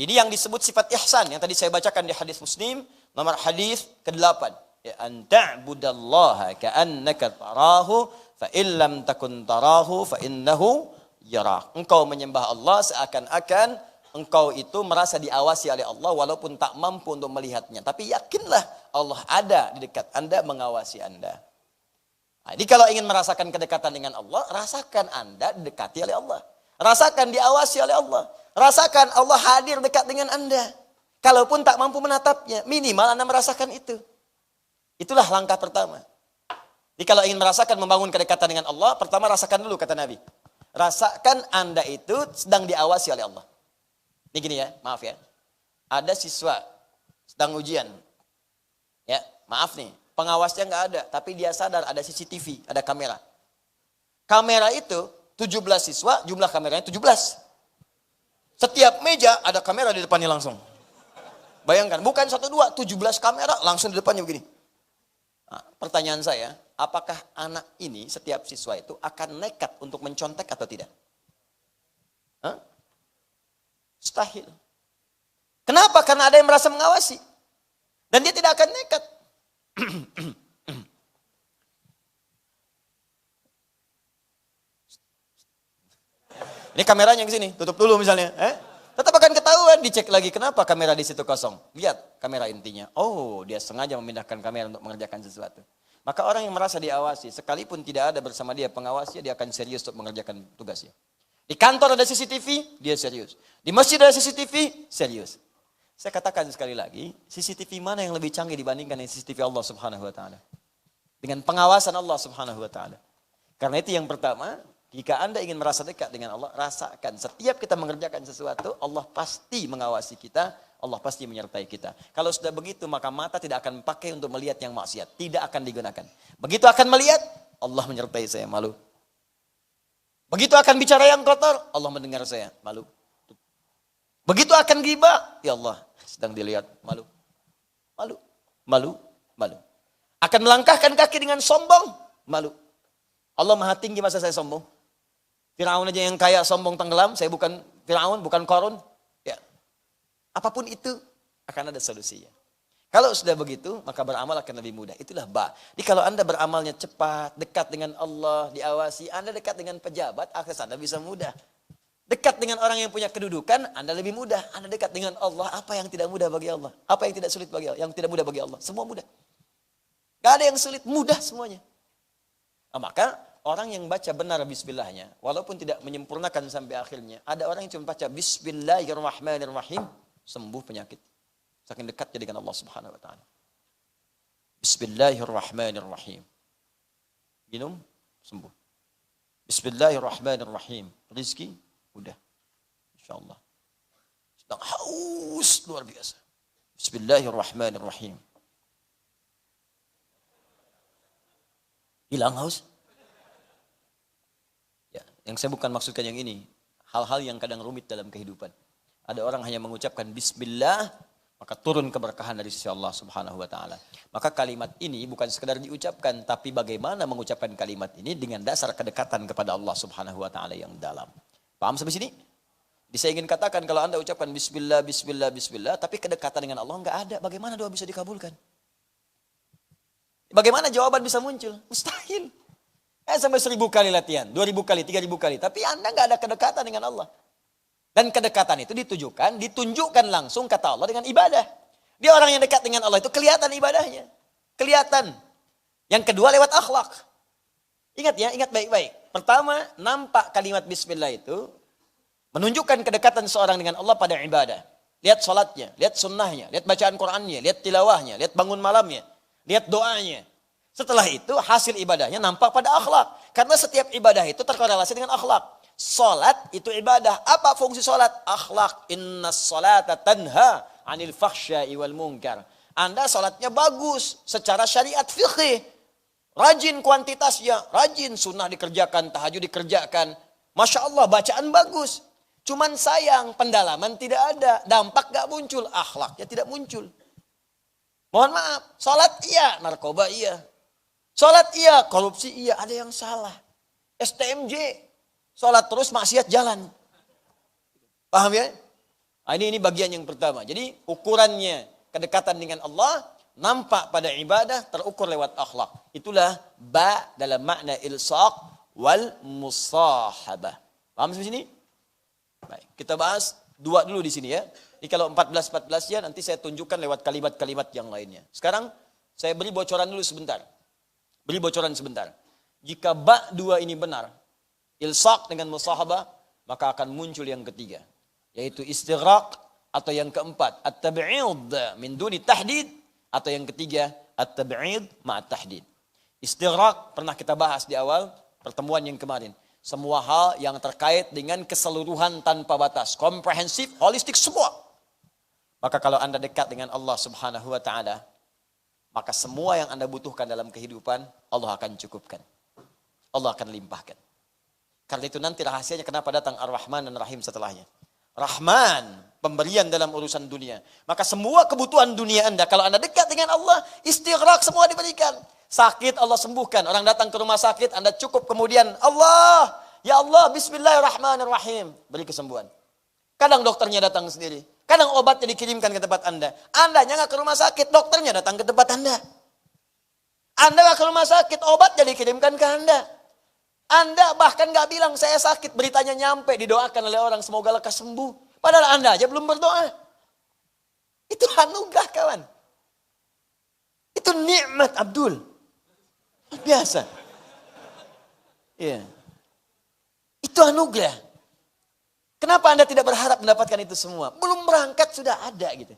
Ini yang disebut sifat ihsan yang tadi saya bacakan di hadis Muslim, nomor hadis ke-8. Ya, an ta'budallaha ka'annaka tarahu fa illam takun tarahu fa innahu yarak. Engkau menyembah Allah seakan-akan engkau itu merasa diawasi oleh Allah walaupun tak mampu untuk melihatnya. Tapi yakinlah Allah ada di dekat Anda, mengawasi Anda. Nah, jadi kalau ingin merasakan kedekatan dengan Allah, rasakan Anda didekati oleh Allah. Rasakan diawasi oleh Allah. Rasakan Allah hadir dekat dengan Anda. Kalaupun tak mampu menatapnya, minimal Anda merasakan itu. Itulah langkah pertama. Jadi kalau ingin merasakan membangun kedekatan dengan Allah, pertama rasakan dulu kata Nabi. Rasakan Anda itu sedang diawasi oleh Allah. Ini gini ya, maaf ya. Ada siswa sedang ujian. Ya, maaf nih, pengawasnya nggak ada, tapi dia sadar ada CCTV, ada kamera. Kamera itu 17 siswa, jumlah kameranya 17. Setiap meja ada kamera di depannya langsung. Bayangkan, bukan 1, 2, 17 kamera langsung di depannya begini. Nah, pertanyaan saya, apakah anak ini, setiap siswa itu akan nekat untuk mencontek atau tidak? Hah? Mustahil. Kenapa? Karena ada yang merasa mengawasi. Dan dia tidak akan nekat. Ini kameranya ke sini, tutup dulu misalnya. Tetap akan ketahuan, dicek lagi kenapa kamera di situ kosong. Lihat kamera intinya. Oh, dia sengaja memindahkan kamera untuk mengerjakan sesuatu. Maka orang yang merasa diawasi, sekalipun tidak ada bersama dia pengawasnya, dia akan serius untuk mengerjakan tugasnya. Di kantor ada CCTV, dia serius. Di masjid ada CCTV, serius. Saya katakan sekali lagi, CCTV mana yang lebih canggih dibandingkan dengan CCTV Allah Subhanahu wa taala? Dengan pengawasan Allah Subhanahu wa taala. Karena itu yang pertama, jika Anda ingin merasa dekat dengan Allah, rasakan setiap kita mengerjakan sesuatu, Allah pasti mengawasi kita, Allah pasti menyertai kita. Kalau sudah begitu, maka mata tidak akan pakai untuk melihat yang maksiat, tidak akan digunakan. Begitu akan melihat, Allah menyertai saya, malu. Begitu akan bicara yang kotor, Allah mendengar saya, malu. Begitu akan ghibah, ya Allah, sedang dilihat, malu. Malu, malu, malu. Akan melangkahkan kaki dengan sombong, malu. Allah maha tinggi, masa saya sombong? Firaun aja yang kaya sombong tenggelam, saya bukan Firaun, bukan Qarun. Ya. Apapun itu akan ada solusinya. Kalau sudah begitu, maka beramal akan lebih mudah. Itulah ba. Jadi kalau Anda beramalnya cepat, dekat dengan Allah, diawasi, Anda dekat dengan pejabat, akses Anda bisa mudah. Dekat dengan orang yang punya kedudukan, Anda lebih mudah. Anda dekat dengan Allah, apa yang tidak mudah bagi Allah? Apa yang tidak sulit bagi Allah? Yang tidak mudah bagi Allah? Semua mudah. Gak ada yang sulit, mudah semuanya. Nah, maka orang yang baca benar bismillahnya, walaupun tidak menyempurnakan sampai akhirnya, ada orang yang cuma baca bismillahirrahmanirrahim, sembuh penyakit. Saking dekatnya dengan Allah Subhanahu wa taala. Bismillahirrahmanirrahim. Minum, sembuh. Bismillahirrahmanirrahim. Rizki, mudah. Insyaallah. Sedang haus luar biasa. Bismillahirrahmanirrahim. Hilang haus? Ya, yang saya bukan maksudkan yang ini. Hal-hal yang kadang rumit dalam kehidupan. Ada orang hanya mengucapkan bismillah, maka turun keberkahan dari sisi Allah Subhanahu wa taala. Maka kalimat ini bukan sekedar diucapkan, tapi bagaimana mengucapkan kalimat ini dengan dasar kedekatan kepada Allah Subhanahu wa taala yang dalam. Paham sampai sini? Jadi saya ingin katakan kalau Anda ucapkan bismillah, bismillah, bismillah, tapi kedekatan dengan Allah enggak ada, bagaimana doa bisa dikabulkan? Bagaimana jawaban bisa muncul? Mustahil. Sampai 1000 kali latihan, 2000 kali, 3000 kali, tapi Anda enggak ada kedekatan dengan Allah. Dan kedekatan itu ditunjukkan langsung kata Allah dengan ibadah. Dia orang yang dekat dengan Allah itu kelihatan ibadahnya. Kelihatan. Yang kedua lewat akhlak. Ingat ya, ingat baik-baik. Pertama, nampak kalimat bismillah itu menunjukkan kedekatan seorang dengan Allah pada ibadah. Lihat sholatnya, lihat sunnahnya, lihat bacaan Qur'annya, lihat tilawahnya, lihat bangun malamnya, lihat doanya. Setelah itu hasil ibadahnya nampak pada akhlak. Karena setiap ibadah itu terkorelasi dengan akhlak. Sholat itu ibadah. Apa fungsi sholat? Akhlak. Inna sholata tanha anil fahsyai wal munkar. Anda sholatnya bagus secara syariat fiqih. Rajin kuantitasnya, rajin sunnah dikerjakan, tahajud dikerjakan. Masya Allah bacaan bagus. Cuman sayang pendalaman tidak ada. Dampak gak muncul, akhlaknya tidak muncul. Mohon maaf, sholat iya, narkoba iya. Sholat iya, korupsi iya, ada yang salah. STMJ, sholat terus maksiat jalan. Paham ya? Nah, ini bagian yang pertama. Jadi ukurannya kedekatan dengan Allah nampak pada ibadah terukur lewat akhlak. Itulah ba dalam makna ilsaq wal musahabah. Paham sampai sini? Baik, kita bahas dua dulu di sini ya. Ini kalau 14 ya nanti saya tunjukkan lewat kalimat-kalimat yang lainnya. Sekarang saya beri bocoran dulu sebentar. Jika ba dua ini benar, ilsaq dengan musahabah, maka akan muncul yang ketiga, yaitu istighraq, atau yang keempat at-tab'id min duni tahdid, atau yang ketiga at-tab'id ma'at tahdid. Istighraq pernah kita bahas di awal pertemuan yang kemarin. Semua hal yang terkait dengan keseluruhan tanpa batas, komprehensif, holistik semua. Maka kalau Anda dekat dengan Allah Subhanahu wa taala, maka semua yang Anda butuhkan dalam kehidupan Allah akan cukupkan. Allah akan limpahkan. Karena itu nanti rahasianya kenapa datang Ar-Rahman dan Rahim setelahnya. Rahman, pemberian dalam urusan dunia. Maka semua kebutuhan dunia Anda, kalau Anda dekat dengan Allah, istighraq semua diberikan. Sakit Allah sembuhkan. Orang datang ke rumah sakit, Anda cukup kemudian Allah, ya Allah, bismillahirrahmanirrahim. Beri kesembuhan. Kadang dokternya datang sendiri. Kadang obatnya dikirimkan ke tempat Anda. Andanya nggak ke rumah sakit, dokternya datang ke tempat Anda. Anda nggak ke rumah sakit, obatnya dikirimkan ke Anda. Anda bahkan nggak bilang saya sakit, beritanya nyampe, didoakan oleh orang semoga lekas sembuh. Padahal Anda aja belum berdoa. Itu anugerah kawan. Itu nikmat Abdul. Biasa. Iya. Itu anugerah. Kenapa Anda tidak berharap mendapatkan itu semua? Belum berangkat sudah ada gitu.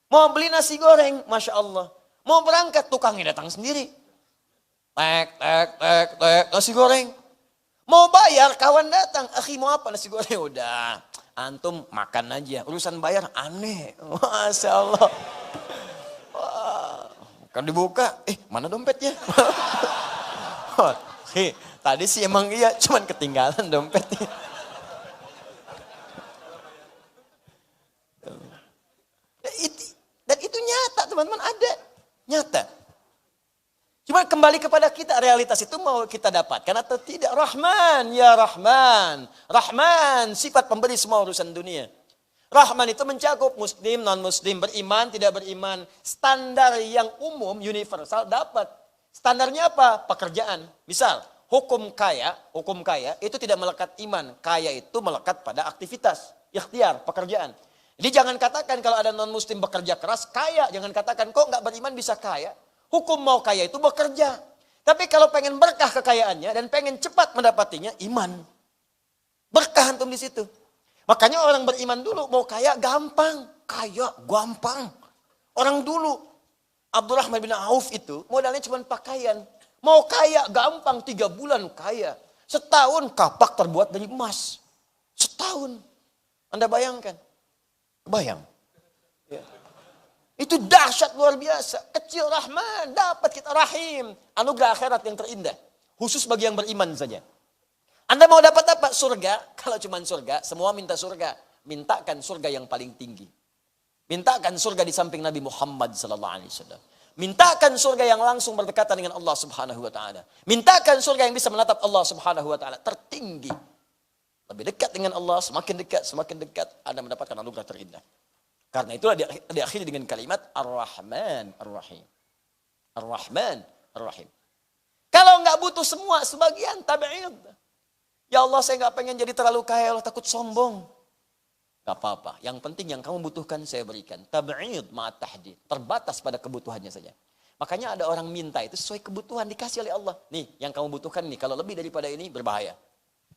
Mau beli nasi goreng, Masya Allah. Mau berangkat, tukangnya datang sendiri. Tek, nasi goreng. Mau bayar, kawan datang. Akhi mau apa nasi goreng? Udah, antum makan aja. Urusan bayar aneh. Masya Allah. Kan dibuka, mana dompetnya? Tadi sih emang iya, cuman ketinggalan dompetnya. Dan itu nyata teman-teman, ada. Nyata. Cuma kembali kepada kita, realitas itu mau kita dapatkan atau tidak. Rahman, ya Rahman. Rahman, sifat pemberi semua urusan dunia. Rahman itu mencakup muslim, non-muslim, beriman, tidak beriman. Standar yang umum, universal dapat. Standarnya apa? Pekerjaan. Misal, hukum kaya itu tidak melekat iman. Kaya itu melekat pada aktivitas, ikhtiar, pekerjaan. Jadi jangan katakan kalau ada non-muslim bekerja keras, kaya. Jangan katakan kok nggak beriman bisa kaya. Hukum mau kaya itu bekerja. Tapi kalau pengen berkah kekayaannya dan pengen cepat mendapatinya, iman. Berkah antum di situ. Makanya orang beriman dulu mau kaya gampang. Kaya gampang. Orang dulu Abdurrahman bin Auf itu modalnya cuma pakaian. Mau kaya gampang, 3 bulan kaya. Setahun kapak terbuat dari emas. Setahun. Anda bayangkan. Bayang. Ya. Itu dahsyat luar biasa. Kecil Rahman, dapat kita Rahim. Anugerah akhirat yang terindah. Khusus bagi yang beriman saja. Anda mau dapat apa? Surga. Kalau cuma surga, semua minta surga. Mintakan surga yang paling tinggi. Mintakan surga di samping Nabi Muhammad SAW. Mintakan surga yang langsung berdekatan dengan Allah Subhanahu Wa Taala. Mintakan surga yang bisa menatap Allah Subhanahu Wa Taala tertinggi. Lebih dekat dengan Allah, semakin dekat, Anda mendapatkan anugerah terindah. Karena itulah diakhiri dengan kalimat Ar-Rahman Ar-Rahim. Ar-Rahman Ar-Rahim. Kalau nggak butuh semua, sebagian tabi'id. Ya Allah, saya nggak pengen jadi terlalu kaya, Allah takut sombong. Gak apa-apa. Yang penting yang kamu butuhkan saya berikan. Tab'id ma'at tahdid. Terbatas pada kebutuhannya saja. Makanya ada orang minta itu sesuai kebutuhan, dikasih oleh Allah. Nih, yang kamu butuhkan nih, kalau lebih daripada ini berbahaya.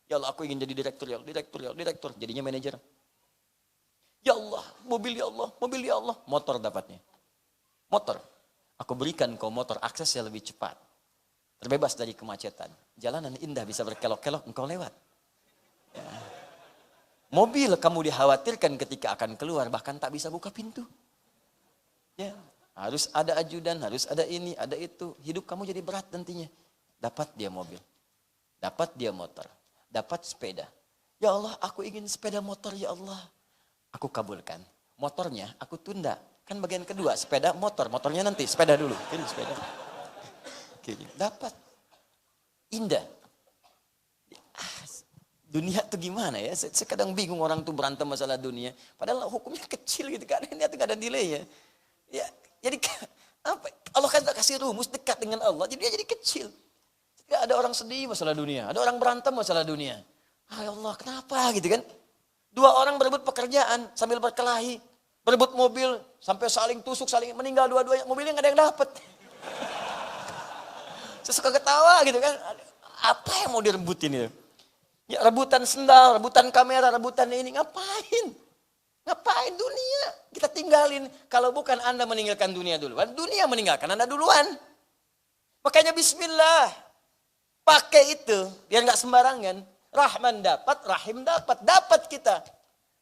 Ya Allah, aku ingin jadi direktur, ya Allah, direktur. Jadinya manajer. Ya Allah, mobil ya Allah, mobil ya Allah. Motor dapatnya. Motor. Aku berikan kau motor, aksesnya lebih cepat. Terbebas dari kemacetan. Jalanan indah, bisa berkelok-kelok, engkau lewat. Ya. Mobil kamu dikhawatirkan ketika akan keluar, bahkan tak bisa buka pintu. Ya. Harus ada ajudan, harus ada ini, ada itu. Hidup kamu jadi berat nantinya. Dapat dia mobil. Dapat dia motor. Dapat sepeda. Ya Allah, aku ingin sepeda motor ya Allah. Aku kabulkan. Motornya aku tunda. Kan bagian kedua, sepeda motor. Motornya nanti, sepeda dulu. Ini sepeda. Dapat. Indah. Dunia tuh gimana ya? Saya kadang bingung orang tuh berantem masalah dunia. Padahal hukumnya kecil gitu kan. Ini tuh gak ada nilainya. Ya, jadi apa? Allah kan tak kasih rumus dekat dengan Allah. Jadi dia jadi kecil. Tidak ada orang sedih masalah dunia. Ada orang berantem masalah dunia. Ah, ya Allah, kenapa gitu kan? Dua orang berebut pekerjaan sambil berkelahi. Berebut mobil sampai saling tusuk, saling meninggal dua-duanya. Mobilnya gak ada yang dapat. Saya suka ketawa gitu kan. Apa yang mau direbutin itu? Ya, rebutan sendal, rebutan kamera, rebutan ini. Ngapain? Ngapain dunia? Kita tinggalin. Kalau bukan Anda meninggalkan dunia duluan, dunia meninggalkan Anda duluan. Makanya bismillah. Pakai itu, biar nggak sembarangan. Rahman dapat, Rahim dapat. Dapat kita.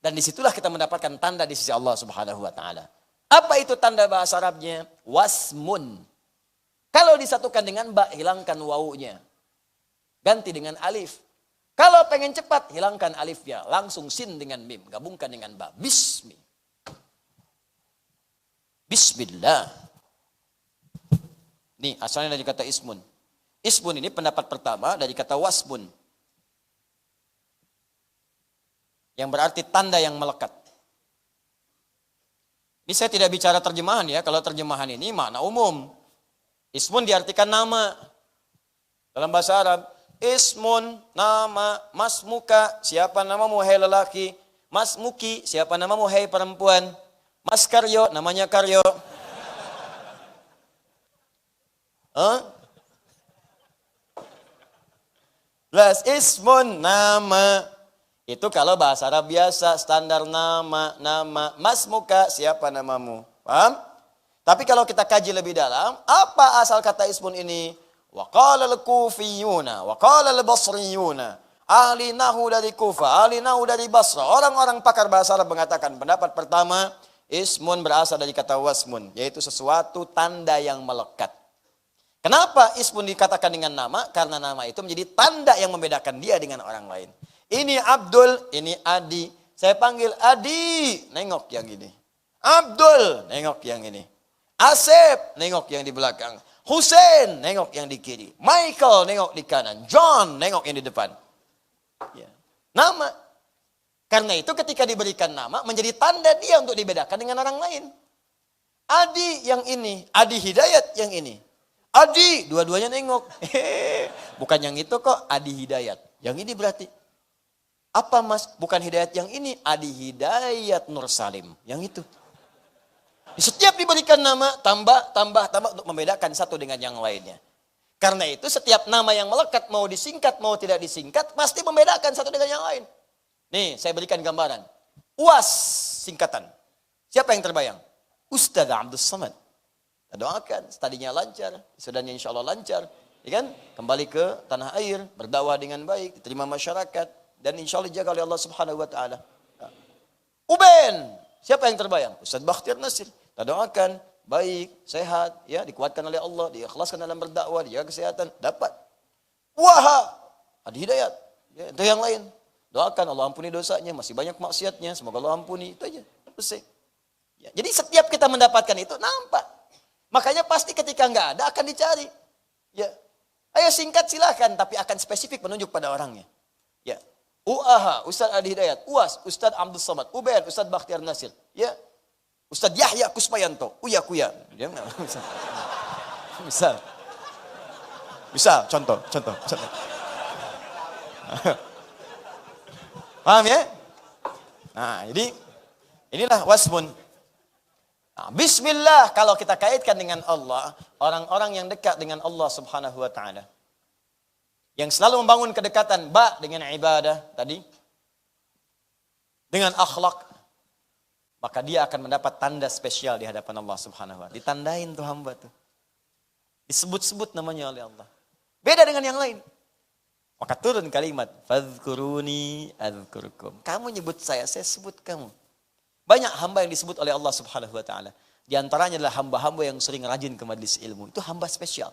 Dan disitulah kita mendapatkan tanda di sisi Allah Subhanahu wa ta'ala. Apa itu tanda bahasa Arabnya? Wasmun. Kalau disatukan dengan ba, hilangkan wawunya. Ganti dengan alif. Kalau pengen cepat, hilangkan alifnya. Langsung sin dengan mim. Gabungkan dengan ba. Bismi. Bismillah. Nih, asalnya dari kata ismun. Ismun ini pendapat pertama dari kata wasmun. Yang berarti tanda yang melekat. Ini saya tidak bicara terjemahan ya. Kalau terjemahan ini makna umum. Ismun diartikan nama. Dalam bahasa Arab. Ismun, nama, masmuka, siapa namamu hai lelaki. Masmuki, siapa namamu hai perempuan. Mas Karyo, namanya Karyo. Plus ismun, nama. Itu kalau bahasa Arab biasa, standar nama. Masmuka, siapa namamu. Paham? Tapi kalau kita kaji lebih dalam, apa asal kata ismun ini? Wa qala al-Kufiyuna, wa qala al-Basriyuna. Ahli nahu dari Kufa, ahli nahu dari Basra. Orang-orang pakar bahasa Arab mengatakan pendapat pertama, ismun berasal dari kata wasmun, yaitu sesuatu tanda yang melekat. Kenapa ismun dikatakan dengan nama? Karena nama itu menjadi tanda yang membedakan dia dengan orang lain. Ini Abdul, ini Adi. Saya panggil Adi, nengok yang ini. Abdul, nengok yang ini. Asep, nengok yang di belakang. Hussein, nengok yang di kiri. Michael, nengok di kanan. John, nengok yang di depan. Ya. Nama. Karena itu ketika diberikan nama, menjadi tanda dia untuk dibedakan dengan orang lain. Adi yang ini, Adi Hidayat yang ini. Adi, dua-duanya nengok. Bukan yang itu kok, Adi Hidayat. Yang ini berarti. Apa mas? Bukan Hidayat yang ini, Adi Hidayat Nur Salim. Yang itu. Setiap diberikan nama, tambah untuk membedakan satu dengan yang lainnya. Karena itu setiap nama yang melekat, mau disingkat, mau tidak disingkat, pasti membedakan satu dengan yang lain. Nih, saya berikan gambaran. UAS, singkatan. Siapa yang terbayang? Ustaz Abdul Samad. Kita doakan, studinya lancar, wisudanya insya Allah lancar. Ya kan? Kembali ke tanah air, berdakwah dengan baik, diterima masyarakat, dan insya Allah dijaga oleh Allah Subhanahu wa ta'ala. Uben, siapa yang terbayang? Ustaz Bakhtiar Nasir. Kita doakan, baik, sehat, ya, dikuatkan oleh Allah, diikhlaskan dalam berdakwah, dijaga kesehatan, dapat. Wah, ada hidayat, ya, itu yang lain. Doakan Allah ampuni dosanya, masih banyak maksiatnya, semoga Allah ampuni, itu aja. Selesai. Ya, jadi setiap kita mendapatkan itu, nampak. Makanya pasti ketika nggak ada, akan dicari. Ya, ayo singkat silahkan, tapi akan spesifik menunjuk pada orangnya. Ya, UAH, Ustaz Adi Hidayat, UAS, Ustaz Abdul Samad, UBN, Ustaz Bakhtiar Nasir, ya. Ustaz Yahya Kusmayanto, Kuya. Dia misal, contoh. Paham ya? Nah, jadi inilah wasmun. Nah, bismillah kalau kita kaitkan dengan Allah, orang-orang yang dekat dengan Allah Subhanahu wa taala. Yang selalu membangun kedekatan dengan ibadah tadi, dengan akhlak, maka dia akan mendapat tanda spesial di hadapan Allah Subhanahu wa taala. Ditandain tuh hamba tuh. Disebut-sebut namanya oleh Allah. Beda dengan yang lain. Maka turun kalimat, fadhkuruni adzkurkum. Kamu nyebut saya sebut kamu. Banyak hamba yang disebut oleh Allah Subhanahu wa taala. Di antaranya adalah hamba-hamba yang sering rajin ke majelis ilmu. Itu hamba spesial.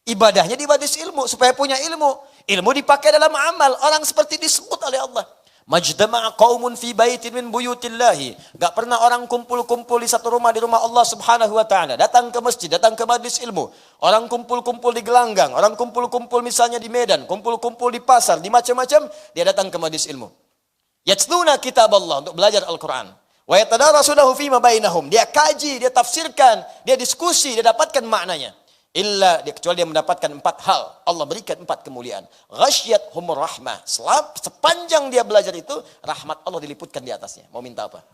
Ibadahnya di majelis ilmu supaya punya ilmu. Ilmu dipakai dalam amal. Orang seperti disebut oleh Allah. Majtama'a qaumun fi baitin min buyutillahi. Gak pernah orang kumpul-kumpul di satu rumah, di rumah Allah Subhanahu wa taala. Datang ke masjid, datang ke majelis ilmu. Orang kumpul-kumpul di gelanggang, orang kumpul-kumpul misalnya di Medan, kumpul-kumpul di pasar, di macam-macam, dia datang ke majelis ilmu. Yatluna kitab Allah, untuk belajar Al-Qur'an. Wa yatadarasunahu fima bainahum. Dia kaji, dia tafsirkan, dia diskusi, dia dapatkan maknanya. Kecuali dia mendapatkan 4 hal. Allah berikan 4 kemuliaan. Ghasyiyat humur rahmah. Sepanjang dia belajar itu, rahmat Allah diliputkan di atasnya. Mau minta apa?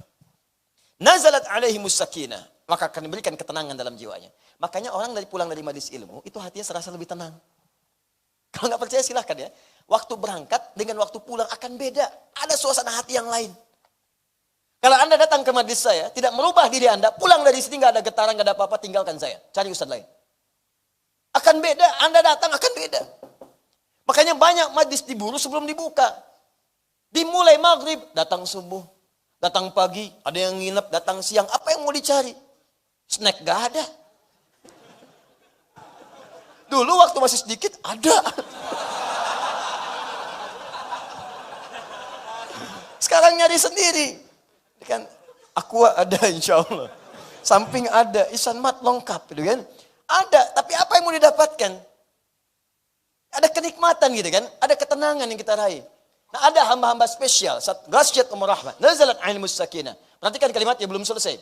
Nazalat alaihimus sakinah. Maka akan diberikan ketenangan dalam jiwanya. Makanya orang pulang dari majelis ilmu, itu hatinya serasa lebih tenang. Kalau nggak percaya silahkan ya. Waktu berangkat dengan waktu pulang akan beda. Ada suasana hati yang lain. Kalau Anda datang ke majelis saya, tidak merubah diri Anda, pulang dari sini nggak ada getaran, nggak ada apa-apa, tinggalkan saya. Cari ustaz lain. Akan beda, Anda datang akan beda. Makanya banyak majlis diburu sebelum dibuka. Dimulai maghrib, datang subuh. Datang pagi, ada yang nginep, datang siang. Apa yang mau dicari? Snack gak ada. Dulu waktu masih sedikit, ada. Sekarang nyari sendiri. Kan, aqua ada insya Allah. Samping ada, isan mat lengkap. Gitu kan. Ada, tapi apa yang mau didapatkan? Ada kenikmatan gitu kan? Ada ketenangan yang kita raih. Nah, ada hamba-hamba spesial. Ghasyiyat umur rahmah. Nazalat alaihimus sakinah. Perhatikan kalimatnya belum selesai.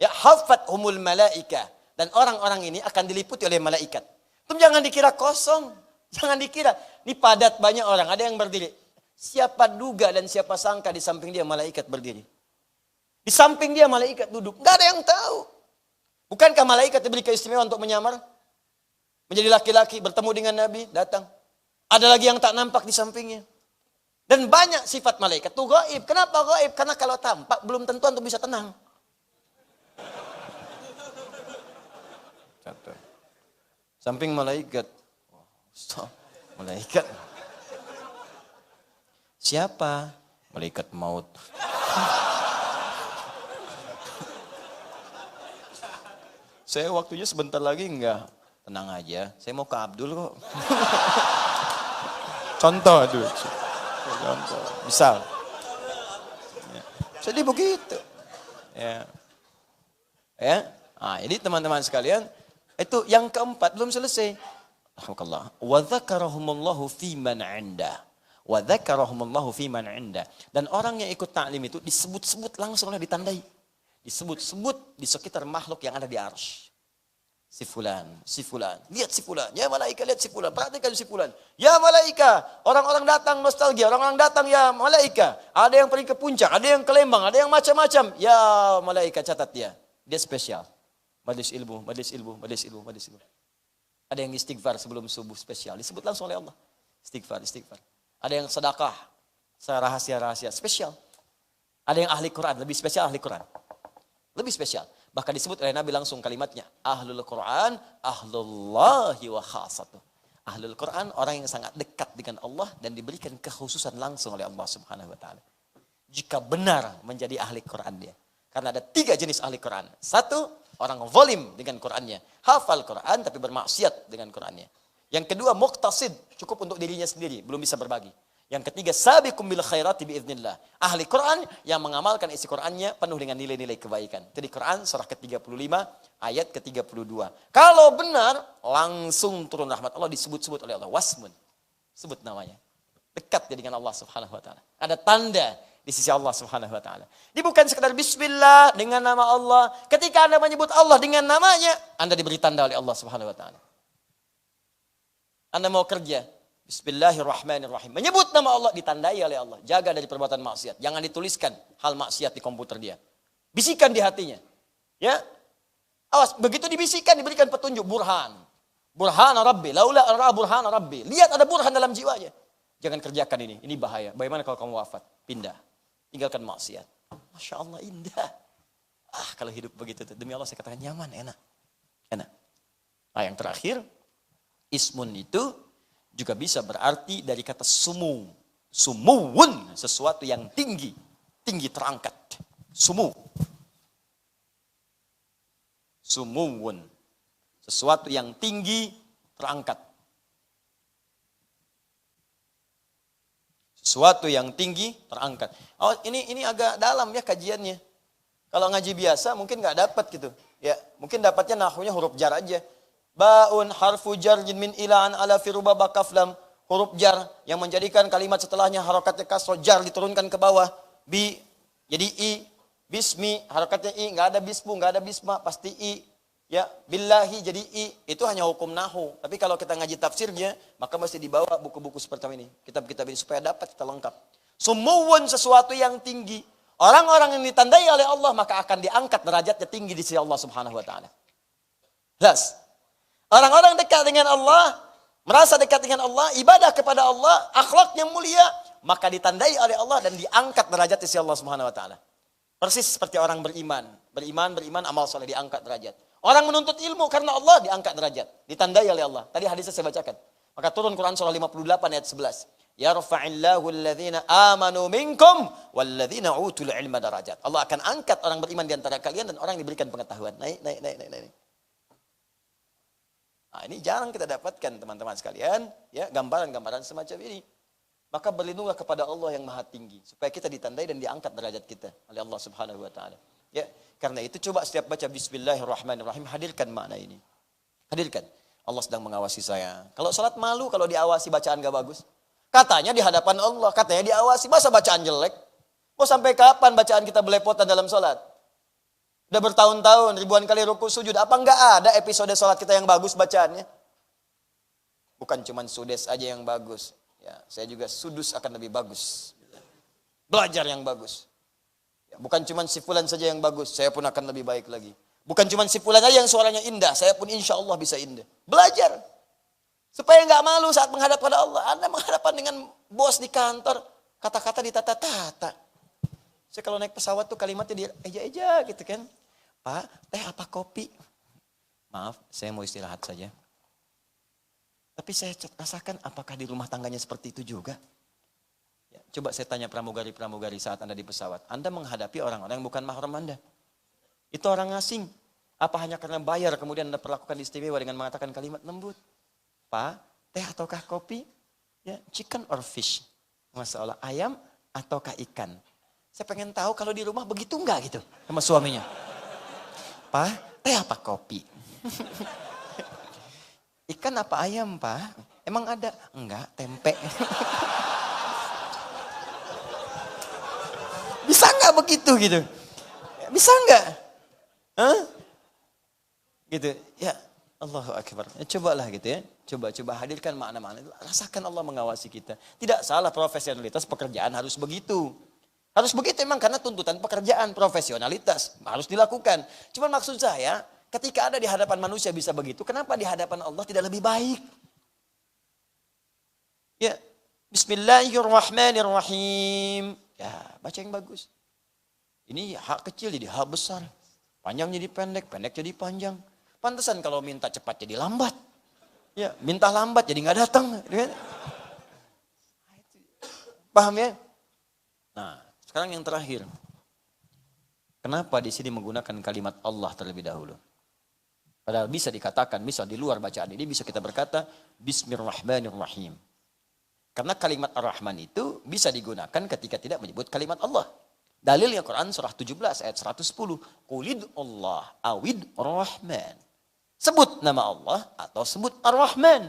Ya, hafat humul malaika. Dan orang-orang ini akan diliputi oleh malaikat. Itu jangan dikira kosong. Jangan dikira. Ini padat banyak orang. Ada yang berdiri. Siapa duga dan siapa sangka di samping dia malaikat berdiri. Di samping dia malaikat duduk. Nggak ada yang tahu. Bukankah malaikat diberi keistimewaan untuk menyamar? Menjadi laki-laki, bertemu dengan Nabi, datang. Ada lagi yang tak nampak di sampingnya. Dan banyak sifat malaikat itu gaib. Kenapa gaib? Karena kalau tampak, belum tentu untuk bisa tenang. Samping malaikat. Malaikat. Siapa? Malaikat maut. Saya waktunya sebentar lagi enggak. Tenang aja, saya mau ke Abdul kok. Contoh aduh. Contoh. Misal. Ya. Jadi begitu. Ya. Ya. Nah, ini teman-teman sekalian, itu yang keempat belum selesai. Alhamdulillah. Wa dzakarahumullahu fi man 'inda. Wa dzakarahumullahu fi man 'inda. Dan orang yang ikut taklim itu disebut-sebut langsung oleh ditandai. Disebut-sebut di sekitar makhluk yang ada di arsy. Si fulan, lihat si fulan, ya malaika lihat si fulan, perhatikan si fulan. Ya malaika, orang-orang datang nostalgia, orang-orang datang ya malaika. Ada yang pergi ke puncak, ada yang ke Lembang, ada yang macam-macam. Ya malaika catat dia spesial. Majelis ilmu, majelis ilmu, majelis ilmu, majelis ilmu. Ada yang istighfar sebelum subuh spesial, disebut langsung oleh Allah. Istighfar. Ada yang sedekah, rahasia-rahasia spesial. Ada yang ahli Quran, lebih spesial ahli Quran. Lebih spesial. Bahkan disebut oleh Nabi langsung kalimatnya. Ahlul Quran, ahlullahi wa khasatuh. Ahlul Quran, orang yang sangat dekat dengan Allah dan diberikan kekhususan langsung oleh Allah Subhanahu wa ta'ala. Jika benar menjadi ahli Quran dia. Karena ada 3 jenis ahli Quran. 1, orang zalim dengan Qurannya. Hafal Quran tapi bermaksiat dengan Qurannya. Yang kedua, muqtasid. Cukup untuk dirinya sendiri, belum bisa berbagi. Yang ketiga, sabiqum bil khairati biiznillah. Ahli Quran yang mengamalkan isi Qurannya penuh dengan nilai-nilai kebaikan. Itu di Quran surah ke-35 ayat ke-32. Kalau benar, langsung turun rahmat Allah disebut-sebut oleh Allah. Wasmun. Sebut namanya. Dekat dia dengan Allah Subhanahu wa taala. Ada tanda di sisi Allah Subhanahu wa taala. Ini bukan sekedar bismillah dengan nama Allah. Ketika Anda menyebut Allah dengan namanya, Anda diberi tanda oleh Allah Subhanahu wa taala. Anda mau kerja, bismillahirrahmanirrahim. Menyebut nama Allah, ditandai oleh Allah. Jaga dari perbuatan maksiat. Jangan dituliskan hal maksiat di komputer dia. Bisikan di hatinya. Ya. Awas, begitu dibisikkan, diberikan petunjuk, burhan. Burhan Rabbi, laula ara burhan Rabbi. Lihat ada burhan dalam jiwanya. Jangan kerjakan ini bahaya. Bagaimana kalau kamu wafat? Pindah, tinggalkan maksiat. Masya Allah, indah. Kalau hidup begitu, demi Allah saya katakan nyaman, enak. Nah, yang terakhir, ismun itu juga bisa berarti dari kata sumu. Sumuwun, sesuatu yang tinggi terangkat. Sumuwun, sesuatu yang tinggi terangkat. Sesuatu yang tinggi terangkat. Oh, ini agak dalam ya kajiannya. Kalau ngaji biasa mungkin nggak dapat gitu. Ya, mungkin dapatnya nahwunya huruf jar aja. Baun harfu jar min ilaan ala fi rubaba kaflam. Huruf jar yang menjadikan kalimat setelahnya harokatnya kasroh, jar diturunkan ke bawah. Bi jadi i. Bismi harokatnya i, nggak ada bismu, nggak ada bisma, pasti i. Ya, billahi jadi i. Itu hanya hukum nahwu. Tapi kalau kita ngaji tafsirnya, maka mesti dibawa buku-buku seperti ini. Kitab-kitab ini supaya dapat kita lengkap. Sumuwun, sesuatu yang tinggi. Orang-orang yang ditandai oleh Allah maka akan diangkat derajatnya tinggi di sisi Allah Subhanahu wa taala. Jelas. Orang-orang dekat dengan Allah, merasa dekat dengan Allah, ibadah kepada Allah, akhlaknya mulia, maka ditandai oleh Allah dan diangkat derajat di sisi Allah Subhanahu wa taala. Persis seperti orang beriman, amal soleh diangkat derajat. Orang menuntut ilmu karena Allah diangkat derajat, ditandai oleh Allah. Tadi hadisnya saya bacakan. Maka turun Quran surah 58 ayat 11. Yarfa'illahu alladhina amanu minkum walladhina utul ilma darajat. Allah akan angkat orang beriman di antara kalian dan orang yang diberikan pengetahuan. Naik. Nah, ini jarang kita dapatkan teman-teman sekalian, ya, gambaran-gambaran semacam ini. Maka berlindunglah kepada Allah yang Maha Tinggi supaya kita ditandai dan diangkat derajat kita oleh Allah Subhanahu wa taala. Ya, karena itu coba setiap baca bismillahirrahmanirrahim hadirkan makna ini. Hadirkan. Allah sedang mengawasi saya. Kalau salat malu kalau diawasi bacaan gak bagus. Katanya di hadapan Allah, katanya diawasi, masa bacaan jelek? Mau sampai kapan bacaan kita belepotan dalam salat? Udah bertahun-tahun, ribuan kali ruku sujud. Apa enggak ada episode sholat kita yang bagus bacaannya? Bukan cuma sudes aja yang bagus. Ya, saya juga sudus akan lebih bagus. Belajar yang bagus. Ya, bukan cuma si fulan saja yang bagus, saya pun akan lebih baik lagi. Bukan cuma si fulan aja yang suaranya indah, saya pun insya Allah bisa indah. Belajar. Supaya enggak malu saat menghadap pada Allah. Anda menghadapan dengan bos di kantor, kata-kata ditata-tata. Saya kalau naik pesawat tuh kalimatnya dia eja-eja gitu kan. Pak, teh apa kopi? Maaf, saya mau istirahat saja. Tapi saya rasakan apakah di rumah tangganya seperti itu juga? Ya, coba saya tanya pramugari-pramugari saat Anda di pesawat. Anda menghadapi orang-orang yang bukan mahram Anda. Itu orang asing. Apa hanya karena bayar kemudian Anda perlakukan istimewa dengan mengatakan kalimat lembut? Pak, teh ataukah kopi? Ya, chicken or fish? Masalah ayam ataukah ikan? Saya pengen tahu kalau di rumah begitu enggak gitu sama suaminya. Pak, teh apa kopi? Ikan apa ayam, Pak? Emang ada? Enggak, tempe. Bisa enggak begitu gitu? Bisa enggak? Hah? Gitu. Ya, Allahu Akbar. Ya, cobalah gitu ya. Coba hadirkan makna-makna itu. Rasakan Allah mengawasi kita. Tidak salah profesionalitas pekerjaan harus begitu. Harus begitu memang karena tuntutan pekerjaan, profesionalitas harus dilakukan. Cuma maksud saya, ketika ada di hadapan manusia bisa begitu, kenapa di hadapan Allah tidak lebih baik? Ya, Bismillahirrahmanirrahim. Ya, baca yang bagus. Ini hak kecil jadi hak besar. Panjang jadi pendek, pendek jadi panjang. Pantesan kalau minta cepat jadi lambat. Ya, minta lambat jadi nggak datang. Paham ya? Nah, sekarang yang terakhir. Kenapa di sini menggunakan kalimat Allah terlebih dahulu? Padahal bisa dikatakan, bisa di luar bacaan ini bisa kita berkata Bismillahirrahmanirrahim. Karena kalimat Ar-Rahman itu bisa digunakan ketika tidak menyebut kalimat Allah. Dalilnya Quran surah 17 ayat 110. Qulid Allah awid Rahman. Sebut nama Allah atau sebut Ar-Rahman.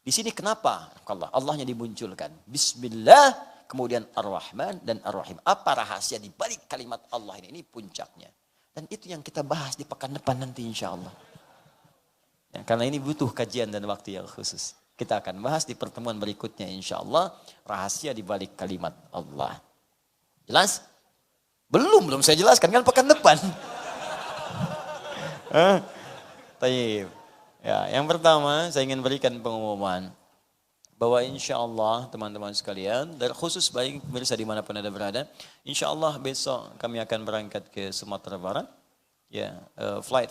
Di sini kenapa? Allahnya dimunculkan. Bismillah. Kemudian Ar-Rahman dan Ar-Rahim. Apa rahasia di balik kalimat Allah ini? Ini puncaknya. Dan itu yang kita bahas di pekan depan nanti insya Allah. Ya, karena ini butuh kajian dan waktu yang khusus. Kita akan bahas di pertemuan berikutnya insya Allah. Rahasia di balik kalimat Allah. Jelas? Belum saya jelaskan kan pekan depan. Taib. Ya, yang pertama saya ingin berikan pengumuman bahwa insya Allah teman-teman sekalian, dan khusus bagi pemirsa dimanapun Anda berada, insya Allah besok kami akan berangkat ke Sumatera Barat. Ya,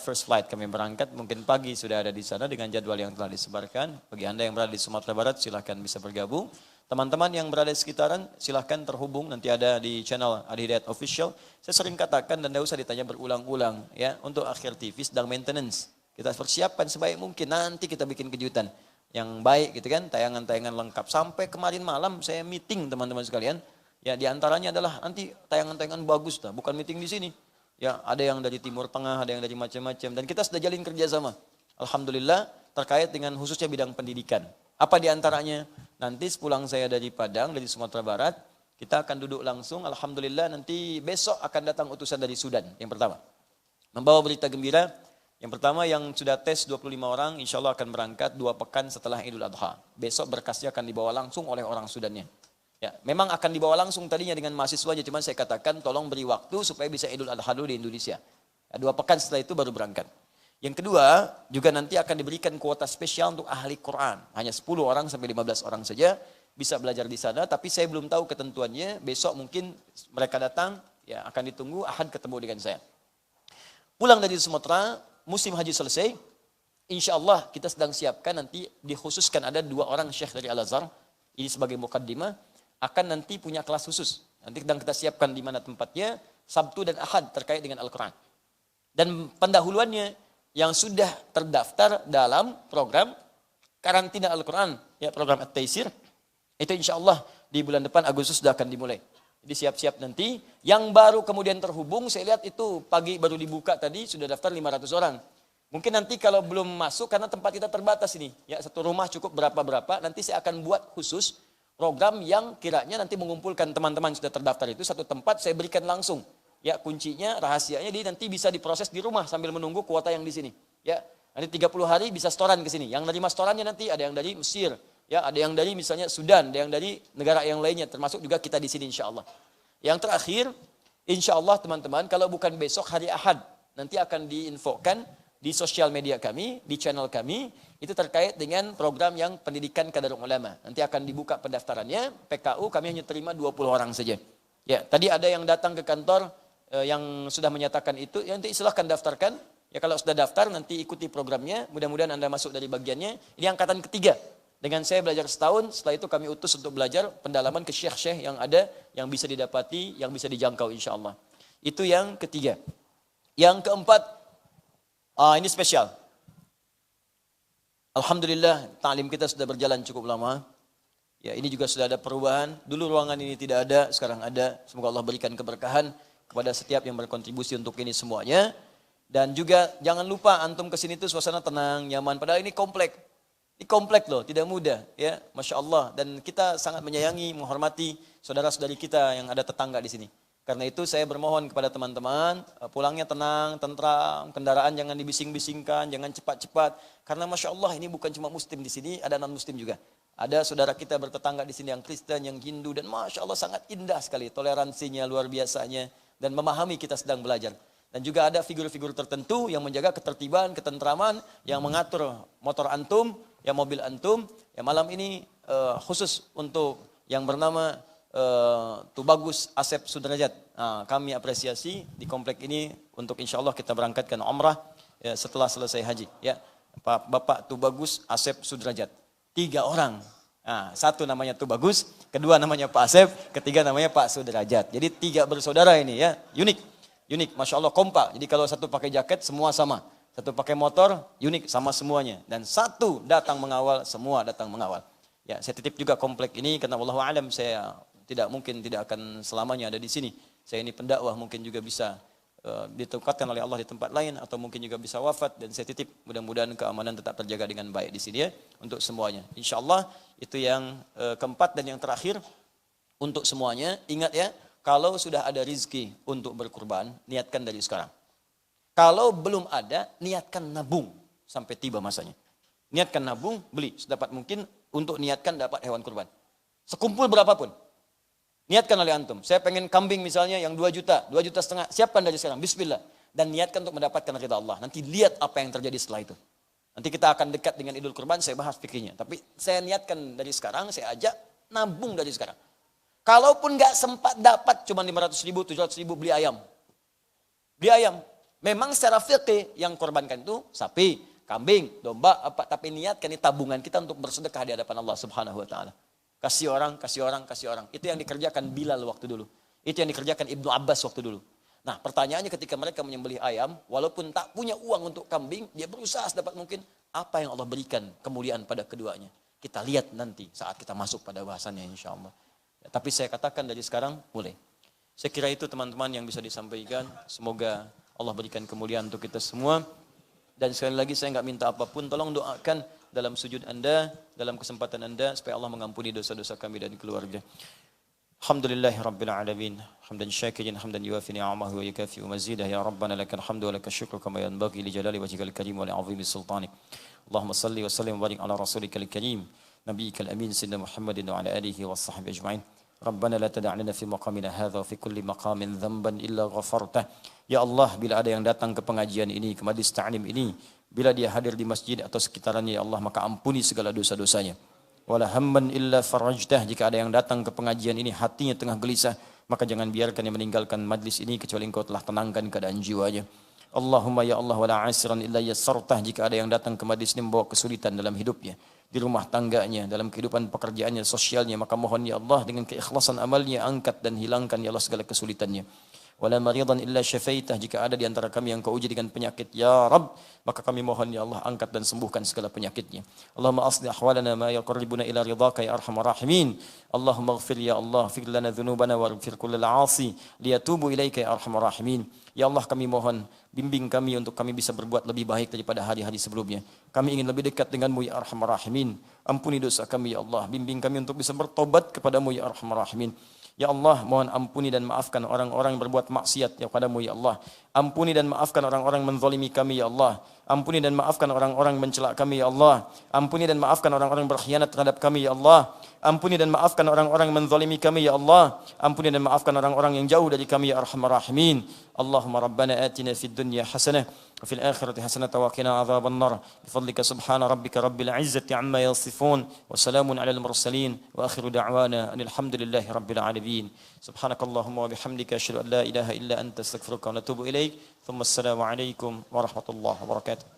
first flight kami berangkat, mungkin pagi sudah ada di sana dengan jadwal yang telah disebarkan. Bagi Anda yang berada di Sumatera Barat silahkan bisa bergabung. Teman-teman yang berada di sekitaran silahkan terhubung, nanti ada di channel Adi Hidayat Official. Saya sering katakan dan tidak usah ditanya berulang-ulang, ya, untuk akhir TV sedang maintenance. Kita persiapkan sebaik mungkin, nanti kita bikin kejutan yang baik gitu kan, tayangan-tayangan lengkap. Sampai kemarin malam saya meeting teman-teman sekalian, ya diantaranya adalah nanti tayangan-tayangan bagus, bukan meeting di sini. Ya, ada yang dari Timur Tengah, ada yang dari macam-macam. Dan kita sudah jalin kerjasama. Alhamdulillah, terkait dengan khususnya bidang pendidikan. Apa diantaranya? Nanti sepulang saya dari Padang, dari Sumatera Barat, kita akan duduk langsung. Alhamdulillah, nanti besok akan datang utusan dari Sudan, yang pertama. Membawa berita gembira. Yang pertama yang sudah tes 25 orang, insya Allah akan berangkat 2 pekan setelah Idul Adha. Besok berkasnya akan dibawa langsung oleh orang Sudannya. Ya, memang akan dibawa langsung tadinya dengan mahasiswanya, cuman saya katakan tolong beri waktu supaya bisa Idul Adha dulu di Indonesia. Ya, 2 pekan setelah itu baru berangkat. Yang kedua, juga nanti akan diberikan kuota spesial untuk ahli Quran. Hanya 10 orang sampai 15 orang saja bisa belajar di sana, tapi saya belum tahu ketentuannya. Besok mungkin mereka datang, ya akan ditunggu, Ahad ketemu dengan saya. Pulang dari Sumatera, musim haji selesai, insya Allah kita sedang siapkan nanti dikhususkan ada 2 orang syekh dari Al-Azhar, ini sebagai mukaddimah, akan nanti punya kelas khusus. Nanti sedang kita siapkan di mana tempatnya, Sabtu dan Ahad terkait dengan Al-Quran. Dan pendahuluannya yang sudah terdaftar dalam program karantina Al-Quran, ya program At-Taisir, itu insya Allah di bulan depan Agustus sudah akan dimulai. Jadi siap-siap nanti. Yang baru kemudian terhubung, saya lihat itu pagi baru dibuka tadi, sudah daftar 500 orang. Mungkin nanti kalau belum masuk, karena tempat kita terbatas ini, ya satu rumah cukup berapa-berapa, nanti saya akan buat khusus program yang kiranya nanti mengumpulkan teman-teman sudah terdaftar itu satu tempat, saya berikan langsung. Ya kuncinya, rahasianya, jadi nanti bisa diproses di rumah sambil menunggu kuota yang di sini. Ya, nanti 30 hari bisa setoran ke sini. Yang nerima setorannya nanti ada yang dari Mesir, ya ada yang dari misalnya Sudan, ada yang dari negara yang lainnya, termasuk juga kita di sini insya Allah. Yang terakhir, insya Allah teman-teman, kalau bukan besok hari Ahad, nanti akan diinfokan di sosial media kami, di channel kami, itu terkait dengan program yang pendidikan kader ulama. Nanti akan dibuka pendaftarannya, PKU kami hanya terima 20 orang saja. Ya, tadi ada yang datang ke kantor yang sudah menyatakan itu, ya nanti silahkan daftarkan. Ya kalau sudah daftar nanti ikuti programnya, mudah-mudahan Anda masuk dari bagiannya. Ini angkatan ketiga. Dengan saya belajar setahun, setelah itu kami utus untuk belajar pendalaman ke syekh-syekh yang ada, yang bisa didapati, yang bisa dijangkau insya Allah. Itu yang ketiga. Yang keempat, ini spesial. Alhamdulillah, ta'lim kita sudah berjalan cukup lama. Ya, ini juga sudah ada perubahan. Dulu ruangan ini tidak ada, sekarang ada. Semoga Allah berikan keberkahan kepada setiap yang berkontribusi untuk ini semuanya. Dan juga jangan lupa antum kesini itu suasana tenang, nyaman. Padahal ini komplek. Ini komplek loh, tidak mudah. Ya, Masya Allah. Dan kita sangat menyayangi, menghormati saudara-saudari kita yang ada tetangga di sini. Karena itu saya bermohon kepada teman-teman, pulangnya tenang, tentram, kendaraan jangan dibising-bisingkan, jangan cepat-cepat. Karena Masya Allah ini bukan cuma muslim di sini, ada non-muslim juga. Ada saudara kita bertetangga di sini yang Kristen, yang Hindu, dan Masya Allah sangat indah sekali. Toleransinya luar biasanya, dan memahami kita sedang belajar. Dan juga ada figur-figur tertentu yang menjaga ketertiban, ketentraman, yang mengatur motor antum, yang mobil antum. Ya malam ini khusus untuk yang bernama Tubagus Asep Sudrajat. Kami apresiasi di komplek ini untuk insya Allah kita berangkatkan umrah ya, setelah selesai haji. Ya, Bapak Tubagus Asep Sudrajat. 3 orang. Satu namanya Tubagus, kedua namanya Pak Asep, ketiga namanya Pak Sudrajat. Jadi 3 bersaudara ini ya, unik, Masya Allah kompak. Jadi kalau satu pakai jaket semua sama, satu pakai motor unik sama semuanya, dan satu datang mengawal, semua datang mengawal. Ya, saya titip juga komplek ini karena wallahu alam saya tidak akan selamanya ada di sini. Saya ini pendakwah, mungkin juga bisa ditempatkan oleh Allah di tempat lain atau mungkin juga bisa wafat, dan saya titip mudah-mudahan keamanan tetap terjaga dengan baik di sini ya untuk semuanya. Insyaallah itu yang keempat dan yang terakhir untuk semuanya. Ingat ya, kalau sudah ada rizki untuk berkurban, niatkan dari sekarang. Kalau belum ada, niatkan nabung sampai tiba masanya. Niatkan nabung, beli sedapat mungkin untuk niatkan dapat hewan kurban. Sekumpul berapapun. Niatkan oleh antum. Saya pengen kambing misalnya yang 2 juta, 2,5 juta, siapkan dari sekarang. Bismillah. dan niatkan untuk mendapatkan ridha Allah. Nanti lihat apa yang terjadi setelah itu. Nanti kita akan dekat dengan Idul Kurban, saya bahas fikihnya. Tapi saya niatkan dari sekarang, saya ajak nabung dari sekarang. Kalaupun nggak sempat dapat cuma 500 ribu, 700 ribu, beli ayam. Beli ayam. Memang secara fikih yang korbankan itu sapi, kambing, domba, apa, tapi niatkan ini tabungan kita untuk bersedekah di hadapan Allah Subhanahu wa taala. Kasih orang, kasih orang, kasih orang. Itu yang dikerjakan Bilal waktu dulu. Itu yang dikerjakan Ibnu Abbas waktu dulu. Nah, pertanyaannya ketika mereka menyembelih ayam, walaupun tak punya uang untuk kambing, dia berusaha sedapat mungkin apa yang Allah berikan kemuliaan pada keduanya. Kita lihat nanti saat kita masuk pada bahasannya insyaallah. Ya, tapi saya katakan dari sekarang boleh. Saya kira itu teman-teman yang bisa disampaikan. Semoga Allah berikan kemuliaan untuk kita semua. Dan sekali lagi saya nggak minta apapun, tolong doakan dalam sujud Anda, dalam kesempatan Anda, supaya Allah mengampuni dosa-dosa kami dan keluarga. Alhamdulillahi Rabbil Alamin. Hamdan syakirin, hamdan yuafi ni'amahu wa yukafi mazidah. Ya Rabbana lakal hamdu wa lakal syukru kama yanbaghi li jalali wajhikal karim wa li 'azimi sultanik. Allahumma salli wa sallim wa barik ala rasulikal karim, nabiyyikal amin sayyidina Muhammadin wa ala alihi wa sahbihi ajma'in. Rabbana la tada' lana fi maqamina hadha wa fi kulli maqamin dhanban illa ghafartah. Ya Allah, bila ada yang datang ke pengajian ini, ke majlis ta'lim ini, bila dia hadir di masjid atau sekitarannya, ya Allah, maka ampuni segala dosa-dosanya. Wala hamman illa farajtah. Jika ada yang datang ke pengajian ini hatinya tengah gelisah, maka jangan biarkan dia meninggalkan majlis ini kecuali Engkau telah tenangkan keadaan jiwanya. Allahumma ya Allah wala asiran illa yassartah. Jika ada yang datang ke majlis ini membawa kesulitan dalam hidupnya, di rumah tangganya, dalam kehidupan pekerjaannya, sosialnya, maka mohon ya Allah dengan keikhlasan amalnya angkat dan hilangkan ya Allah segala kesulitannya. Wala maridan illa syafaitah. Jika ada di antara kami yang Kau uji dengan penyakit, ya Rabb, maka kami mohon ya Allah angkat dan sembuhkan segala penyakitnya. Allahumma aslih ahwalana ma yaqarribuna ila ridhaka ya arhamar rahimin. Allahumma ighfir ya Allah, ighfir lana dhunubana waghfir kullal 'asi liyatubu ilaika ya arhamar rahimin. Ya Allah, kami mohon bimbing kami untuk kami bisa berbuat lebih baik daripada hari-hari sebelumnya. Kami ingin lebih dekat denganmu ya arhamar rahimin. Ampuni dosa kami ya Allah, bimbing kami untuk bisa bertobat kepadamu ya arhamar rahimin. Ya Allah, mohon ampuni dan maafkan orang-orang yang berbuat maksiat ya padamu ya Allah. Ampuni dan maafkan orang-orang menzalimi kami ya Allah. Ampuni dan maafkan orang-orang mencela kami ya Allah. Ampuni dan maafkan orang-orang berkhianat terhadap kami ya Allah. Ampuni dan maafkan orang-orang menzalimi kami ya Allah. Ampuni dan maafkan orang-orang yang jauh dari kami ya arhamar rahimin. Allahumma rabbana atina fid dunya hasanah wa fil akhirati hasanah wa qina adzaban nar. Bifadlika subhana rabbika rabbil izzati amma yasifun wa salamun alal mursalin wa akhiru da'wana alhamdulillahi rabbil alamin. Subhanakallahumma wa bihamdika asyhadu an la ilaha illa anta astaghfiruka wa atubu ilaik. Thumma assalamu alaikum warahmatullahi wabarakatuh.